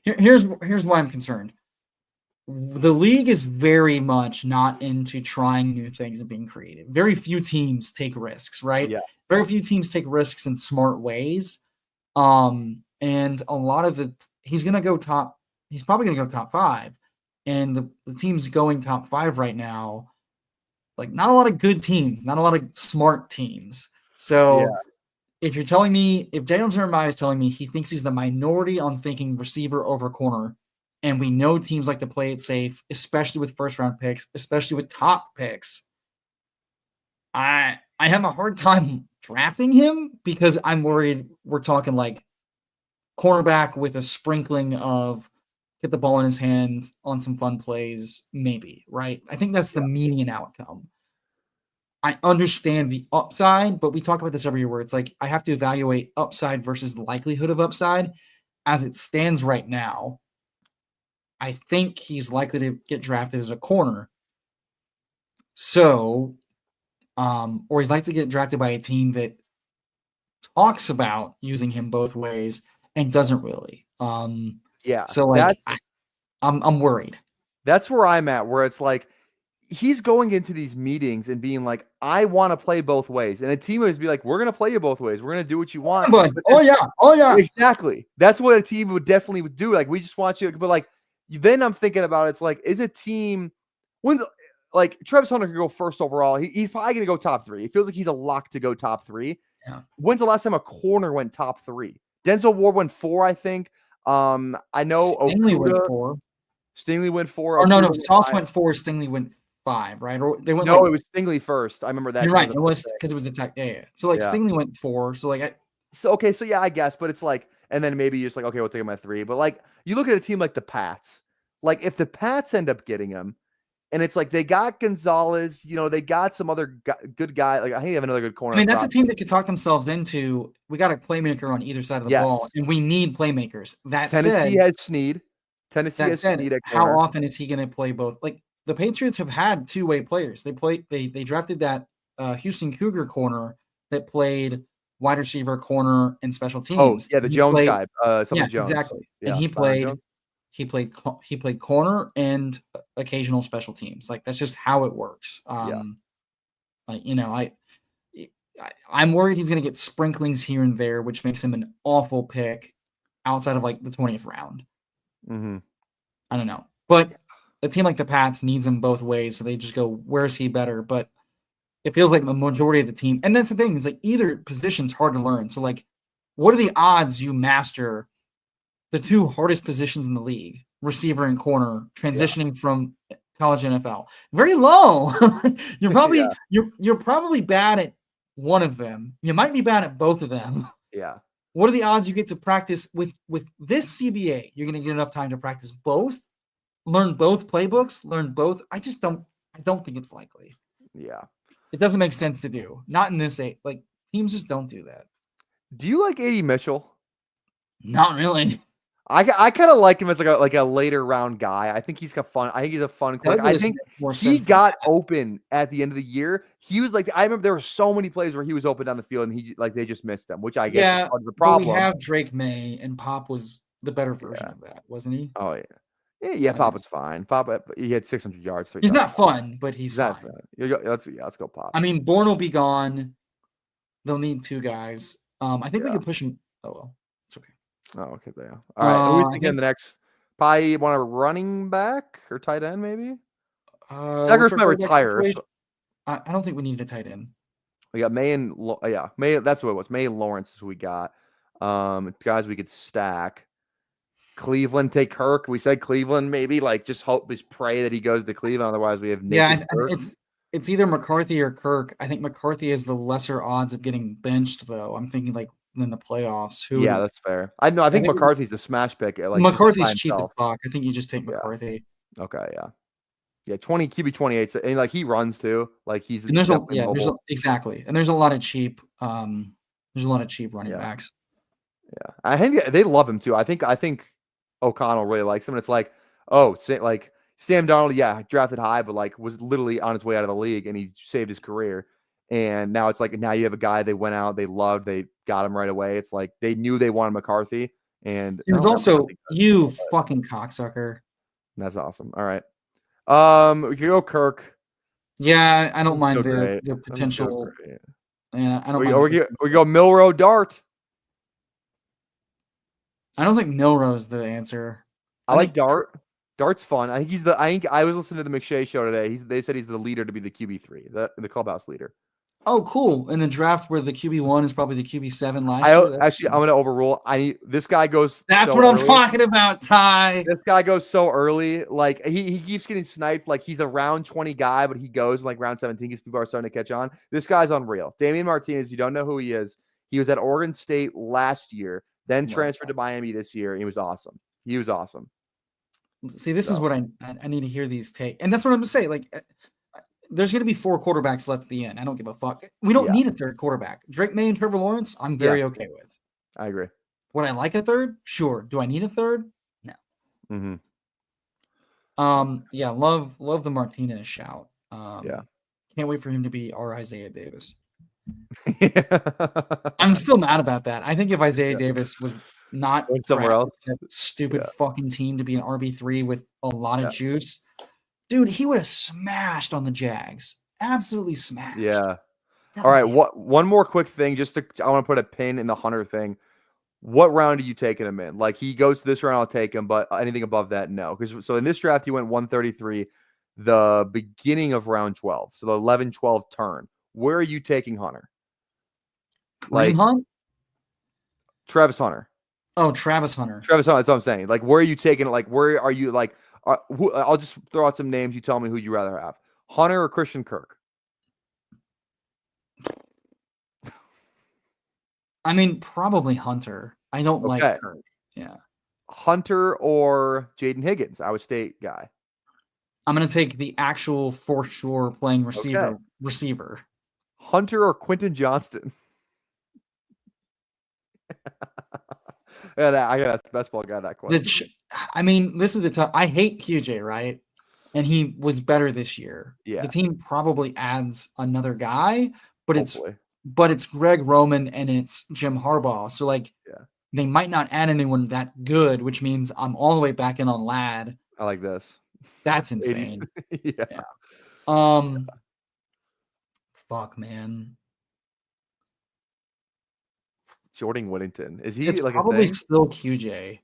here's why I'm concerned. The league is very much not into trying new things and being creative. Very few teams take risks, right? Yeah. Very few teams take risks in smart ways. And a lot of he's probably going to go top 5. And the teams going top 5 right now, like, not a lot of good teams, not a lot of smart teams. So if Daniel Jeremiah is telling me he thinks he's the minority on thinking receiver over corner, and we know teams like to play it safe, especially with first-round picks, especially with top picks, I have a hard time drafting him because I'm worried we're talking like cornerback with a sprinkling of get the ball in his hand on some fun plays, maybe, right? I think that's the median outcome. I understand the upside, but we talk about this every year where it's like I have to evaluate upside versus likelihood of upside. As it stands right now, I think he's likely to get drafted as a corner. So, or he's likely to get drafted by a team that talks about using him both ways and doesn't really. So, like, I'm worried. That's where I'm at, where it's like he's going into these meetings and being like, I want to play both ways. And a team would be like, we're going to play you both ways. We're going to do what you want. Oh, yeah. Exactly. That's what a team would definitely do. Like, we just want you. But, like, then I'm thinking about it's like, is a team when like Travis Hunter can go first overall? He's probably going to go top 3. It feels like he's a lock to go top 3. Yeah. When's the last time a corner went top 3? Denzel Ward went 4, I think. I know Stingley went 4. Stingley went 4. Oh, no. Sauce went 4. Stingley went 5, right? Or they went. No, it was Stingley first. I remember that. You're right. It was because it was the tech. Yeah. So, like, Stingley went 4. So, like, I guess, but it's like, and then maybe you're just like, okay, we'll take him at 3. But, like, you look at a team like the Pats. Like, if the Pats end up getting him, and it's like they got Gonzalez, they got some other good guy. Like, I think they have another good corner. I mean, that's a team that could talk themselves into. We got a playmaker on either side of the ball, and we need playmakers. That Tennessee has Snead. How often is he going to play both? Like, the Patriots have had two-way players. They drafted that Houston Cougar corner that played wide receiver, corner, and special teams. Oh, yeah, the Jones guy. Jones. Exactly. Yeah, and he played corner and occasional special teams. Like, that's just how it works. Like, I'm worried he's going to get sprinklings here and there, which makes him an awful pick outside of, like, the 20th round. Mm-hmm. I don't know. But a team like the Pats needs him both ways, so they just go, where is he better? But it feels like the majority of the team, and that's the thing, is like either position's hard to learn. So, like, what are the odds you master the two hardest positions in the league, receiver and corner, transitioning from college to NFL? Very low. You're probably bad at one of them. You might be bad at both of them. Yeah. What are the odds you get to practice with this CBA? You're going to get enough time to practice both, learn both playbooks, learn both. I don't think it's likely. Yeah. It doesn't make sense to do. Not in this age. Like, teams just don't do that. Do you like A.D. Mitchell? Not really. I kind of like him as like a later round guy. I think he's got fun. I think he's a fun click. I Douglas think makes more he sense than got that. open at the end of the year. He was like, I remember there were so many plays where he was open down the field and they just missed him, which I guess is part of the but we problem. have Drake May, and Pop was the better version of that, wasn't he? Oh yeah. Pop was fine. Pop, he had 600 yards. 3 He's not touchdowns. fun, but he's not fine. Let's go Pop. I mean, Bourne will be gone. They'll need 2 guys. I think we could push him. Oh well, it's okay. Oh, okay, there. All right. Who we thinking the next? Probably want a running back or tight end, maybe. Zachary might retire. So I don't think we need a tight end. we got May and May. That's what it was. May and Lawrence is who we got. Guys, we could stack. Cleveland, take Kirk. We said Cleveland, maybe like just pray that he goes to Cleveland. Otherwise, we have Nick. It's either McCarthy or Kirk. I think McCarthy is the lesser odds of getting benched, though. I'm thinking like in the playoffs. Yeah, that's fair. I think McCarthy's a smash pick. Like McCarthy's cheap as fuck. I think you just take McCarthy. Okay, yeah. 20 QB 28, and like he runs too. Like he's and exactly. And there's a lot of cheap running backs. Yeah, I think they love him too. I think O'Connell really likes him. And it's like, Sam Darnold, drafted high, but like was literally on his way out of the league, and he saved his career. And now it's like now you have a guy they went out, they loved, they got him right away. It's like they knew they wanted McCarthy, and it was also you fucking cocksucker. That's awesome. All right, we could go Kirk. Yeah, I don't mind the potential. Yeah, I don't. We go Milroe Dart. I don't think Milroe's the answer. I like Dart. Dart's fun. I think I was listening to the McShay show today. They said he's the leader to be the QB3, the clubhouse leader. Oh, cool! In a draft where the QB1 is probably the QB7 last year. Actually, I'm going to overrule. This guy goes. That's what I'm talking about, Ty. This guy goes so early. Like he keeps getting sniped. Like he's a round 20 guy, but he goes like round 17 because people are starting to catch on. This guy's unreal. Damian Martinez. If you don't know who he is, he was at Oregon State last year, then transferred to Miami this year. And he was awesome. See, this is what I need to hear these take, and that's what I'm going to say. Like, there's going to be 4 quarterbacks left at the end. I don't give a fuck. We don't need a third quarterback. Drake May and Trevor Lawrence, I'm very okay with. I agree. Would I like a third? Sure. Do I need a third? No. Mm-hmm. Yeah, love the Martinez shout. Can't wait for him to be our Isaiah Davis. I'm still mad about that. I think if Isaiah Davis was not somewhere else, that stupid fucking team to be an RB3 with a lot of juice, dude, he would have smashed on the Jags. Absolutely smashed. Yeah. God, all right. One more quick thing, I want to put a pin in the Hunter thing. What round are you taking him in? Like he goes to this round, I'll take him, but anything above that, no. So in this draft, he went 133, the beginning of round 12. So the 11-12 turn. Where are you taking Hunter? Like Hunt? Travis Hunter. Oh, Travis Hunter. That's what I'm saying. Like, where are you taking it? Like, where are you? Like, I'll just throw out some names. You tell me who you rather have: Hunter or Christian Kirk. I mean, probably Hunter. I don't like Kirk. Yeah. Hunter or Jaden Higgins, Iowa State guy. I'm gonna take the actual for sure playing receiver. Hunter or Quentin Johnston. I got ask the best ball guy that question. I mean, this is the tough. I hate QJ, right? And he was better this year. Yeah. The team probably adds another guy, but it's Greg Roman and it's Jim Harbaugh. So they might not add anyone that good, which means I'm all the way back in on Ladd. I like this. That's insane. Yeah. Fuck, man. Jordan Whittington. Is he it's like probably still QJ?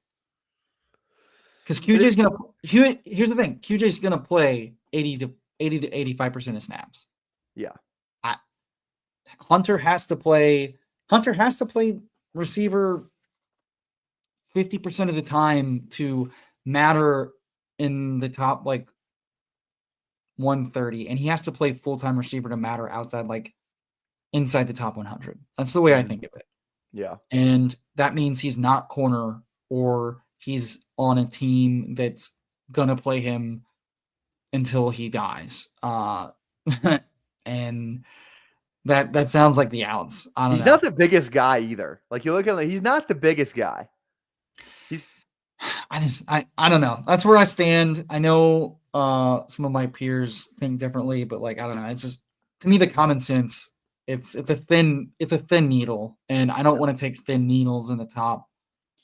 Because QJ's gonna. Here's the thing: QJ's gonna play 80 to 85% of snaps. Yeah. Hunter has to play receiver 50% of the time to matter in the top 130, and he has to play full-time receiver to matter outside inside the top 100. That's the way I think of it. Yeah. And that means he's not corner or he's on a team that's going to play him until he dies. And that sounds like the outs. I don't know. He's not the biggest guy either. Like you look at him, he's not the biggest guy. I don't know. That's where I stand. I know some of my peers think differently, but like I don't know. It's just to me the common sense. It's a thin needle, and I don't want to take thin needles in the top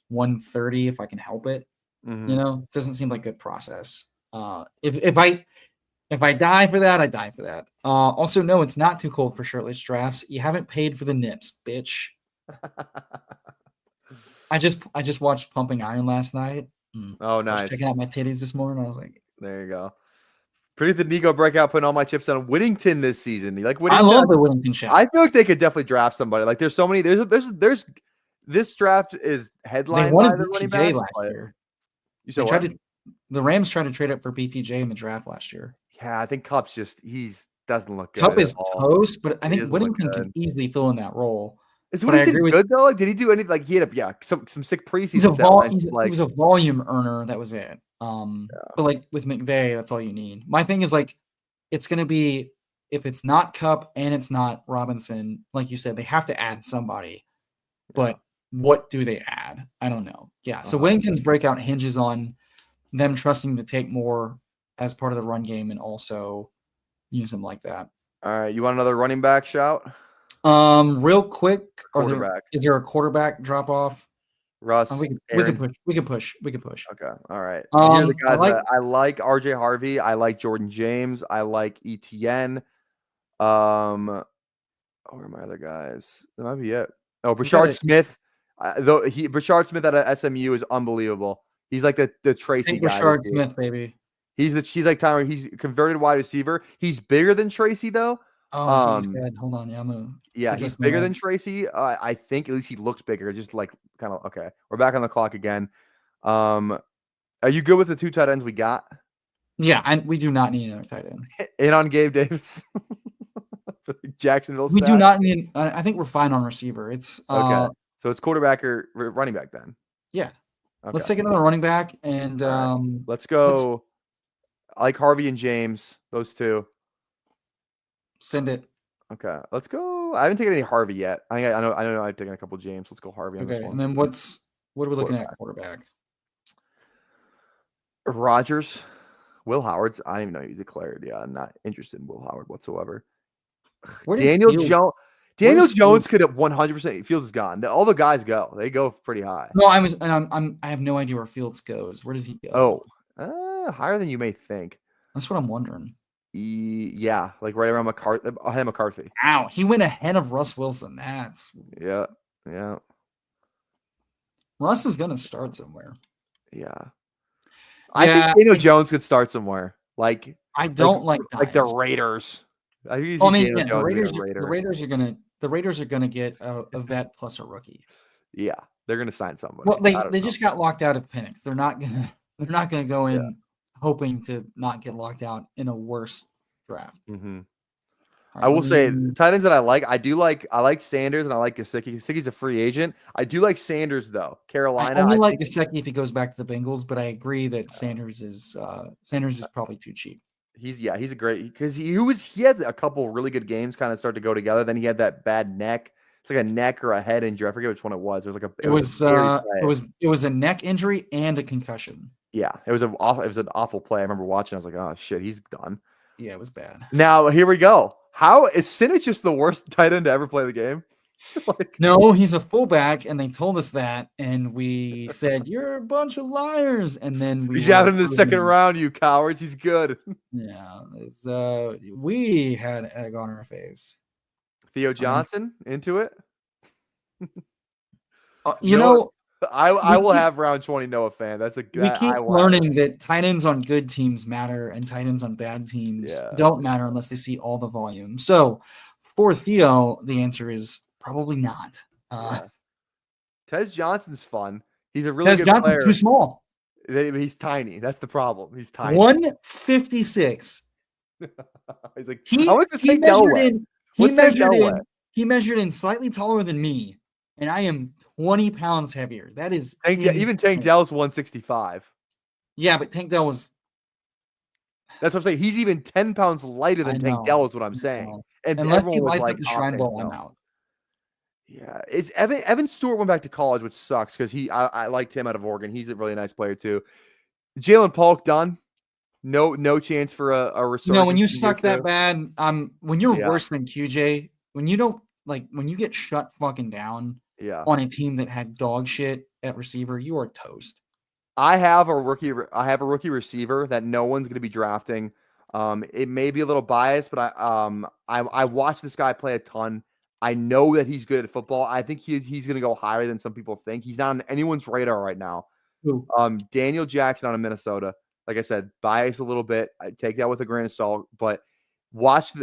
130 if I can help it. Mhm. It doesn't seem like a good process. If I die for that, I die for that. Also, no, it's not too cold for shirtless drafts. You haven't paid for the nips, bitch. I just watched Pumping Iron last night. Oh, I was nice. checking out my titties this morning. I was like, There you go. Predict the Nico breakout, putting all my chips on Whittington this season. You like I Whittington? love the Whittington shot. I feel like they could definitely draft somebody. Like there's so many. There's this draft is They headlined by wanted the running BTJ backs. last But year. you They said tried what? to. The Rams tried to trade up for BTJ in the draft last year. Yeah, I think Cup's just doesn't look good. Cup at is all. toast, but I He think doesn't look Whittington good. can easily fill in that role. Is But I Whittington agree with good though? Like, did he do anything? Like, he had some sick preseason he's a stat lines, he like was a volume earner. That was it. But like with McVay, that's all you need. My thing is like, it's gonna be if it's not Cup and it's not Robinson, like you said, they have to add somebody. But what do they add? I don't know. Yeah. So Whittington's breakout hinges on them trusting to take more as part of the run game and also use him like that. All right, you want another running back shout? Real quick, Quarterback. is there a quarterback drop off? Russ. We can Aaron. push. We can push. Okay. All right. Here are the guys I that I like. RJ Harvey. I like Jordan James. I like ETN. Where are my other guys? That might be it. Oh, Brashard Smith. Brashard Smith at SMU is unbelievable. He's like the Tracy guy. Brashard Smith, baby. He's like Tyler. He's converted wide receiver. He's bigger than Tracy though. Oh, that's what you said. Hold on, He's bigger than Tracy. I think at least he looks bigger. Just like kind of okay. We're back on the clock again. Are you good with the 2 tight ends we got? Yeah, and we do not need another tight end. In on Gabe Davis. Jacksonville. We do not need. I think we're fine on receiver. It's okay. So it's quarterback or running back then. Yeah. Okay. Let's take another running back and let's go. I like Harvey and James. Those two. Send it. Okay. Let's go. I haven't taken any Harvey yet. I know I've taken a couple James. Let's go Harvey. Okay. And then what are we looking at quarterback? Rodgers. Will Howard's. I didn't even know you declared. Yeah, I'm not interested in Will Howard whatsoever. Daniel Jones. Daniel Jones could have 100%. Fields is gone. All the guys go. They go pretty high. No, I have no idea where Fields goes. Where does he go? Oh, higher than you may think. That's what I'm wondering. Yeah, like right around McCarthy. Ahead of McCarthy. Ow, he went ahead of Russ Wilson. That's yeah. Russ is gonna start somewhere. Yeah. I think Daniel Jones could start somewhere. Like I don't like the Raiders. The Raiders are gonna get a vet plus a rookie. Yeah, they're gonna sign somebody. Well, they just got locked out of Penix. They're not gonna go in hoping to not get locked out in a worse draft. Mm-hmm. I will say tight ends that I like Sanders and I like Gesicki. Gesicki's a free agent. I do like Sanders though. Carolina. I only like Gesicki if he goes back to the Bengals, but I agree that Sanders is probably too cheap. He's a great because he had a couple really good games kind of start to go together. Then he had that bad neck. It's like a neck or a head injury. I forget which one it was. It was a neck injury and a concussion. Yeah, it was an awful play. I remember watching. I was like, oh shit, he's done. Yeah, it was bad. Now here we go. How is Sinich just the worst tight end to ever play the game? No, he's a fullback, and they told us that, and we said you're a bunch of liars, and then we got him in the second round. You cowards! He's good. Yeah, we had egg on our face. Theo Johnson into it. I will have round 20 Noah fan. We keep learning that tight ends on good teams matter and tight ends on bad teams don't matter unless they see all the volume. So for Theo, the answer is probably not. Tez Johnson's fun. He's a really good player. Too small. He's tiny. That's the problem. He's tiny. 156. He's like, he measured in slightly taller than me. And I am 20 pounds heavier. That is even Tank Dell's 165. Yeah, but Tank Dell was. That's what I'm saying. He's even 10 pounds lighter than Tank Dell is what I'm saying. And unless he everyone was lights like, up the Shrine Bowl, I'm out. Yeah, is Evan Stewart went back to college, which sucks because I liked him out of Oregon. He's a really nice player too. Jalen Polk done. No chance for a resurgence. When you in year suck that 2. bad, when you're Yeah. worse than QJ, when you don't when you get shut fucking down Yeah. on a team that had dog shit at receiver, you are toast. I have a rookie receiver that no one's going to be drafting. It may be a little biased, but I watched this guy play a ton. I know that he's good at football. I think he's going to go higher than some people think. He's not on anyone's radar right now. Who? Daniel Jackson out of Minnesota. Like I said, biased a little bit. I take that with a grain of salt, but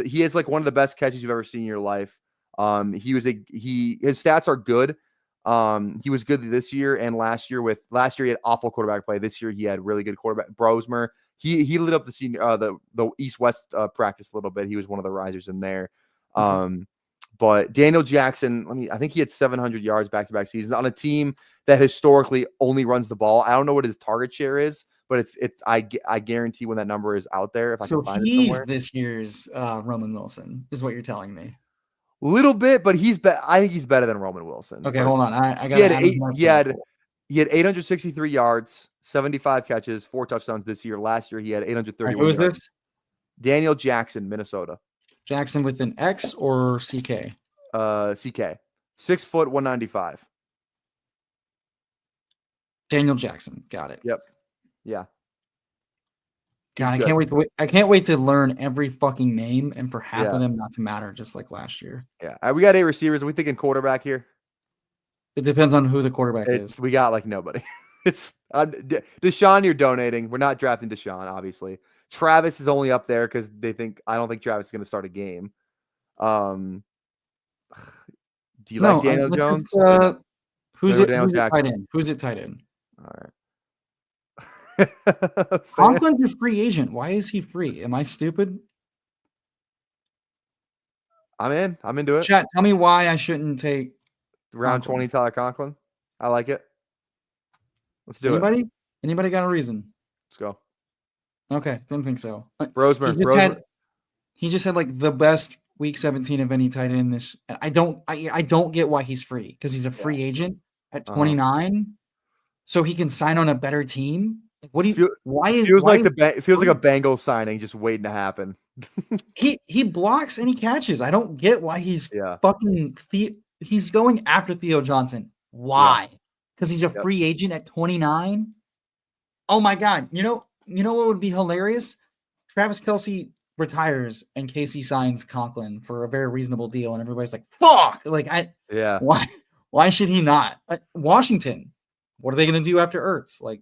he has like one of the best catches you've ever seen in your life. His stats are good. He was good this year and last year. Last year he had awful quarterback play. This year he had really good quarterback. Brosmer. He lit up the senior the East-West practice a little bit. He was one of the risers in there. Okay. But Daniel Jackson, I think he had 700 yards back-to-back seasons on a team that historically only runs the ball. I don't know what his target share is, but I guarantee when that number is out there, if I can find it somewhere. He's this year's Roman Wilson, is what you're telling me. Little bit, but I think he's better than Roman Wilson. Okay, hold on. I got he had 863 yards, 75 catches, 4 touchdowns this year. Last year he had 831. Who is yards. this? Daniel Jackson, Minnesota. Jackson with an X or CK? CK. 6 foot, 195. Daniel Jackson. Got it. Yep. Yeah. God, I can't wait to learn every fucking name and for half Yeah. of them not to matter, just like last year. Yeah. We got 8 receivers. Are we thinking quarterback here? It depends on who the quarterback is. We got like nobody. It's Deshaun, you're donating. We're not drafting Deshaun, obviously. Travis is only up there because I don't think Travis is going to start a game. Do you like Daniel Jones? Who's it tight end? Who's it tight end? All right. Conklin's a free agent. Why is he free? Am I stupid? I'm in. I'm into it. Chat, tell me why I shouldn't take round 20 Tyler Conklin. I like it. Let's do it. Anybody got a reason? Let's go. Okay, didn't think so. Brosmer. He just had like the best week 17 of any tight end. I don't get why he's free because he's a free agent at 29, so he can sign on a better team. What do you? It feels like a Bengals signing just waiting to happen. he blocks and he catches. I don't get why he's fucking. He's going after Theo Johnson. Why? Because he's a free agent at 29. Oh my God! You know what would be hilarious? Travis Kelce retires and Casey signs Conklin for a very reasonable deal, and everybody's like, "Fuck!" Why should he not? Washington. What are they going to do after Ertz? Like,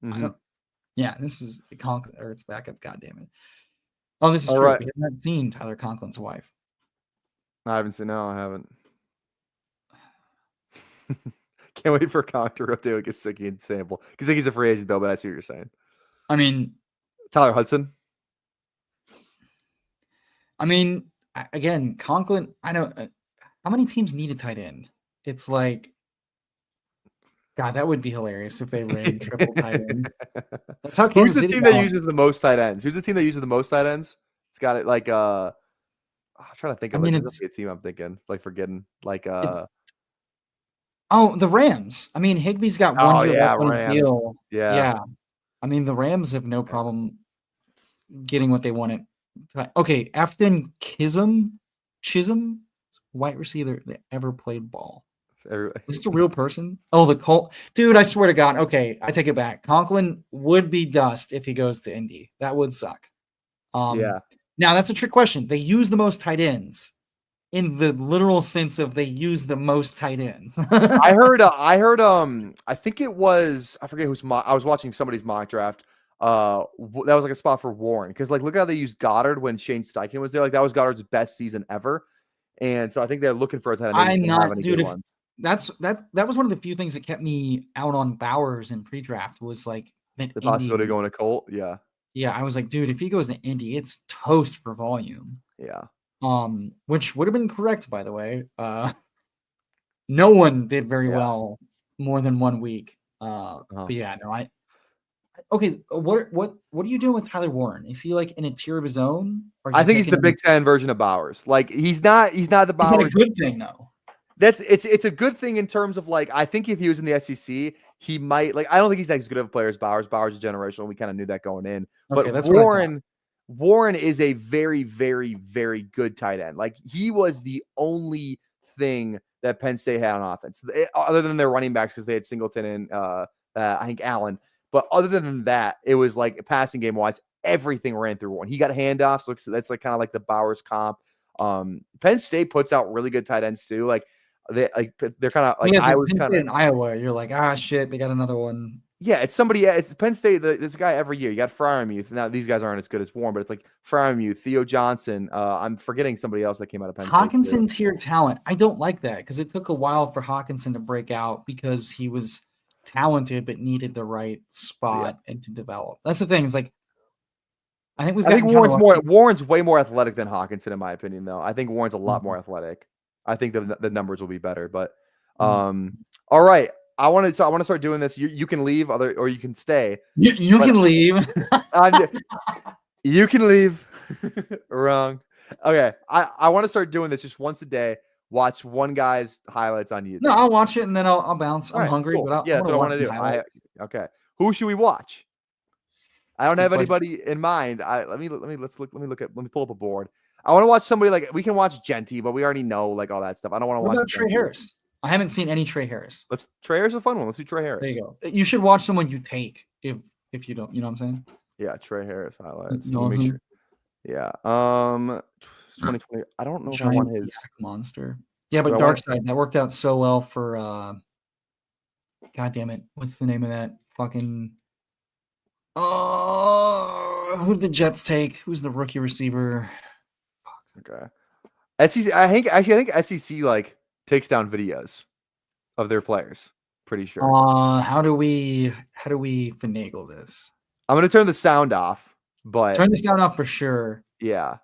this is Conklin Ertz backup. God damn it! Oh, this is true. Right. We haven't seen Tyler Conklin's wife. I haven't seen. No, I haven't. Can't wait for Conk to rotate like a Gesicki and sample. Gesicki's a free agent though, but I see what you're saying. I mean, Tyler Hudson. I mean, again, Conklin. I know how many teams need a tight end. It's like, God, that would be hilarious if they ran triple tight ends. That's how Kansas City. Who's the team that uses the most tight ends? Who's the team that uses the most tight ends? It's got it like I'm trying to think of it's a team I'm thinking like forgetting like the Rams. I mean, Higbee's got 1 year left on his deal. Yeah. I mean, the Rams have no problem getting what they wanted. Okay, Afton Chisholm, white receiver that ever played ball. Is this a real person? Oh, the Colt. Dude, I swear to God. Okay, I take it back. Conklin would be dust if he goes to Indy. That would suck. Now, that's a trick question. They use the most tight ends in the literal sense of they use the most tight ends. I heard, I think it was, I forget I was watching somebody's mock draft. That was like a spot for Warren. Because like, look how they used Goddard when Shane Steichen was there. Like that was Goddard's best season ever. And so I think they're looking for a tight end. That was one of the few things that kept me out on Bowers in pre-draft was like the possibility of going to Colt. Yeah. Yeah. I was like, dude, if he goes to Indy, it's toast for volume. Yeah. Which would have been correct, by the way. No one did very well more than 1 week. But yeah, no, okay. What are you doing with Tyler Warren? Is he like in a tier of his own? I think he's the Big Ten version of Bowers. Like he's not the Bowers. Is that a good thing though? it's a good thing in terms of like I think if he was in the SEC, he might like I don't think he's as good of a player as Bowers. Bowers is generational. We kind of knew that going in. Okay, But that's what I thought. Warren is a very, very, very good tight end. Like he was the only thing that Penn State had on offense, other than their running backs because they had Singleton and I think Allen. But other than that, it was like passing game wise, everything ran through Warren. He got handoffs. So that's like kind of like the Bowers comp. Penn State puts out really good tight ends too. They're kind of like Yeah, I Penn was kind State of in Iowa. You're like, ah, shit, they got another one. yeah, it's somebody. It's Penn State. This guy every year. You got Fryermuth. Now these guys aren't as good as Warren, but it's like Fryermuth, Theo Johnson. I'm forgetting somebody else that came out of Penn State. Hawkinson tier talent. I don't like that because it took a while for Hawkinson to break out because he was talented but needed the right spot and to develop. That's the thing. Is like, I think Warren's way more athletic than Hawkinson in my opinion, though. I think Warren's a lot more athletic. I think the numbers will be better, but all right. I want to start doing this. You can leave, or you can stay. You can leave. You can leave. Wrong. Okay. I want to start doing this just once a day. Watch one guy's highlights on YouTube. No, I'll watch it and then I'll bounce. I'm hungry, cool. but that's what I want to do. Okay. Who should we watch? I don't have anybody in mind. Let me pull up a board. I want to watch somebody like we can watch Genty, but we already know like all that stuff. I don't want to watch Trey Harris. I haven't seen any Trey Harris. Trey Harris is a fun one. Let's do Trey Harris. There you go. You should watch someone you take if you don't. You know what I'm saying? Yeah, Trey Harris highlights. Sure. Yeah. 2020. I don't know if I want his monster. Yeah, but Dark Side that worked out so well for. God damn it! What's the name of that fucking? Oh, who did the Jets take? Who's the rookie receiver? Okay. SEC. I think SEC like takes down videos of their players. Pretty sure. How do we finagle this? I'm gonna turn the sound off, but turn the sound off for sure. Yeah.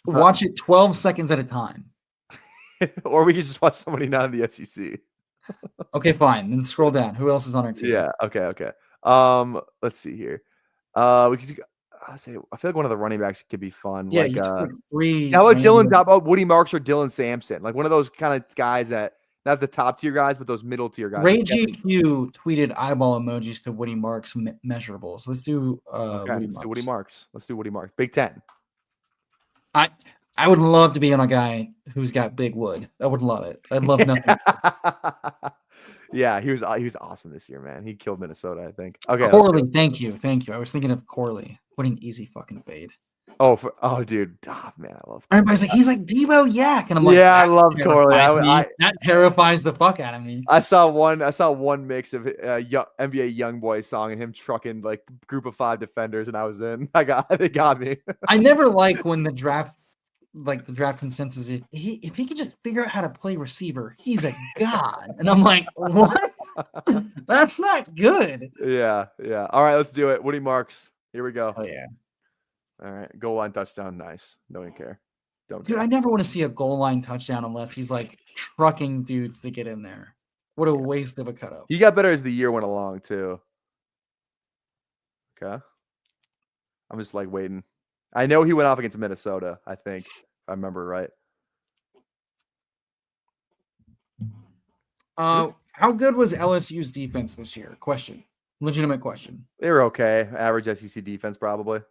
Watch it 12 seconds at a time. Or we could just watch somebody not in the SEC. Okay, fine. Then scroll down. Who else is on our team? Yeah. Okay. Let's see here. We could. I feel like one of the running backs could be fun. Yeah, like, you took three. How about Dylan? How about Woody Marks or Dylan Sampson? Like one of those kind of guys that not the top tier guys, but those middle tier guys. Ray GQ tweeted eyeball emojis to Woody Marks measurables. Let's do Woody Marks. Let's do Woody Marks. Big 10. I would love to be on a guy who's got big wood. I would love it. I'd love nothing. Yeah, he was awesome this year, man. He killed Minnesota, I think. Okay, Corley, thank you. I was thinking of Corley. What an easy fucking fade. Dude, man, I love. Everybody's like, he's like Debo Yak, and I'm like, yeah, I love Corley. That terrifies the fuck out of me. I saw one mix of NBA YoungBoy song and him trucking like group of 5 defenders, and I was in. They got me. I never like when the draft consensus is if he could just figure out how to play receiver, he's a god. And I'm like, what? That's not good. Yeah. All right, let's do it. Woody Marks. Here we go. Oh yeah. All right, goal line touchdown. Nice. Don't care. Dude, I never want to see a goal line touchdown unless he's like trucking dudes to get in there. What a waste of a cutout. He got better as the year went along too. Okay. I'm just like waiting. I know he went off against Minnesota, I think, if I remember right. How good was LSU's defense this year? Question. Legitimate question. They were okay. Average SEC defense, probably.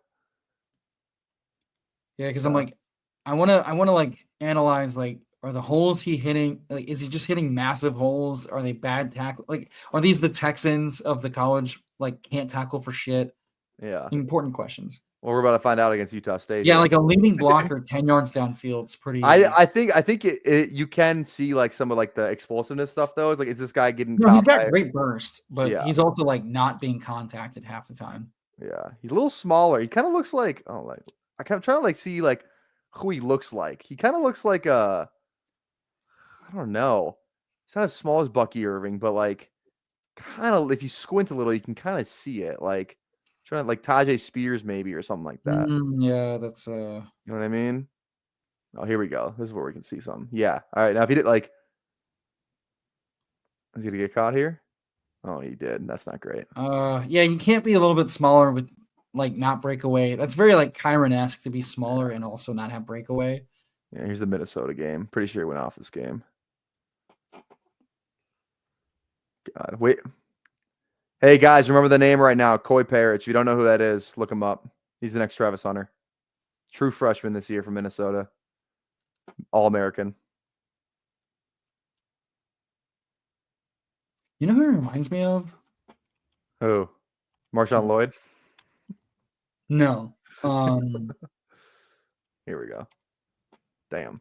Yeah, because I'm like, I wanna like analyze like, are the holes he hitting? Like, is he just hitting massive holes? Are they bad tackle? Like, are these the Texans of the college? Like, can't tackle for shit. Yeah. Important questions. Well, we're about to find out against Utah State. Yeah, like a leading blocker 10 yards downfield. It's pretty. I think you can see like some of like the explosiveness stuff though. Is like, is this guy getting? No, he's got great burst, but yeah. He's also like not being contacted half the time. Yeah, he's a little smaller. He kind of looks like I'm trying to like see like who he looks like. He kind of looks like I don't know. He's not as small as Bucky Irving, but like kind of if you squint a little, you can kind of see it. Like trying to like Tajay Spears maybe or something like that. Yeah, that's you know what I mean? Oh, here we go. This is where we can see something. Yeah. All right. Now if he did like, is he gonna get caught here? Oh, he did. That's not great. Yeah, you can't be a little bit smaller with like not breakaway. That's very like Kyron-esque to be smaller and also not have breakaway. Yeah, here's the Minnesota game. Pretty sure he went off this game. God, wait. Hey guys, remember the name right now, Coy Parrish. If you don't know who that is, look him up. He's the next Travis Hunter. True freshman this year from Minnesota. All-American. You know who he reminds me of? Who? Marshawn Lloyd? No. Here we go. Damn.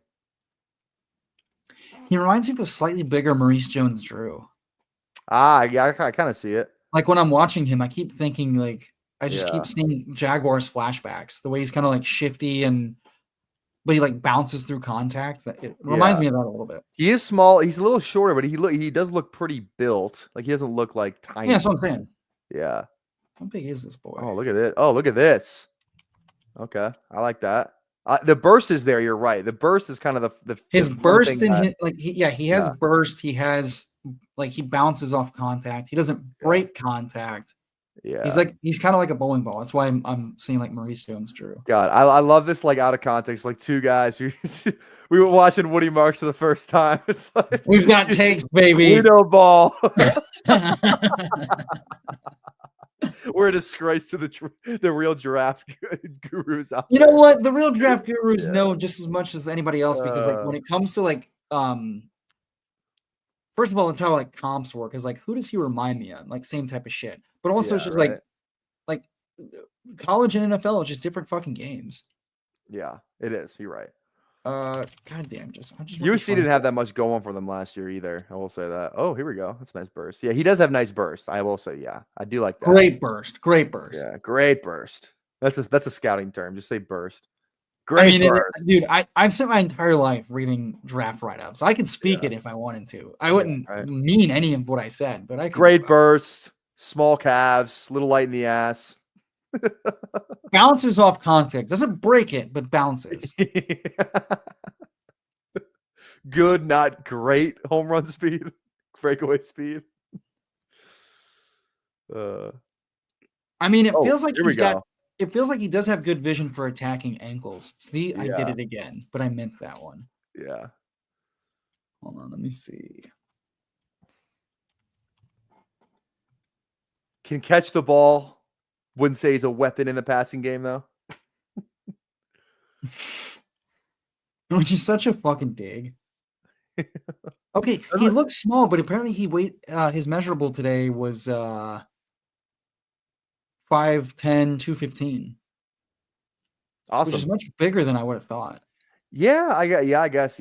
He reminds me of a slightly bigger Maurice Jones-Drew. Yeah, I kind of see it. Like when I'm watching him, I keep thinking like I just Yeah. keep seeing Jaguars flashbacks. The way he's kind of like shifty but he like bounces through contact. It reminds me of that a little bit. He is small. He's a little shorter, but he does look pretty built. Like he doesn't look like tiny. Yeah, that's what I'm saying. Yeah. How big is this boy? Oh, look at it. Oh, look at this. Okay, I like that. The burst is there. You're right. The burst is kind of his the burst thing in that- he has burst. He has like he bounces off contact. He doesn't break contact. Yeah. He's kind of like a bowling ball. That's why I'm seeing like Maurice Jones-Drew. God, I love this like out of context. Like two guys who we were watching Woody Marks for the first time. It's like We've got takes, baby. we know ball. We're a disgrace to the real draft gurus out You there. know what? The real draft gurus know just as much as anybody else because like when Uh. it comes to like first of all, it's how like comps work. Is like who does he remind me of? Like same type of shit. But also it's just right. like college and NFL is just different fucking games. Yeah, it is. You're right. Goddamn, just USC didn't have that much going for them last year either. I will say that. Oh, here we go. That's a nice burst. Yeah, he does have nice burst. I will say, yeah, I do like that. Great burst. Yeah, great burst. That's a scouting term. Just say burst. Great burst. Dude, I've spent my entire life reading draft write-ups. I could speak it if I wanted to. I wouldn't mean any of what I said, but I could. Great burst, small calves, little light in the ass. Bounces off contact. Doesn't break it, but bounces. Good, not great home run speed, breakaway speed. I mean, it feels like it feels like he does have good vision for attacking ankles. See, I did Yeah. it again, but I meant that one. Yeah. Hold on, let me see. Can catch the ball. Wouldn't say he's a weapon in the passing game, though. Which is such a fucking dig. Okay, he looks small, but apparently his measurable today was 5'10", 215. Awesome. Which is much bigger than I would have thought. Yeah, I guess.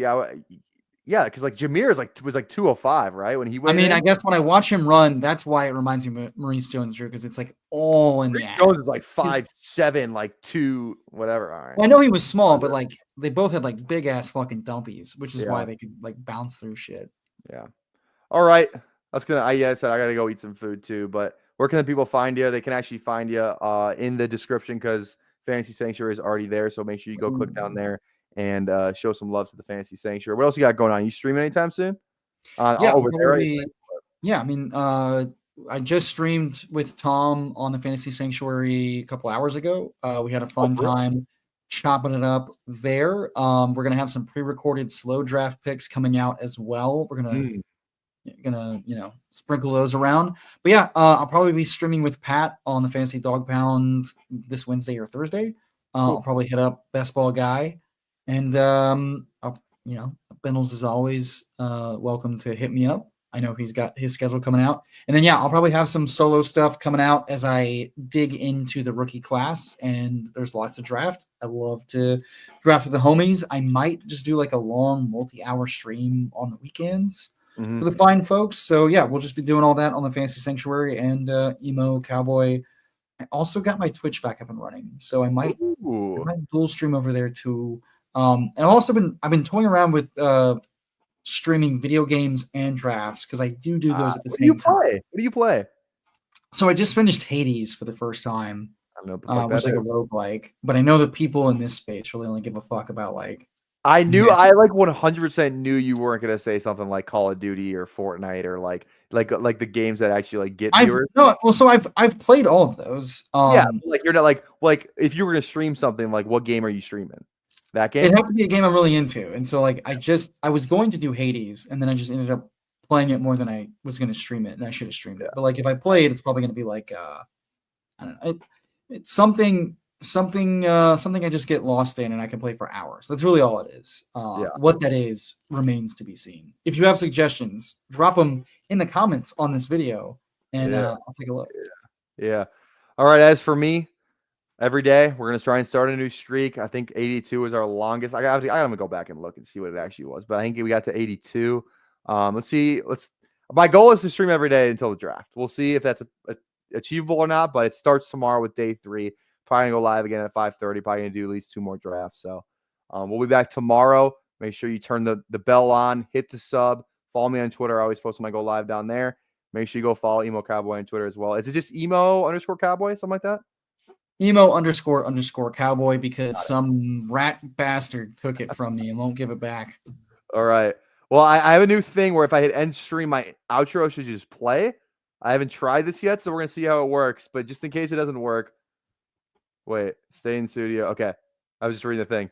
Yeah, because like Jameer was like 205, right? When he I mean, I guess when I watch him run, that's why it reminds me of Maurice Jones-Drew, because it's like all in the ass. Jones is like 5'7", like 2, whatever. All right. Well, I know he was small, but like they both had like big ass fucking dumpies, which is why they could like bounce through shit. Yeah. All right. I said I gotta go eat some food too. But where can the people find you? They can actually find you in the description because Fantasy Sanctuary is already there. So make sure you go click down there and show some love to the Fantasy Sanctuary. What else you got going on? You streaming anytime soon? Over there, right? Yeah, I mean, I just streamed with Tom on the Fantasy Sanctuary a couple hours ago. We had a fun time chopping it up there. We're gonna have some pre-recorded slow draft picks coming out as well. We're gonna sprinkle those around. But yeah, I'll probably be streaming with Pat on the Fantasy Dog Pound this Wednesday or Thursday. I'll probably hit up Best Ball Guy, and Bendels is always welcome to hit me up. I know he's got his schedule coming out. And then, I'll probably have some solo stuff coming out as I dig into the rookie class, and there's lots to draft. I love to draft with the homies. I might just do like a long multi-hour stream on the weekends for the fine folks. So, we'll just be doing all that on the Fantasy Sanctuary and Emo Cowboy. I also got my Twitch back up and running, so I might dual stream over there too. And I've been toying around with streaming video games and drafts because I do those at the same time. What do you play? So I just finished Hades for the first time. I don't know which is like a roguelike, but I know the people in this space really only give a fuck about like. I like 100% knew you weren't gonna say something like Call of Duty or Fortnite or like the games that actually like get viewers. I've played all of those. Like you're not like if you were gonna stream something, like what game are you streaming? That game? It'd have to be a game I'm really into. And so like I was going to do Hades, and then I just ended up playing it more than I was going to stream it, and I should have streamed it. But like if I play it, it's probably going to be like I don't know. It's something I just get lost in and I can play for hours. That's really all it is. Yeah. What that is remains to be seen. If you have suggestions, drop them in the comments on this video, and Yeah. I'll take a look. Yeah. All right. As for me, every day we're gonna try and start a new streak. I think 82 is our longest. I gotta go back and look and see what it actually was, but I think we got to 82. Let's see. My goal is to stream every day until the draft. We'll see if that's achievable or not. But it starts tomorrow with day 3. Probably gonna go live again at 5:30. Probably gonna do at least 2 more drafts. So we'll be back tomorrow. Make sure you turn the bell on, hit the sub, follow me on Twitter. I always post when I go live down there. Make sure you go follow Emo Cowboy on Twitter as well. Is it just emo_cowboy, something like that? Emo__cowboy, because some rat bastard took it from me and won't give it back. All right. Well, I have a new thing where if I hit end stream, my outro should just play. I haven't tried this yet, so we're gonna see how it works. But just in case it doesn't work, wait, stay in studio. Okay, I was just reading the thing.